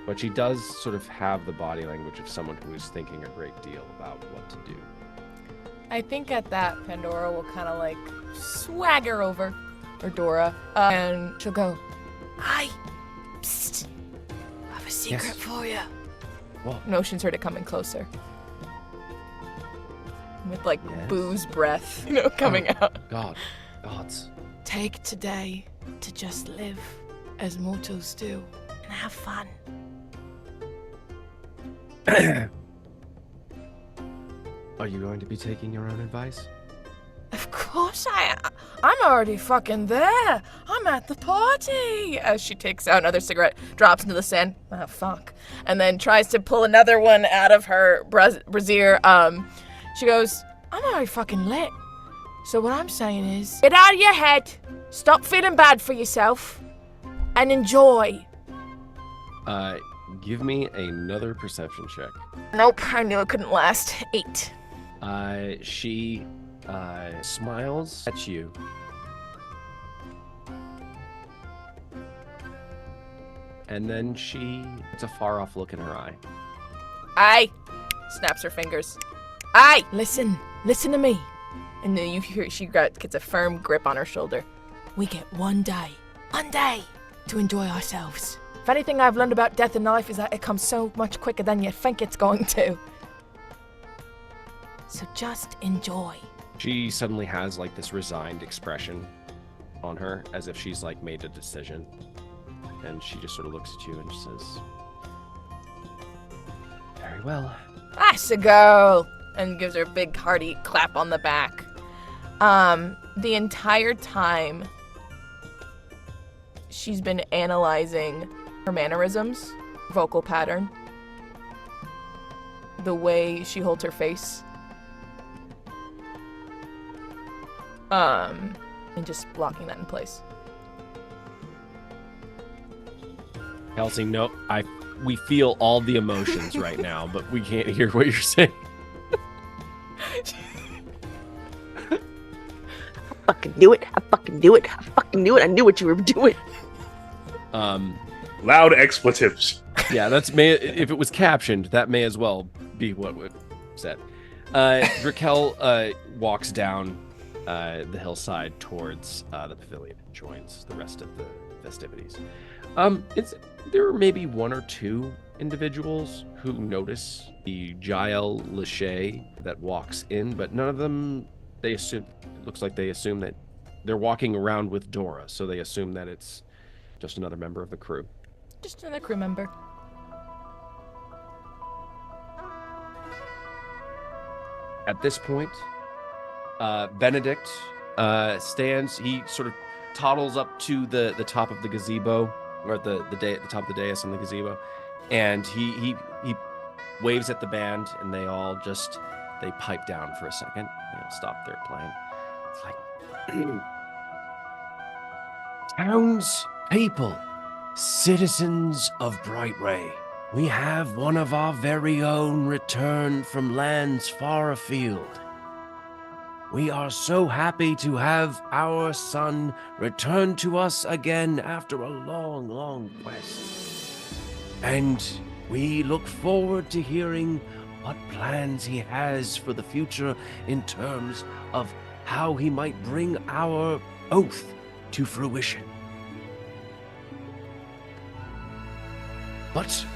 But she does sort of have the body language of someone who is thinking a great deal about what to do. I think at that, Pandora will kind of like swagger over, or Dora, and she'll go, "Hi, psst, I have a secret for you." What? Notion's heard it coming closer. With like booze breath, coming out. Gods. Take today to just live as mortals do and have fun. Are you going to be taking your own advice? Of course I'm already fucking there. I'm at the party. As she takes out another cigarette, drops into the sand. Oh, fuck. And then tries to pull another one out of her brassiere. She goes, I'm already fucking lit. So what I'm saying is, get out of your head, stop feeling bad for yourself, and enjoy. Give me another perception check. Nope, I knew it couldn't last. 8. She smiles at you. And then she gets a far-off look in her eye. Aye. Snaps her fingers. Aye. Listen to me. And then you hear she gets a firm grip on her shoulder. We get one day to enjoy ourselves. If anything I've learned about death in life is that it comes so much quicker than you think it's going to. So just enjoy. She suddenly has like this resigned expression on her, as if she's like made a decision. And she just sort of looks at you and says, very well. That's a girl. And gives her a big hearty clap on the back. The entire time, she's been analyzing her mannerisms, vocal pattern, the way she holds her face, and just blocking that in place. Kelsey, no, I we feel all the emotions right now, but we can't hear what you're saying. I fucking knew it. I fucking knew it. I fucking knew it. I knew what you were doing. Loud expletives. Yeah, if it was captioned, that may as well be what was said. Draquelle walks down the hillside towards the pavilion and joins the rest of the festivities. There are maybe one or two individuals who notice the Jael Lachey that walks in, but none of them, it looks like they assume that they're walking around with Dora, so they assume that it's just another member of the crew. Just another crew member. At this point, Benedict stands. He sort of toddles up to the top of the gazebo, or at the top of the dais on the gazebo, and he waves at the band, and they all they pipe down for a second. They all stop their playing. It's like townspeople, citizens of Brightray. We have one of our very own returned from lands far afield. We are so happy to have our son return to us again after a long, long quest. And we look forward to hearing what plans he has for the future in terms of how he might bring our oath to fruition. But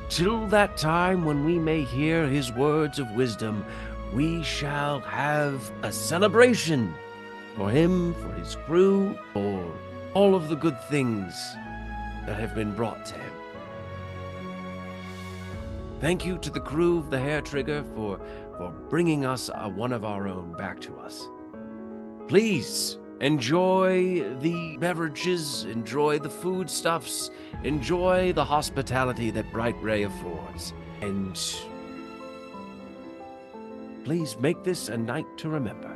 till that time when we may hear his words of wisdom, we shall have a celebration for him, for his crew, for all of the good things that have been brought to him. Thank you to the crew of the HARETRIGGER for bringing us one of our own back to us. Please enjoy the beverages, enjoy the foodstuffs, enjoy the hospitality that Brightray affords, and please make this a night to remember.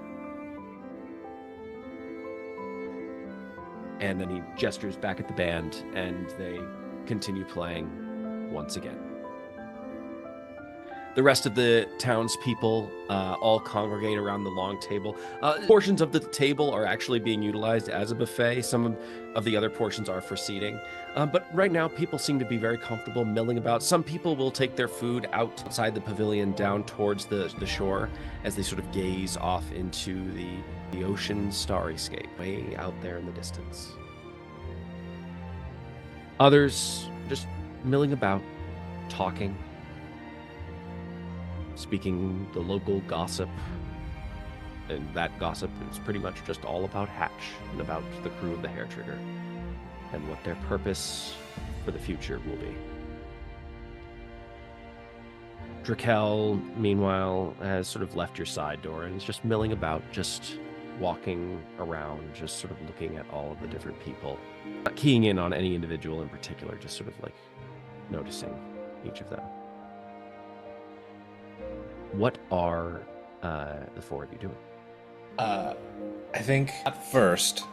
And then he gestures back at the band, and they continue playing once again. The rest of the townspeople all congregate around the long table. Portions of the table are actually being utilized as a buffet. Some of the other portions are for seating. But right now, people seem to be very comfortable milling about. Some people will take their food outside the pavilion down towards the shore as they sort of gaze off into the ocean starry scape way out there in the distance. Others just milling about, talking, speaking the local gossip, and that gossip is pretty much just all about Hatch and about the crew of the HARETRIGGER and what their purpose for the future will be. Draquelle, meanwhile, has sort of left your side door and is just milling about, just walking around, just sort of looking at all of the different people, not keying in on any individual in particular, just sort of like noticing each of them. What are the four of you doing? I think at first,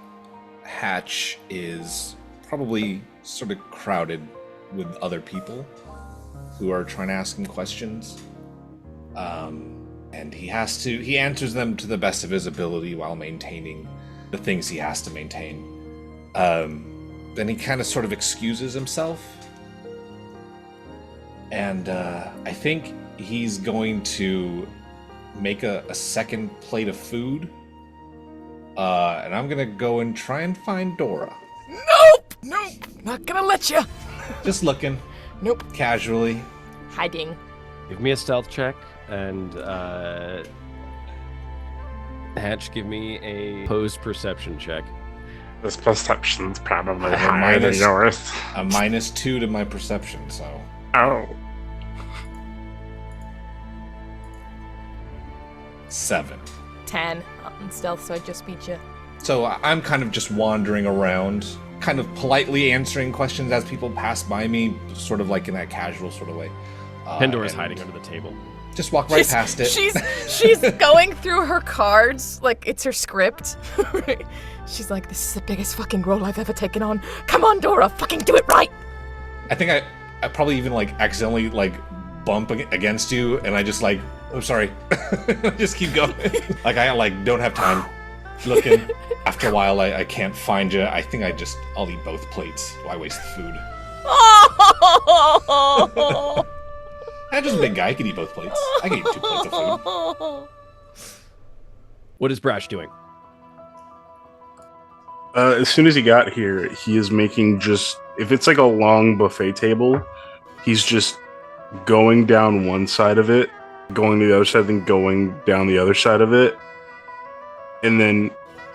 Hatch is probably sort of crowded with other people who are trying to ask him questions. And he answers them to the best of his ability while maintaining the things he has to maintain. Then he kind of sort of excuses himself. And I think he's going to make a second plate of food. And I'm gonna go and try and find Dora. Nope, not gonna let you. Just looking. Nope. Casually. Hiding. Give me a stealth check, and Hatch, give me a opposed perception check. This perception's probably I have higher than yours. a -2 to my perception, so. Oh. 7. 10 on stealth, so I just beat you. So I'm kind of just wandering around, kind of politely answering questions as people pass by me, sort of like in that casual sort of way. Pandora's and hiding under the table. Just walk right past it. She's going through her cards like it's her script. She's like, this is the biggest fucking role I've ever taken on. Come on, Dora, fucking do it right. I think probably even like accidentally like bump against you, and I just like, oh sorry, just keep going. Like I like don't have time looking. After a while, I can't find you. I think I'll eat both plates. Why waste the food? I'm just a big guy. I can eat both plates. I can eat 2 plates of food. What is Brash doing? As soon as he got here, he is making if it's like a long buffet table, he's just going down one side of it, going to the other side, then going down the other side of it. And then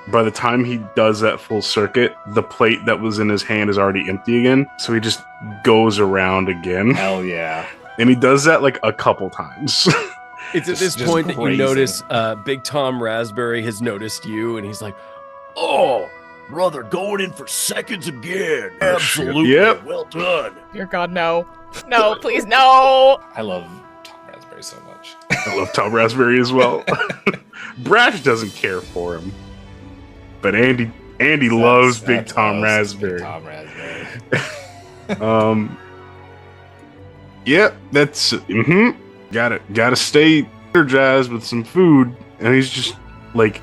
by the time he does that full circuit, the plate that was in his hand is already empty again. So he just goes around again. Hell yeah. And he does that like a couple times. It's at this point that you notice Big Tom Raspberry has noticed you, and he's like, Oh, brother, going in for seconds again. Absolutely. Yep. Well done. Dear God, no. No, please, no. I love Tom Raspberry so much. I love Tom Raspberry as well. Brash doesn't care for him. But Andy loves Big Tom Raspberry. Big Tom Raspberry. Yeah, that's gotta stay energized with some food, and he's just like,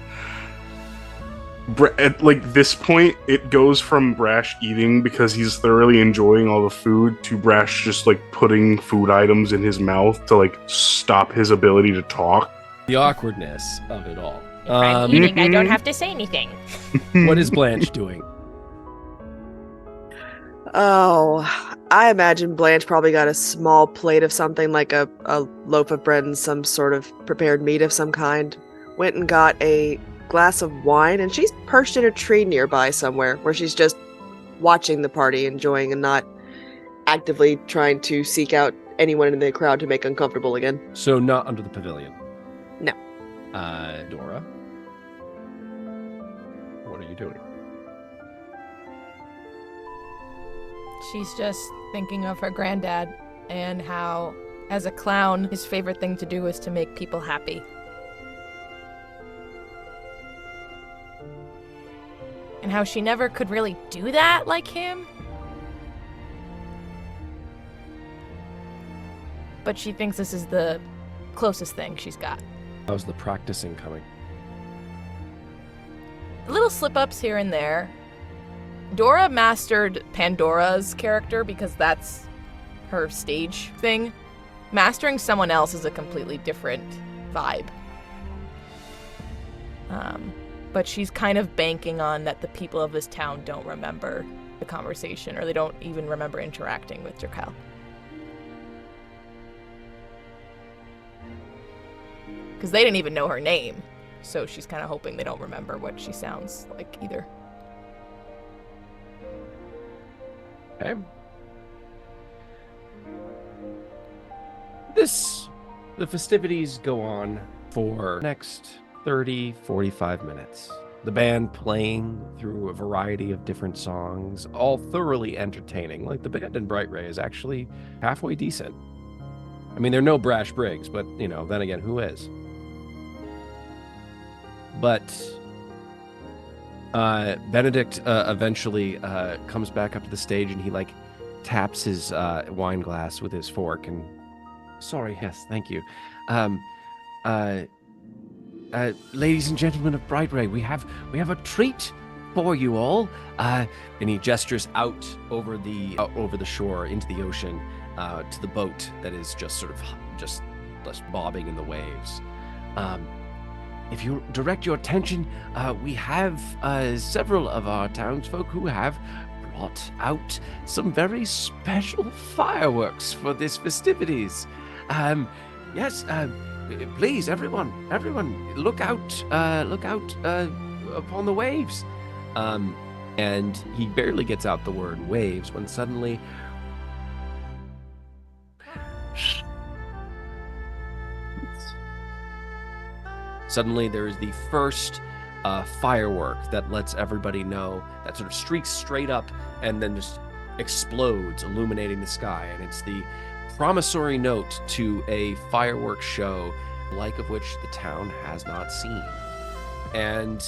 at like this point, it goes from Brash eating because he's thoroughly enjoying all the food to Brash just like putting food items in his mouth to like stop his ability to talk. the awkwardness of it all. If I'm eating, I don't have to say anything. What is Blanche doing? Oh, I imagine Blanche probably got a small plate of something like a loaf of bread and some sort of prepared meat of some kind. Went and got a glass of wine, and she's perched in a tree nearby somewhere where she's just watching the party, enjoying and not actively trying to seek out anyone in the crowd to make uncomfortable again. So not under the pavilion? No. Dora? What are you doing? She's just thinking of her granddad and how, as a clown, his favorite thing to do is to make people happy. And how she never could really do that like him. But she thinks this is the closest thing she's got. How's the practicing coming? Little slip-ups here and there. Dora mastered Pandora's character because that's her stage thing. Mastering someone else is a completely different vibe. But she's kind of banking on that the people of this town don't remember the conversation, or they don't even remember interacting with Draquelle. Because they didn't even know her name, so she's kind of hoping they don't remember what she sounds like either. Okay. The festivities go on for the next 30, 45 minutes. The band playing through a variety of different songs, all thoroughly entertaining. Like, the band in Brightray is actually halfway decent. I mean, they're no Brash Briggs, but, you know, then again, who is? But Benedict eventually comes back up to the stage, and he like taps his wine glass with his fork. And sorry, yes, thank you. Ladies and gentlemen of Brightray, we have a treat for you all. And he gestures out over the shore into the ocean to the boat that is just bobbing in the waves. If you direct your attention, we have several of our townsfolk who have brought out some very special fireworks for this festivities. Yes, please, everyone, look out upon the waves. And he barely gets out the word waves when suddenly there is the first firework that lets everybody know, that sort of streaks straight up and then just explodes, illuminating the sky. And it's the promissory note to a fireworks show like of which the town has not seen. And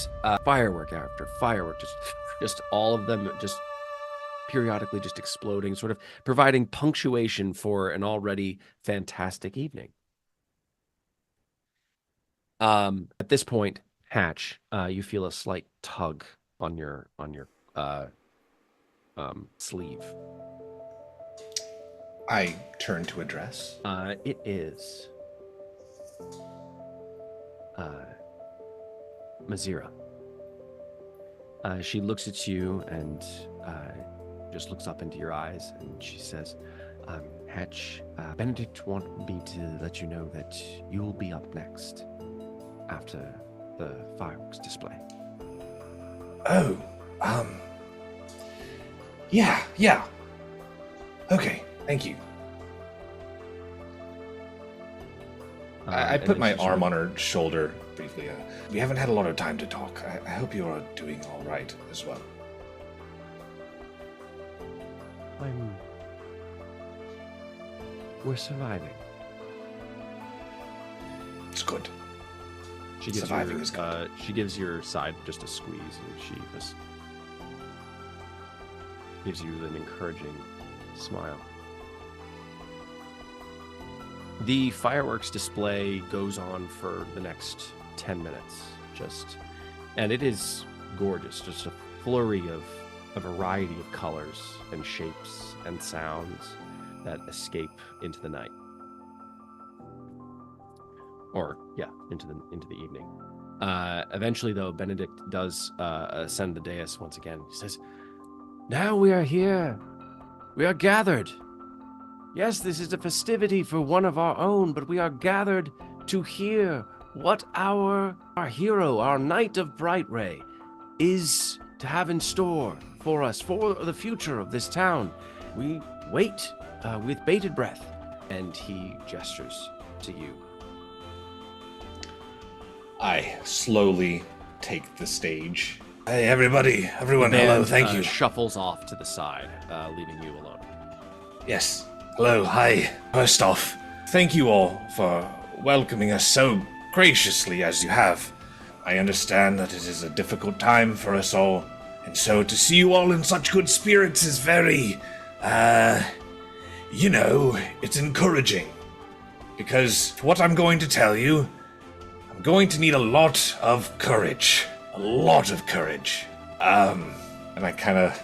firework after firework, just all of them just periodically just exploding, sort of providing punctuation for an already fantastic evening. At this point, Hatch, you feel a slight tug on your sleeve. I turn to address. It is Mazira. She looks at you and just looks up into your eyes, and she says, Hatch, Benedict wanted me to let you know that you'll be up next after the fireworks display. Oh, yeah. Okay, thank you. I put my arm on her shoulder briefly. We haven't had a lot of time to talk. I hope you are doing all right as well. We're surviving. It's good. She gives Surviving is good. She gives your side just a squeeze, and she just gives you an encouraging smile. The fireworks display goes on for the next 10 minutes, and it is gorgeous. Just a flurry of a variety of colors and shapes and sounds that escape into the night. Or, yeah, into the evening. Eventually, though, Benedict does ascend the dais once again. He says, "Now we are here. We are gathered. Yes, this is a festivity for one of our own, but we are gathered to hear what our hero, our Knight of Brightray, is to have in store for us, for the future of this town. We wait with bated breath." And he gestures to you. I slowly take the stage. Hey, everyone, hello, thank you. Shuffles off to the side, leaving you alone. Yes, hello, hi. First off, thank you all for welcoming us so graciously as you have. I understand that it is a difficult time for us all, and so to see you all in such good spirits is very, it's encouraging. Because what I'm going to tell you, I'm going to need a lot of courage. A lot of courage. And I kind of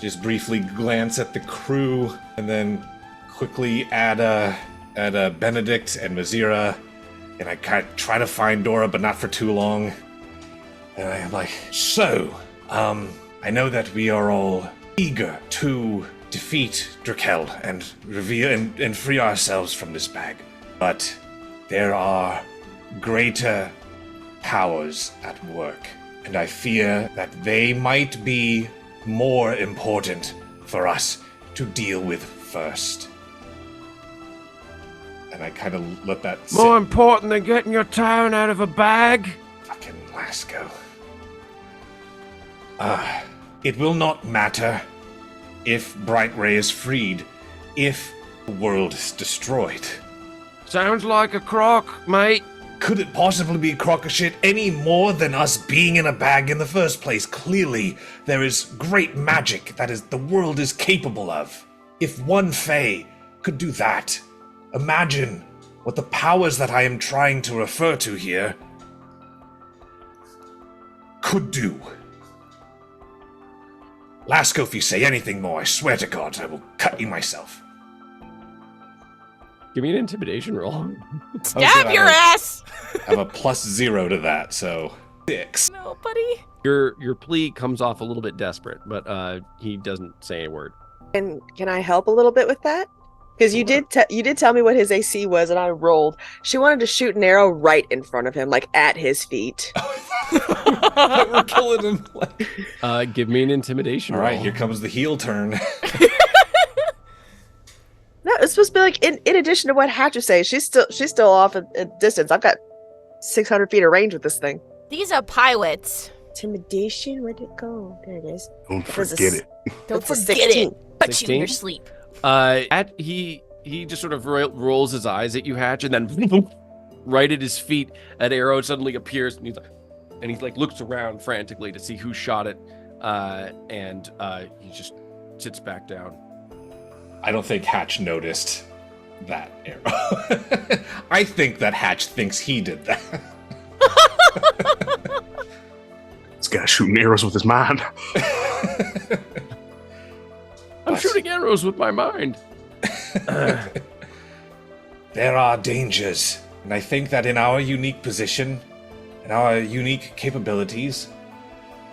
just briefly glance at the crew, and then quickly at Benedict and Mazira, and I kind of try to find Dora, but not for too long. And I'm like, so, I know that we are all eager to defeat Draquelle and reveal and free ourselves from this bag. But there are greater powers at work, and I fear that they might be more important for us to deal with first. And I kind of let that sit. More important than getting your town out of a bag? Fucking Lasco. It will not matter if Brightray is freed, if the world is destroyed. Sounds like a crock, mate. Could it possibly be a crock of shit any more than us being in a bag in the first place? Clearly, there is great magic that the world is capable of. If one Fae could do that, imagine what the powers that I am trying to refer to here could do. Lasco, if you say anything more, I swear to God, I will cut you myself. Give me an intimidation roll. Stab your ass! I have a +0 to that, so 6. No, buddy. Your plea comes off a little bit desperate, but he doesn't say a word. And can I help a little bit with that? Because you did tell me what his AC was, and I rolled. She wanted to shoot an arrow right in front of him, like at his feet. We're killing him. Give me an intimidation All roll. right, here comes the heel turn. No, it's supposed to be like in addition to what Hatch was saying. She's still off at distance. I've got 600 feet of range with this thing. These are pilots. Intimidation, where'd it go? There it is. Don't forget it. Don't It's a forget 16. it. Punch you in your 16? sleep. He just sort of rolls his eyes at you, Hatch, and then right at his feet, an arrow suddenly appears, and he looks around frantically to see who shot it, and he just sits back down. I don't think Hatch noticed that arrow. I think that Hatch thinks he did that. This guy's shooting arrows with his mind. I'm shooting arrows with my mind. There are dangers, and I think that in our unique position, and our unique capabilities,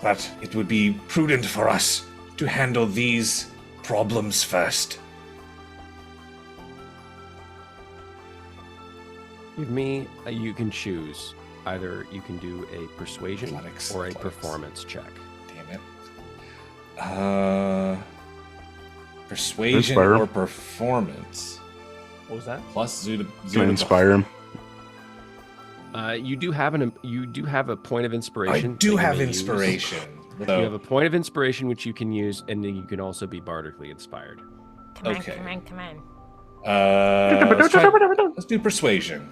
that it would be prudent for us to handle these problems first. Give me, you can choose. Either you can do a persuasion Athletics, or a athletics. performance check. Damn it. Persuasion Inspire him. or performance. What was that? Plus Zoo to Can I inspire him? You do have a point of I inspiration. do that you have may use. inspiration. You So, have a point of inspiration which you can use, and then you can also be bardically inspired. Come on, Okay. come on, come on. let's do persuasion.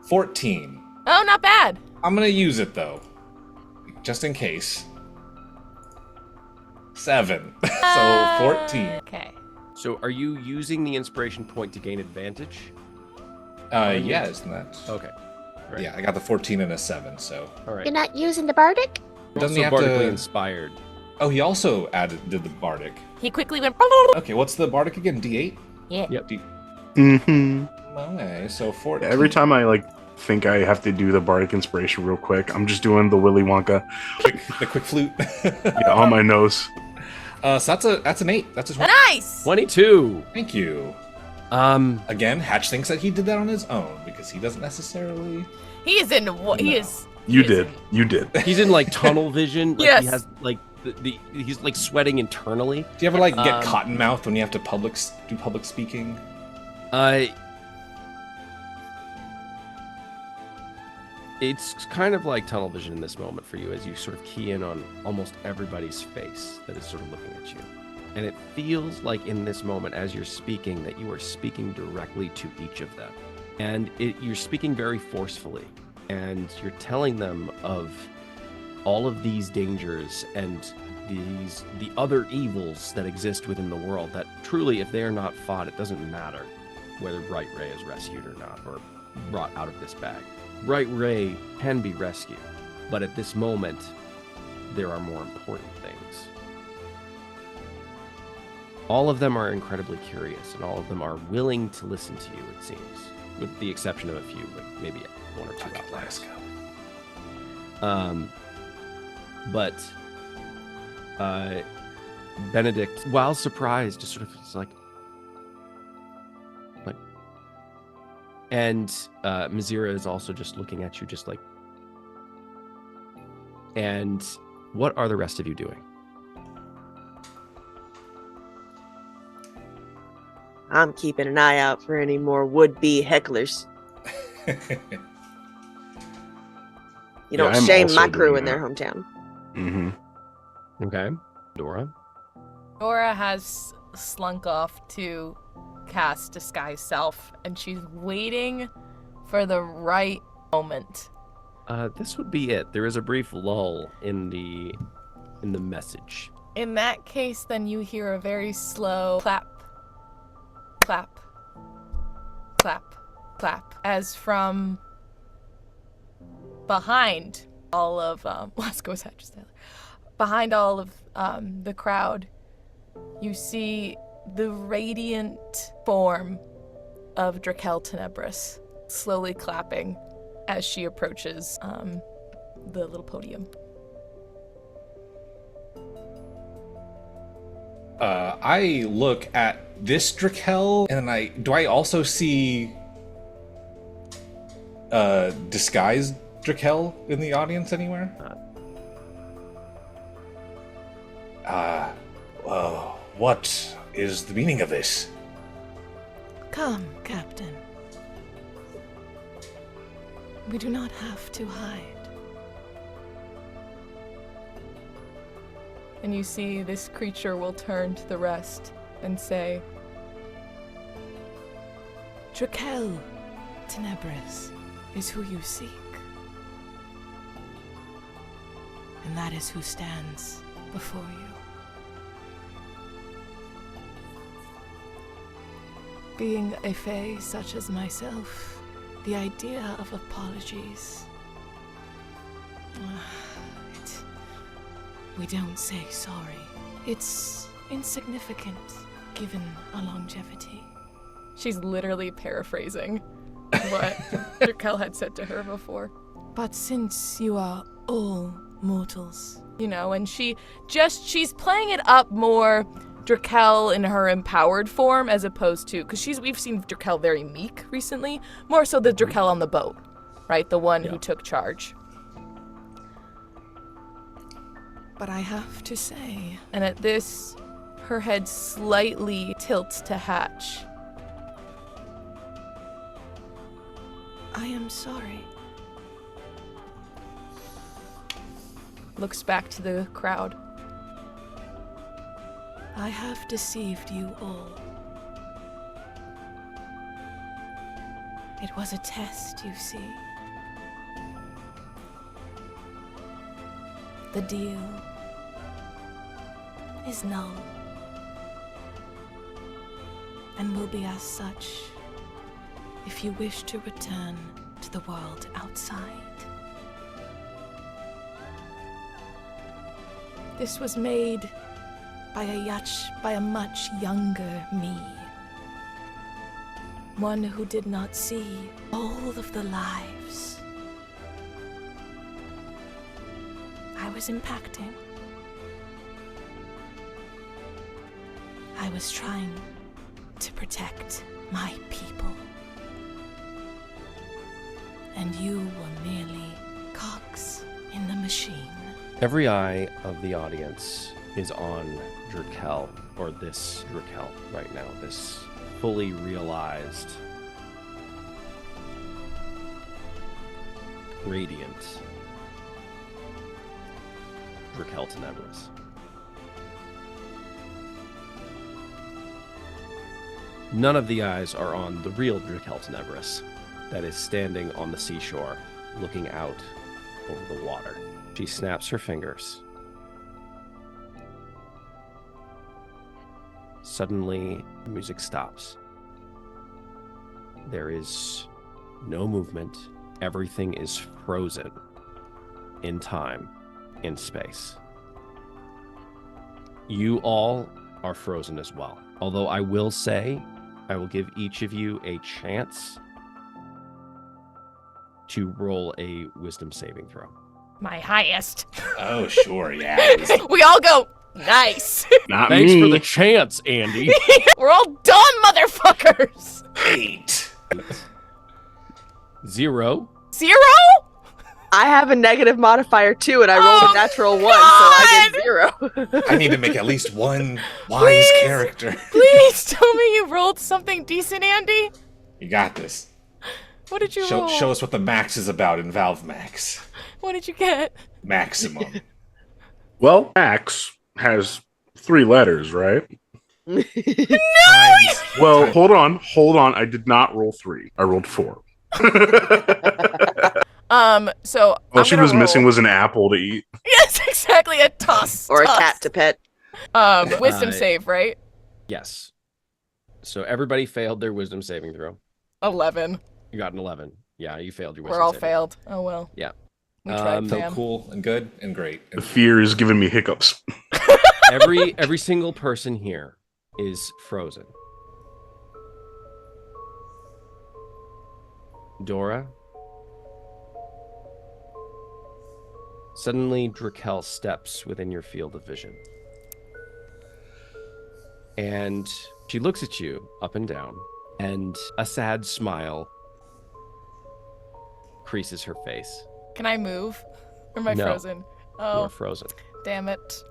14. Oh, not bad. I'm gonna use it though, just in case. 7. So 14. Okay. So, are you using the inspiration point to gain advantage? Yeah, isn't that? Okay. Right. Yeah, I got the 14 and a 7. So All right. You're not using the bardic? doesn't he Also have bardically to? inspired. Oh, he also did the bardic. He quickly went. Okay, what's the bardic again? D8. Yeah. Yep. Mm-hmm. Okay, so 14. Every time I think I have to do the bardic inspiration real quick, I'm just doing the Willy Wonka the quick flute. on my nose. So that's an 8. That's a 20. Nice. 22. Thank you. Again, Hatch thinks that he did that on his own because he doesn't necessarily. He is in what he is. You he is did. in- You did. he's in like tunnel vision. Like, Yes. He has like he's like sweating internally. Do you ever get Um, cotton mouth when you have to do public speaking? It's kind of like tunnel vision in this moment for you as you sort of key in on almost everybody's face that is sort of looking at you. And it feels like in this moment as you're speaking that you are speaking directly to each of them. And you're speaking very forcefully, and you're telling them of all of these dangers and the other evils that exist within the world that truly, if they are not fought, it doesn't matter whether Brightray is rescued or not, or brought out of this bag. Brightray can be rescued, but at this moment, there are more important things. All of them are incredibly curious, and all of them are willing to listen to you, it seems, with the exception of a few, like maybe one or two outliers. But Benedict, while surprised, just sort of is like, and Mizira is also just looking at you, just like. And what are the rest of you doing? I'm keeping an eye out for any more would-be hecklers. You don't I'm shame also my crew doing in that. their hometown. Mm-hmm. Okay, Dora. Dora has slunk off to cast Disguise Self, and she's waiting for the right moment. This would be it. There is a brief lull in the message. In that case, then you hear a very slow clap, clap, clap, clap, as from behind all of let's go with Hatch's Taylor. Behind all of the crowd, you see the radiant form of Draquelle Tenebris slowly clapping as she approaches the little podium. I look at this Draquelle, and do I also see disguised Draquelle in the audience anywhere? What is the meaning of this? Come, Captain. We do not have to hide. And you see this creature will turn to the rest and say, Draquelle Tenebris is who you seek. And that is who stands before you. Being a fae such as myself, the idea of apologies. We don't say sorry. It's insignificant given our longevity. She's literally paraphrasing what Draquelle had said to her before. But since you are all mortals, and she's playing it up more Draquelle in her empowered form as opposed to, because we've seen Draquelle very meek recently, more so the Draquelle on the boat, right? The one who took charge. But I have to say, and at this, her head slightly tilts to Hatch. I am sorry. Looks back to the crowd. I have deceived you all. It was a test, you see. The deal is null, and will be as such if you wish to return to the world outside. This was made by a much younger me. One who did not see all of the lives I was impacting. I was trying to protect my people. And you were merely cogs in the machine. Every eye of the audience is on Draquelle, or this Draquelle right now, this fully realized, radiant Draquelle Tenebris. None of the eyes are on the real Draquelle Tenebris that is standing on the seashore, looking out over the water. She snaps her fingers. Suddenly, the music stops. There is no movement. Everything is frozen in time, in space. You all are frozen as well. Although I will say, I will give each of you a chance to roll a wisdom saving throw. My highest. Oh, sure, yeah. We all go, nice. Not Thanks me. for the chance, Andy. We're all done, motherfuckers. 8. 0. 0? I have a negative modifier too, and I rolled a natural 1, so I get 0. I need to make at least one wise character. Please tell me you rolled something decent, Andy. You got this. What did you roll? Show us what the max is about in Valve Max. What did you get? Maximum. Well, Max has 3 letters, right? No! Well, hold on. I did not roll 3. I rolled 4. So All she was missing was an apple to eat. Yes, exactly, a toss. Or a cat to pet. Wisdom save, right? Yes. So everybody failed their wisdom saving throw. 11. You got an 11. Yeah, you failed your wisdom We're all saving. failed. Oh well. Yeah. We tried, So fam. cool and good and great. The fear is giving me hiccups. Every single person here is frozen. Dora. Suddenly, Draquelle steps within your field of vision. And she looks at you up and down, and a sad smile creases her face. Can I move? Or am I No. frozen? You Oh, are frozen. damn it.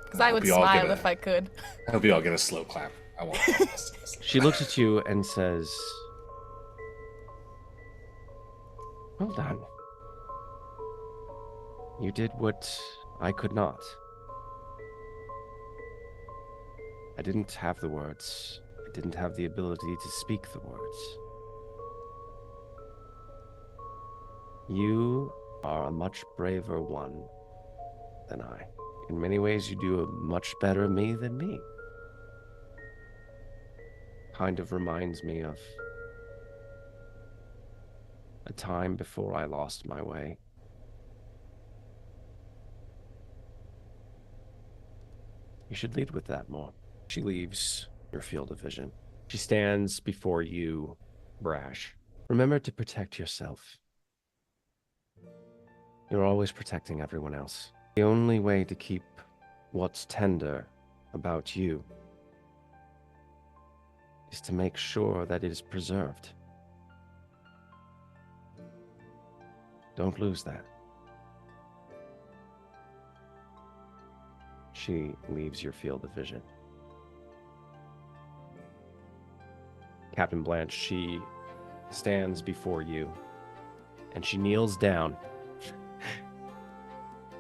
Because I I hope would you all smile get a- if I could. I hope you all get a slow clap. I want She looks at you and says, "Well done. You did what I could not. I didn't have the words. I didn't have the ability to speak the words. You are a much braver one than I. In many ways, you do a much better me than me. kind of reminds me of a time before I lost my way. You should lead with that more. She leaves your field of vision. She stands before you, Brash. Remember to protect yourself. You're always protecting everyone else. The only way to keep what's tender about you is to make sure that it is preserved. Don't lose that. She leaves your field of vision. Captain Blanche, she stands before you, and she kneels down.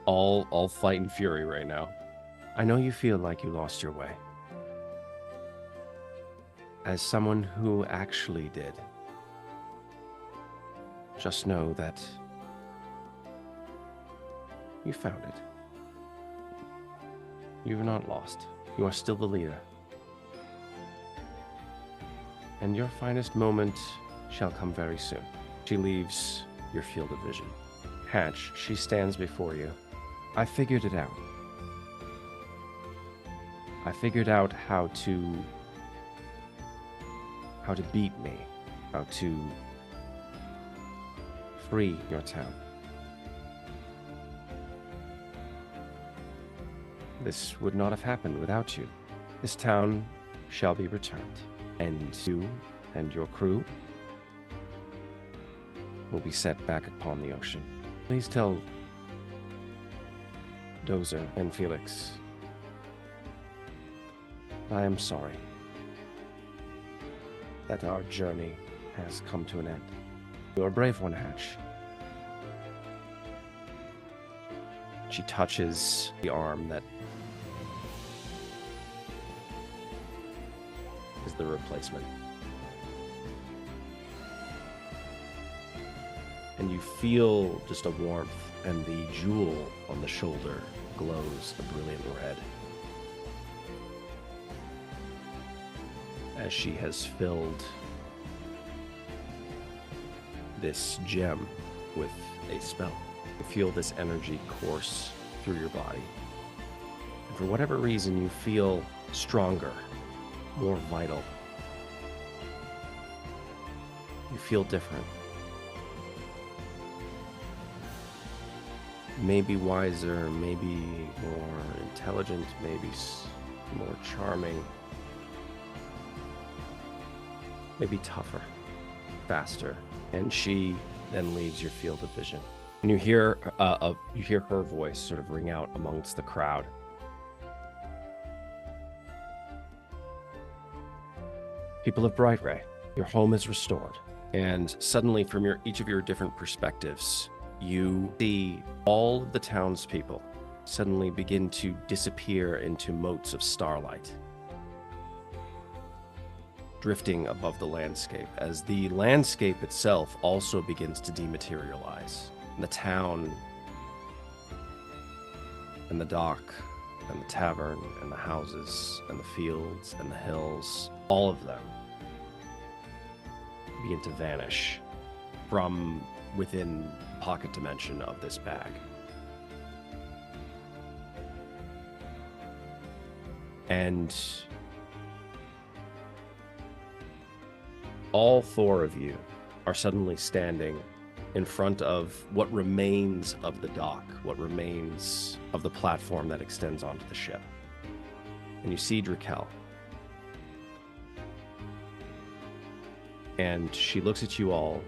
all fight and fury right now. I know you feel like you lost your way. As someone who actually did, just know that you found it. You're not lost. You are still the leader. And your finest moment shall come very soon. She leaves your field of vision. Hatch, she stands before you. I figured it out. I figured out how to beat me, how to free your town. This would not have happened without you. This town shall be returned, and you and your crew will be set back upon the ocean. Please tell Dozer and Felix I am sorry that our journey has come to an end. You're a brave one, Hatch. She touches the arm that is the replacement. And you feel just a warmth, and the jewel on the shoulder glows a brilliant red. As she has filled this gem with a spell. You feel this energy course through your body. And for whatever reason, you feel stronger, more vital. You feel different. Maybe wiser, maybe more intelligent, maybe more charming. Maybe tougher, faster. And she then leaves your field of vision. And you hear her voice sort of ring out amongst the crowd. People of Brightray, your home is restored. And suddenly, from each of your different perspectives, you see all the townspeople suddenly begin to disappear into motes of starlight, drifting above the landscape, as the landscape itself also begins to dematerialize. The town, and the dock, and the tavern, and the houses, and the fields, and the hills, all of them begin to vanish from within the pocket dimension of this bag. And all four of you are suddenly standing in front of what remains of the dock, what remains of the platform that extends onto the ship. And you see Draquelle. And she looks at you all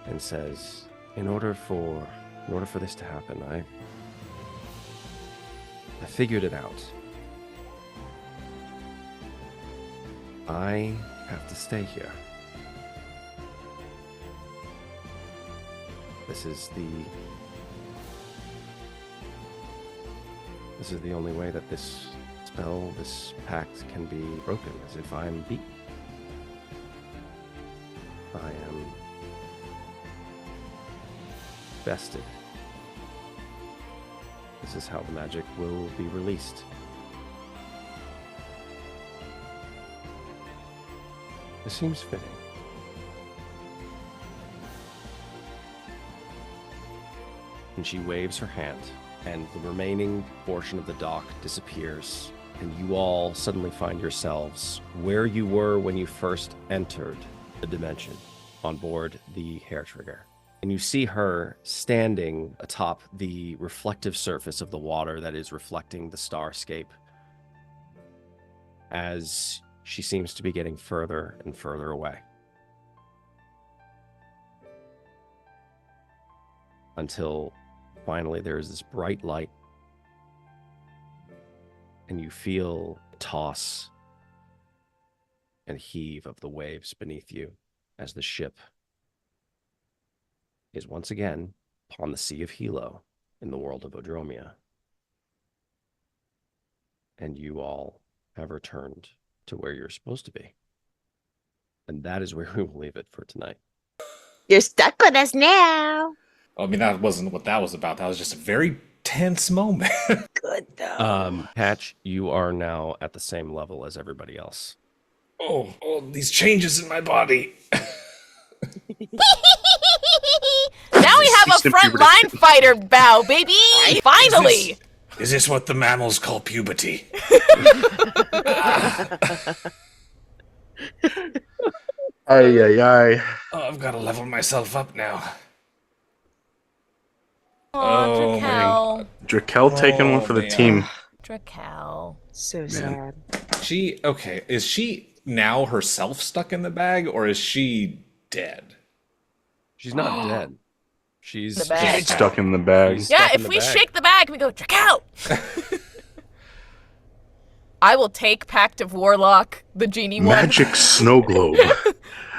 and says, in order for this to happen, I figured it out. I have to stay here. This is the only way that this spell, this pact can be broken, as if I'm beaten. I am vested. This is how the magic will be released. This seems fitting. And she waves her hand, and the remaining portion of the dock disappears, and you all suddenly find yourselves where you were when you first entered the dimension, on board the HARETRIGGER. And you see her standing atop the reflective surface of the water that is reflecting the starscape, as she seems to be getting further and further away. Until finally there is this bright light, and you feel the toss and heave of the waves beneath you as the ship is once again upon the Sea of Hilo in the world of Odromia. And you all have returned to where you're supposed to be. And that is where we will leave it for tonight. You're stuck with us now. I mean, that wasn't what that was about. That was just a very tense moment. Good though. Patch, you are now at the same level as everybody else. Oh, these changes in my body. Now we have a frontline fighter bow, baby! Finally! Is this what the mammals call puberty? Ay. Oh, I've got to level myself up now. Oh, Oh, Draquelle. Draquelle taking one for the man. team. Draquelle. So sad. Is she now herself stuck in the bag, or is she dead? She's not dead. She's The bag. Stuck in the bag. She's Yeah, stuck in if the we bag. shake the bag, we go, Draquelle! I will take Pact of Warlock, the genie Magic snow globe. one. Yeah,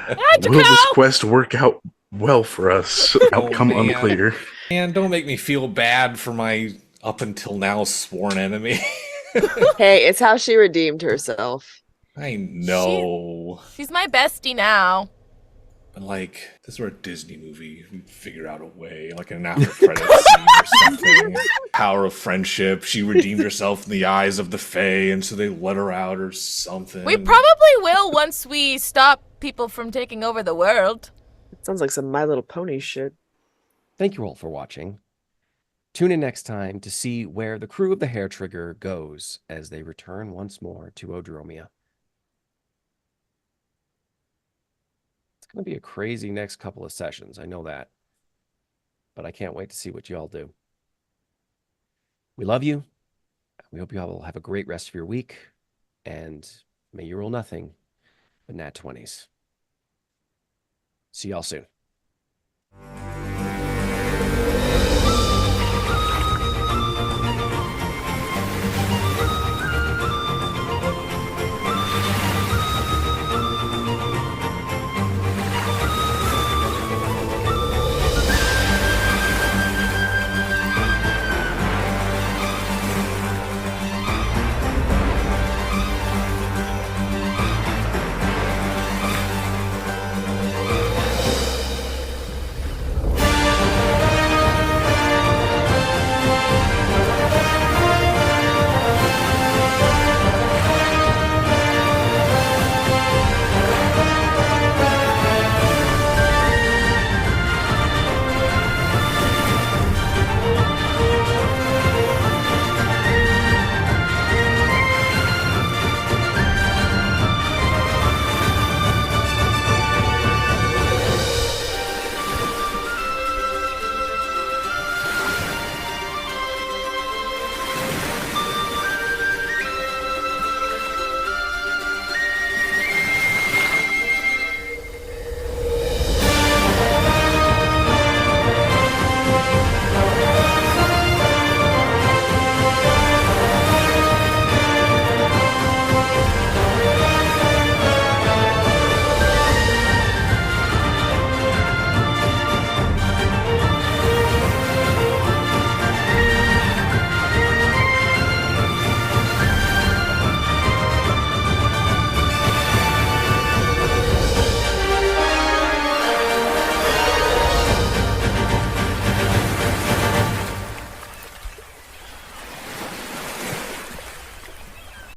Will this Draquelle! quest work out well for us? Outcome man. unclear. And don't make me feel bad for my up until now sworn enemy. Hey, it's how she redeemed herself. I know. She's my bestie now. But like, this were a Disney movie. We'd figure out a way, like an after credit scene or something. Power of friendship. She redeemed herself in the eyes of the Fae, and so they let her out or something. We probably will once we stop people from taking over the world. It sounds like some My Little Pony shit. Thank you all for watching. Tune in next time to see where the crew of the HARETRIGGER goes as they return once more to Odromia. It's going to be a crazy next couple of sessions, I know that. But I can't wait to see what you all do. We love you. We hope you all will have a great rest of your week. And may you roll nothing but nat 20s. See y'all soon.